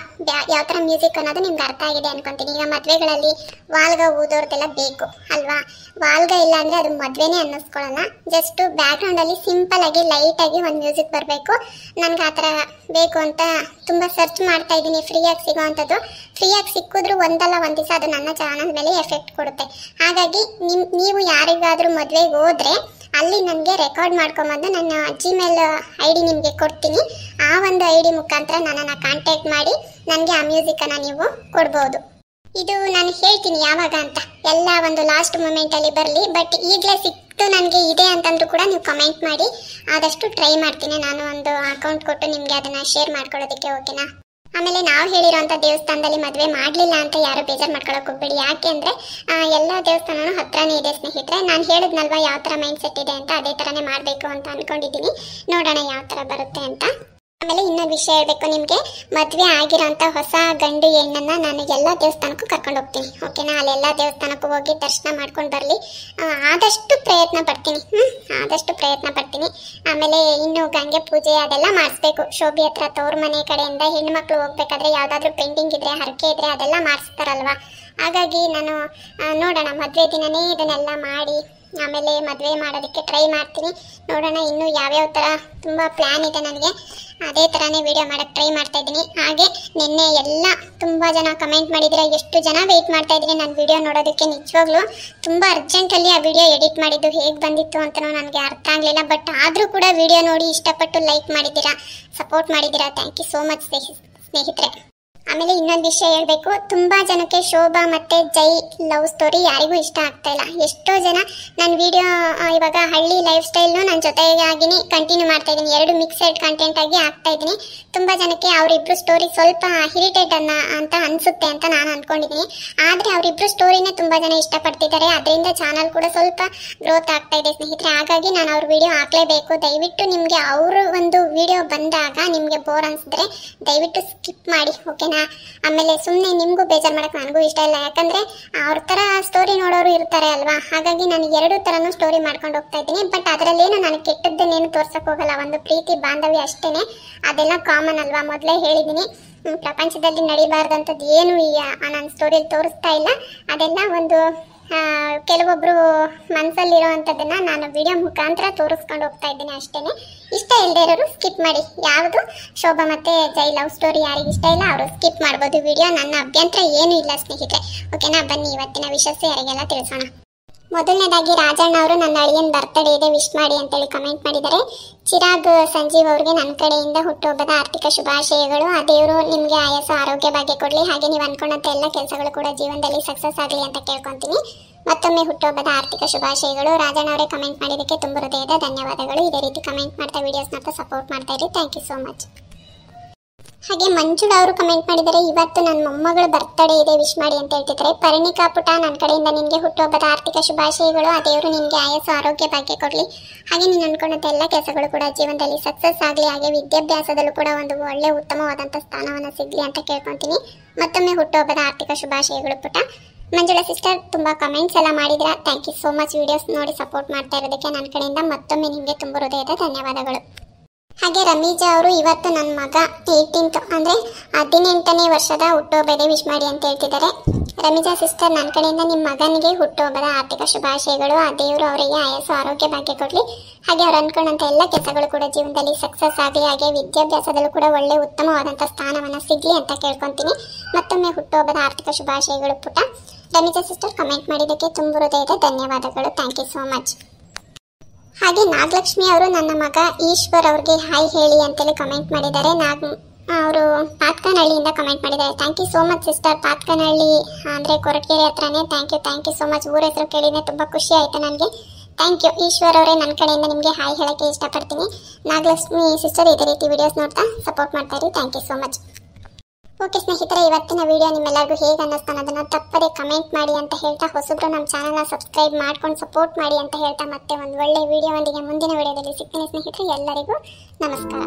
ಯಾವ ಥರ ಮ್ಯೂಸಿಕ್ ಅನ್ನೋದು ನಿಮ್ಗೆ ಅರ್ಥ ಆಗಿದೆ ಅನ್ಕೊತೀನಿ. ಈಗ ಮದುವೆಗಳಲ್ಲಿ ವಾಲ್ಗ ಊದೋರ್ದೆಲ್ಲ ಬೇಕು ಅಲ್ವಾ. ವಾಲ್ಗ ಇಲ್ಲ ಅಂದರೆ ಅದು ಮದುವೆನೇ ಅನ್ನಿಸ್ಕೊಳ್ಳಲ್ಲ. ಜಸ್ಟ್ ಬ್ಯಾಕ್ಗ್ರೌಂಡಲ್ಲಿ ಸಿಂಪಲ್ಲಾಗಿ ಲೈಟಾಗಿ ಒಂದು ಮ್ಯೂಸಿಕ್ ಬರಬೇಕು. ನನಗೆ ಆ ಥರ ಬೇಕು ಅಂತ ತುಂಬ ಸರ್ಚ್ ಮಾಡ್ತಾ ಇದ್ದೀನಿ. ಫ್ರೀಯಾಗಿ ಸಿಗೋವಂಥದ್ದು, ಫ್ರೀಯಾಗಿ ಸಿಕ್ಕಿದ್ರೂ ಒಂದಲ್ಲ ಒಂದು ದಿವಸ ಅದು ನನ್ನ ಚಾನಲ್ ಮೇಲೆ ಎಫೆಕ್ಟ್ ಕೊಡುತ್ತೆ. ಹಾಗಾಗಿ ನೀವು ಯಾರಿಗಾದರೂ ಮದುವೆಗೆ ಹೋದರೆ ಅಲ್ಲಿ ನನಗೆ ರೆಕಾರ್ಡ್ ಮಾಡ್ಕೊಂಬಂದು ನನ್ನ ಜಿಮೇಲ್ ID ನಿಮಗೆ ಕೊಡ್ತೀನಿ. ಆ ಒಂದು ID ಮುಖಾಂತರ ನನ್ನನ್ನು ಕಾಂಟ್ಯಾಕ್ಟ್ ಮಾಡಿ ನನಗೆ ಆ ಮ್ಯೂಸಿಕನ್ನು ನೀವು ಕೊಡ್ಬೋದು. ಇದು ನಾನು ಹೇಳ್ತೀನಿ ಯಾವಾಗ ಅಂತ, ಎಲ್ಲ ಒಂದು ಲಾಸ್ಟ್ ಮೂಮೆಂಟಲ್ಲಿ ಬರಲಿ. ಬಟ್ ಈಗಲೇ ಸಿಕ್ತು ನನಗೆ ಇದೆ ಅಂತಂದ್ರೂ ಕೂಡ ನೀವು ಕಮೆಂಟ್ ಮಾಡಿ, ಆದಷ್ಟು ಟ್ರೈ ಮಾಡ್ತೀನಿ. ನಾನು ಒಂದು ಅಕೌಂಟ್ ಕೊಟ್ಟು ನಿಮಗೆ ಅದನ್ನು ಶೇರ್ ಮಾಡ್ಕೊಳ್ಳೋದಕ್ಕೆ, ಓಕೆನಾ? ಆಮೇಲೆ ನಾವು ಹೇಳಿರೋಂಥ ದೇವಸ್ಥಾನದಲ್ಲಿ ಮದುವೆ ಮಾಡಲಿಲ್ಲ ಅಂತ ಯಾರು ಬೇಜಾರು ಮಾಡ್ಕೊಳಕ್ಕೆ ಹೋಗ್ಬೇಡಿ. ಯಾಕೆ ಅಂದರೆ ಎಲ್ಲ ದೇವಸ್ಥಾನನೂ ಹತ್ರನೇ ಇದೆ ಸ್ನೇಹಿತರೆ. ನಾನು ಹೇಳಿದ್ನಲ್ವ ಯಾವ ಥರ ಮೈಂಡ್ ಸೆಟ್ ಇದೆ ಅಂತ, ಅದೇ ಥರನೇ ಮಾಡಬೇಕು ಅಂತ ಅಂದ್ಕೊಂಡಿದ್ದೀನಿ. ನೋಡೋಣ ಯಾವ ಥರ ಬರುತ್ತೆ ಅಂತ. ಆಮೇಲೆ ಇನ್ನೊಂದು ವಿಷಯ ಹೇಳಬೇಕು ನಿಮಗೆ, ಮದುವೆ ಆಗಿರೋಂಥ ಹೊಸ ಗಂಡು ಹೆಣ್ಣನ್ನು ನಾನು ಎಲ್ಲ ದೇವಸ್ಥಾನಕ್ಕೂ ಕರ್ಕೊಂಡು ಹೋಗ್ತೀನಿ, ಓಕೆನಾ? ಅಲ್ಲೆಲ್ಲ ದೇವಸ್ಥಾನಕ್ಕೂ ಹೋಗಿ ದರ್ಶನ ಮಾಡ್ಕೊಂಡು ಬರಲಿ. ಆದಷ್ಟು ಪ್ರಯತ್ನ ಪಡ್ತೀನಿ. ಆಮೇಲೆ ಇನ್ನು ಗಂಗೆ ಪೂಜೆ ಅದೆಲ್ಲ ಮಾಡಿಸ್ಬೇಕು. ಶೋಭಿ ಹತ್ರ ತವ್ರ ಮನೆ ಕಡೆಯಿಂದ ಹೆಣ್ಮಕ್ಳು ಹೋಗ್ಬೇಕಾದ್ರೆ ಯಾವುದಾದ್ರೂ ಪೆಂಡಿಂಗ್ ಇದ್ದರೆ, ಹರಕೆ ಇದ್ದರೆ ಅದೆಲ್ಲ ಮಾಡಿಸ್ತಾರಲ್ವ. ಹಾಗಾಗಿ ನಾನು ನೋಡೋಣ, ಮದುವೆ ದಿನನೇ ಇದನ್ನೆಲ್ಲ ಮಾಡಿ ಆಮೇಲೆ ಮದುವೆ ಮಾಡೋದಕ್ಕೆ ಟ್ರೈ ಮಾಡ್ತೀನಿ. ನೋಡೋಣ ಇನ್ನು ಯಾವ್ಯಾವ ಥರ ತುಂಬ ಪ್ಲ್ಯಾನ್ ಇದೆ ನನಗೆ. ಅದೇ ಥರನೇ ವಿಡಿಯೋ ಮಾಡೋಕ್ಕೆ ಟ್ರೈ ಮಾಡ್ತಾ ಇದ್ದೀನಿ. ಹಾಗೆ ನಿನ್ನೆ ಎಲ್ಲ ತುಂಬ ಜನ ಕಮೆಂಟ್ ಮಾಡಿದ್ದೀರಾ, ಎಷ್ಟು ಜನ ವೆಯ್ಟ್ ಮಾಡ್ತಾ ಇದ್ದೀನಿ ನಾನು ವಿಡಿಯೋ ನೋಡೋದಕ್ಕೆ. ನಿಜವಾಗ್ಲೂ ತುಂಬ ಅರ್ಜೆಂಟಲ್ಲಿ ಆ ವಿಡಿಯೋ ಎಡಿಟ್ ಮಾಡಿದ್ದು ಹೇಗೆ ಬಂದಿತ್ತು ಅಂತಲೂ ನನಗೆ ಅರ್ಥ ಆಗಲಿಲ್ಲ. ಬಟ್ ಆದರೂ ಕೂಡ ವಿಡಿಯೋ ನೋಡಿ ಇಷ್ಟಪಟ್ಟು ಲೈಕ್ ಮಾಡಿದ್ದೀರಾ, ಸಪೋರ್ಟ್ ಮಾಡಿದ್ದೀರಾ. ಥ್ಯಾಂಕ್ ಯು ಸೋ ಮಚ್ ಸ್ನೇಹಿತರೆ. ಆಮೇಲೆ ಇನ್ನೊಂದು ವಿಷಯ ಹೇಳ್ಬೇಕು, ತುಂಬಾ ಜನಕ್ಕೆ ಶೋಭಾ ಮತ್ತೆ ಜೈ ಲವ್ ಸ್ಟೋರಿ ಯಾರಿಗೂ ಇಷ್ಟ ಆಗ್ತಾ ಇಲ್ಲ. ಎಷ್ಟೋ ಜನ ನನ್ನ ವಿಡಿಯೋ ಇವಾಗ ಹಳ್ಳಿ ಲೈಫ್ ಸ್ಟೈಲ್ನು ನನ್ನ ಜೊತೆಗಾಗಿನೇ ಕಂಟಿನ್ಯೂ ಮಾಡ್ತಾ ಇದ್ದೀನಿ, ಎರಡು ಮಿಕ್ಸೆಡ್ ಕಂಟೆಂಟ್ ಆಗಿ ಆಗ್ತಾ ಇದ್ದೀನಿ. ತುಂಬಾ ಜನಕ್ಕೆ ಅವರಿಬ್ರು ಸ್ಟೋರಿ ಸ್ವಲ್ಪ ಇರಿಟೇಟ್ ಅಂತ ಅನ್ಸುತ್ತೆ ಅಂತ ನಾನು ಅನ್ಕೊಂಡಿದ್ದೀನಿ. ಆದ್ರೆ ಅವರಿಬ್ರು ಸ್ಟೋರಿನೇ ತುಂಬಾ ಜನ ಇಷ್ಟಪಡ್ತಿದ್ದಾರೆ, ಅದರಿಂದ ಚಾನಲ್ ಕೂಡ ಸ್ವಲ್ಪ ಗ್ರೋತ್ ಆಗ್ತಾ ಇದೆ ಸ್ನೇಹಿತರೆ. ಹಾಗಾಗಿ ನಾನು ಅವ್ರ ವಿಡಿಯೋ ಹಾಕ್ಲೇಬೇಕು. ದಯವಿಟ್ಟು ನಿಮಗೆ ಅವರು ಒಂದು ವಿಡಿಯೋ ಬಂದಾಗ ನಿಮಗೆ ಬೋರ್ ಅನ್ಸಿದ್ರೆ ದಯವಿಟ್ಟು ಸ್ಕಿಪ್ ಮಾಡಿ, ಓಕೆನಾ? ಆಮೇಲೆ ಸುಮ್ಮನೆ ನಿಮಗೂ ಬೇಜಾರು ಮಾಡಕ್ಕೆ ನನಗೂ ಇಷ್ಟ ಇಲ್ಲ, ಯಾಕಂದ್ರೆ ಅವ್ರ ತರ ಸ್ಟೋರಿ ನೋಡೋರು ಇರ್ತಾರೆ ಅಲ್ವಾ. ಹಾಗಾಗಿ ನಾನು ಎರಡು ತರನು ಸ್ಟೋರಿ ಮಾಡ್ಕೊಂಡು ಹೋಗ್ತಾ ಇದ್ದೀನಿ. ಬಟ್ ಅದರಲ್ಲೇನು ನನಗೆ ಕೆಟ್ಟದ್ದನ್ನೇನು ತೋರ್ಸಕ್ ಹೋಗಲ್ಲ, ಒಂದು ಪ್ರೀತಿ ಬಾಂಧವ್ಯ ಅಷ್ಟೇನೆ, ಅದೆಲ್ಲ ಕಾಮನ್ ಅಲ್ವಾ. ಮೊದಲೇ ಹೇಳಿದ್ದೀನಿ, ಪ್ರಪಂಚದಲ್ಲಿ ನಡಿಬಾರ್ದಂಥದ್ದು ಏನು ನನ್ನ ಸ್ಟೋರಿಯಲ್ಲಿ ತೋರಿಸ್ತಾ ಇಲ್ಲ. ಅದೆಲ್ಲ ಒಂದು ಕೆಲವೊಬ್ರು ಮನಸ್ಸಲ್ಲಿರೋವಂಥದ್ದನ್ನ ನಾನು ವಿಡಿಯೋ ಮುಖಾಂತರ ತೋರಿಸ್ಕೊಂಡು ಹೋಗ್ತಾ ಇದ್ದೀನಿ ಅಷ್ಟೇನೆ. ಇಷ್ಟ ಇಲ್ಲದೆ ಇರೋರು ಸ್ಕಿಪ್ ಮಾಡಿ. ಯಾವುದು ಶೋಭಾ ಮತ್ತೆ ಜೈ ಲವ್ ಸ್ಟೋರಿ ಯಾರಿಗೆ ಇಷ್ಟ ಇಲ್ಲ ಅವರು ಸ್ಕಿಪ್ ಮಾಡ್ಬೋದು ವಿಡಿಯೋ, ನನ್ನ ಅಭ್ಯಂತರ ಏನೂ ಇಲ್ಲ ಸ್ನೇಹಿತರೆ, ಓಕೆನಾ? ಬನ್ನಿ ಇವತ್ತಿನ ವಿಷಯ ಯಾರಿಗೆಲ್ಲ ತಿಳಿಸೋಣ. ಮೊದಲನೇದಾಗಿ ರಾಜಣ್ಣ ಅವರು ನನ್ನ ಅಳಿಯನ್ ಬರ್ತಡೇ ಇದೆ, ವಿಶ್ ಮಾಡಿ ಅಂತೇಳಿ ಕಮೆಂಟ್ ಮಾಡಿದ್ದಾರೆ. ಚಿರಾಗ್ ಸಂಜೀವ್ ಅವ್ರಿಗೆ ನನ್ನ ಕಡೆಯಿಂದ ಹುಟ್ಟುಹಬ್ಬದ ಆರ್ಥಿಕ ಶುಭಾಶಯಗಳು. ಆ ದೇವರು ನಿಮಗೆ ಆಯಸ್ಸು ಆರೋಗ್ಯ ಭಾಗ್ಯ ಕೊಡಲಿ, ಹಾಗೆ ನೀವು ಅನ್ಕೊಂಡಂತ ಎಲ್ಲ ಕೆಲಸಗಳು ಕೂಡ ಜೀವನದಲ್ಲಿ ಸಕ್ಸಸ್ ಆಗಲಿ ಅಂತ ಕೇಳ್ಕೊಂತೀನಿ. ಮತ್ತೊಮ್ಮೆ ಹುಟ್ಟುಹಬ್ಬದ ಆರ್ಥಿಕ ಶುಭಾಶಯಗಳು. ರಾಜಣ್ಣ ಅವರೇ ಕಮೆಂಟ್ ಮಾಡಿದ್ದಕ್ಕೆ ತುಂಬ ಹೃದಯದ ಧನ್ಯವಾದಗಳು. ಇದೇ ರೀತಿ ಕಮೆಂಟ್ ಮಾಡ್ತಾ ವಿಡಿಯೋಸ್ ಮಾಡ್ತಾ ಸಪೋರ್ಟ್ ಮಾಡ್ತಾ ಇರಿ. Thank you so much. ಹಾಗೆ ಮಂಜುಳಾ ಅವರು ಕಮೆಂಟ್ ಮಾಡಿದ್ದಾರೆ, ಇವತ್ತು ನನ್ನ ಮೊಮ್ಮಗಳ ಬರ್ತಡೇ ಇದೆ, ವಿಶ್ ಮಾಡಿ ಅಂತ ಹೇಳ್ತಿದ್ದಾರೆ. ಪರಿಣಿಕಾ ಪುಟ, ನನ್ನ ಕಡೆಯಿಂದ ನಿನಗೆ ಹುಟ್ಟುಹಬ್ಬದ ಆರ್ಥಿಕ ಶುಭಾಶಯಗಳು. ಆ ದೇವರು ನಿನಗೆ ಆಯಸ್ಸು ಆರೋಗ್ಯ ಭಾಗ್ಯ ಕೊಡಲಿ, ಹಾಗೆ ನೀನು ಅನ್ಕೊಂಡಂತ ಎಲ್ಲ ಕೆಲಸಗಳು ಕೂಡ ಜೀವನದಲ್ಲಿ ಸಕ್ಸಸ್ ಆಗಲಿ, ಹಾಗೆ ವಿದ್ಯಾಭ್ಯಾಸದಲ್ಲೂ ಕೂಡ ಒಂದು ಒಳ್ಳೆ ಉತ್ತಮವಾದಂಥ ಸ್ಥಾನವನ್ನು ಸಿಗಲಿ ಅಂತ ಕೇಳ್ಕೊತೀನಿ. ಮತ್ತೊಮ್ಮೆ ಹುಟ್ಟುಹಬ್ಬದ ಆರ್ಥಿಕ ಶುಭಾಶಯಗಳು ಪುಟ. ಮಂಜುಳಾ ಸಿಸ್ಟರ್ ತುಂಬ ಕಮೆಂಟ್ಸ್ ಎಲ್ಲ ಮಾಡಿದ್ರ, thank you so much. Videos ನೋಡಿ ಸಪೋರ್ಟ್ ಮಾಡ್ತಾ ಇರೋದಕ್ಕೆ ನನ್ನ ಕಡೆಯಿಂದ ಮತ್ತೊಮ್ಮೆ ನಿಮಗೆ ತುಂಬ ಹೃದಯದ ಧನ್ಯವಾದಗಳು. ಹಾಗೆ ರಮೀಜಾ ಅವರು, ಇವತ್ತು ನನ್ನ ಮಗ 18th ಅಂದರೆ 18ನೇ ವರ್ಷದ ಹುಟ್ಟುಹಬ್ಬ ಇದೆ, ವಿಶ್ ಮಾಡಿ ಅಂತ ಹೇಳ್ತಿದ್ದಾರೆ. ರಮೀಜಾ ಸಿಸ್ಟರ್, ನನ್ನ ಕಡೆಯಿಂದ ನಿಮ್ಮ ಮಗನಿಗೆ ಹುಟ್ಟುಹಬ್ಬದ ಆರ್ಥಿಕ ಶುಭಾಶಯಗಳು. ಆ ದೇವರು ಅವರಿಗೆ ಆಯಸ್ಸು ಆರೋಗ್ಯ ಭಾಗ್ಯ ಕೊಡಲಿ, ಹಾಗೆ ಅವ್ರು ಅನ್ಕೊಂಡಂಥ ಎಲ್ಲ ಕೆಲಸಗಳು ಕೂಡ ಜೀವನದಲ್ಲಿ ಸಕ್ಸಸ್ ಆಗಲಿ, ಹಾಗೆ ವಿದ್ಯಾಭ್ಯಾಸದಲ್ಲೂ ಕೂಡ ಒಳ್ಳೆ ಉತ್ತಮವಾದಂಥ ಸ್ಥಾನವನ್ನು ಸಿಗಲಿ ಅಂತ ಕೇಳ್ಕೊತೀನಿ. ಮತ್ತೊಮ್ಮೆ ಹುಟ್ಟುಹಬ್ಬದ ಆರ್ಥಿಕ ಶುಭಾಶಯಗಳು ಪುಟ. ರಮೀಜಾ ಸಿಸ್ಟರ್ ಕಮೆಂಟ್ ಮಾಡಿದ್ದಕ್ಕೆ ತುಂಬ ಹೃದಯದ ಧನ್ಯವಾದಗಳು. Thank you so much. ಹಾಗೆ ನಾಗಲಕ್ಷ್ಮಿ ಅವರು, ನನ್ನ ಮಗ ಈಶ್ವರ್ ಅವ್ರಿಗೆ ಹಾಯ್ ಹೇಳಿ ಅಂತೇಳಿ ಕಮೆಂಟ್ ಮಾಡಿದ್ದಾರೆ. ಅವರು ಪಾತ್ಕನಹಳ್ಳಿಯಿಂದ ಕಮೆಂಟ್ ಮಾಡಿದ್ದಾರೆ. Thank you so much sister. Patkanahalli ಅಂದರೆ ಕೊರಟಗೆರೆ ಹತ್ರನೇ. Thank you so much. ಊರ ಹೆಸರು ಕೇಳಿದ್ರೆ ತುಂಬ ಖುಷಿ ಆಯಿತು ನನಗೆ. ಥ್ಯಾಂಕ್ ಯು ಈಶ್ವರ್ ಅವರೇ, ನನ್ನ ಕಡೆಯಿಂದ ನಿಮಗೆ ಹಾಯ್ ಹೇಳೋಕ್ಕೆ ಇಷ್ಟಪಡ್ತೀನಿ. ನಾಗಲಕ್ಷ್ಮಿ ಸಿಸ್ಟರ್, ಇದೇ ರೀತಿ ವಿಡಿಯೋಸ್ ನೋಡ್ತಾ ಸಪೋರ್ಟ್ ಮಾಡ್ತಾ ಇರಿ. Thank you so much. Okay ಸ್ನೇಹಿತರೆ, ಇವತ್ತಿನ ವಿಡಿಯೋ ನಿಮ್ಮೆಲ್ಲರಿಗೂ ಹೇಗೆ ಅನ್ನಿಸ್ತಾ ಅನ್ನೋದನ್ನು ತಪ್ಪದೆ ಕಮೆಂಟ್ ಮಾಡಿ ಅಂತ ಹೇಳ್ತಾ, ಹೊಸಬ್ರು ನಮ್ಮ ಚಾನಲ್ನ ಸಬ್ಸ್ಕ್ರೈಬ್ ಮಾಡ್ಕೊಂಡು ಸಪೋರ್ಟ್ ಮಾಡಿ ಅಂತ ಹೇಳ್ತಾ, ಮತ್ತೆ ಒಂದು ಒಳ್ಳೆ ವಿಡಿಯೋವೊಂದಿಗೆ ಮುಂದಿನ ವಿಡಿಯೋದಲ್ಲಿ ಸಿಗ್ತೀನಿ ಸ್ನೇಹಿತರೆ. ಎಲ್ಲರಿಗೂ ನಮಸ್ಕಾರ.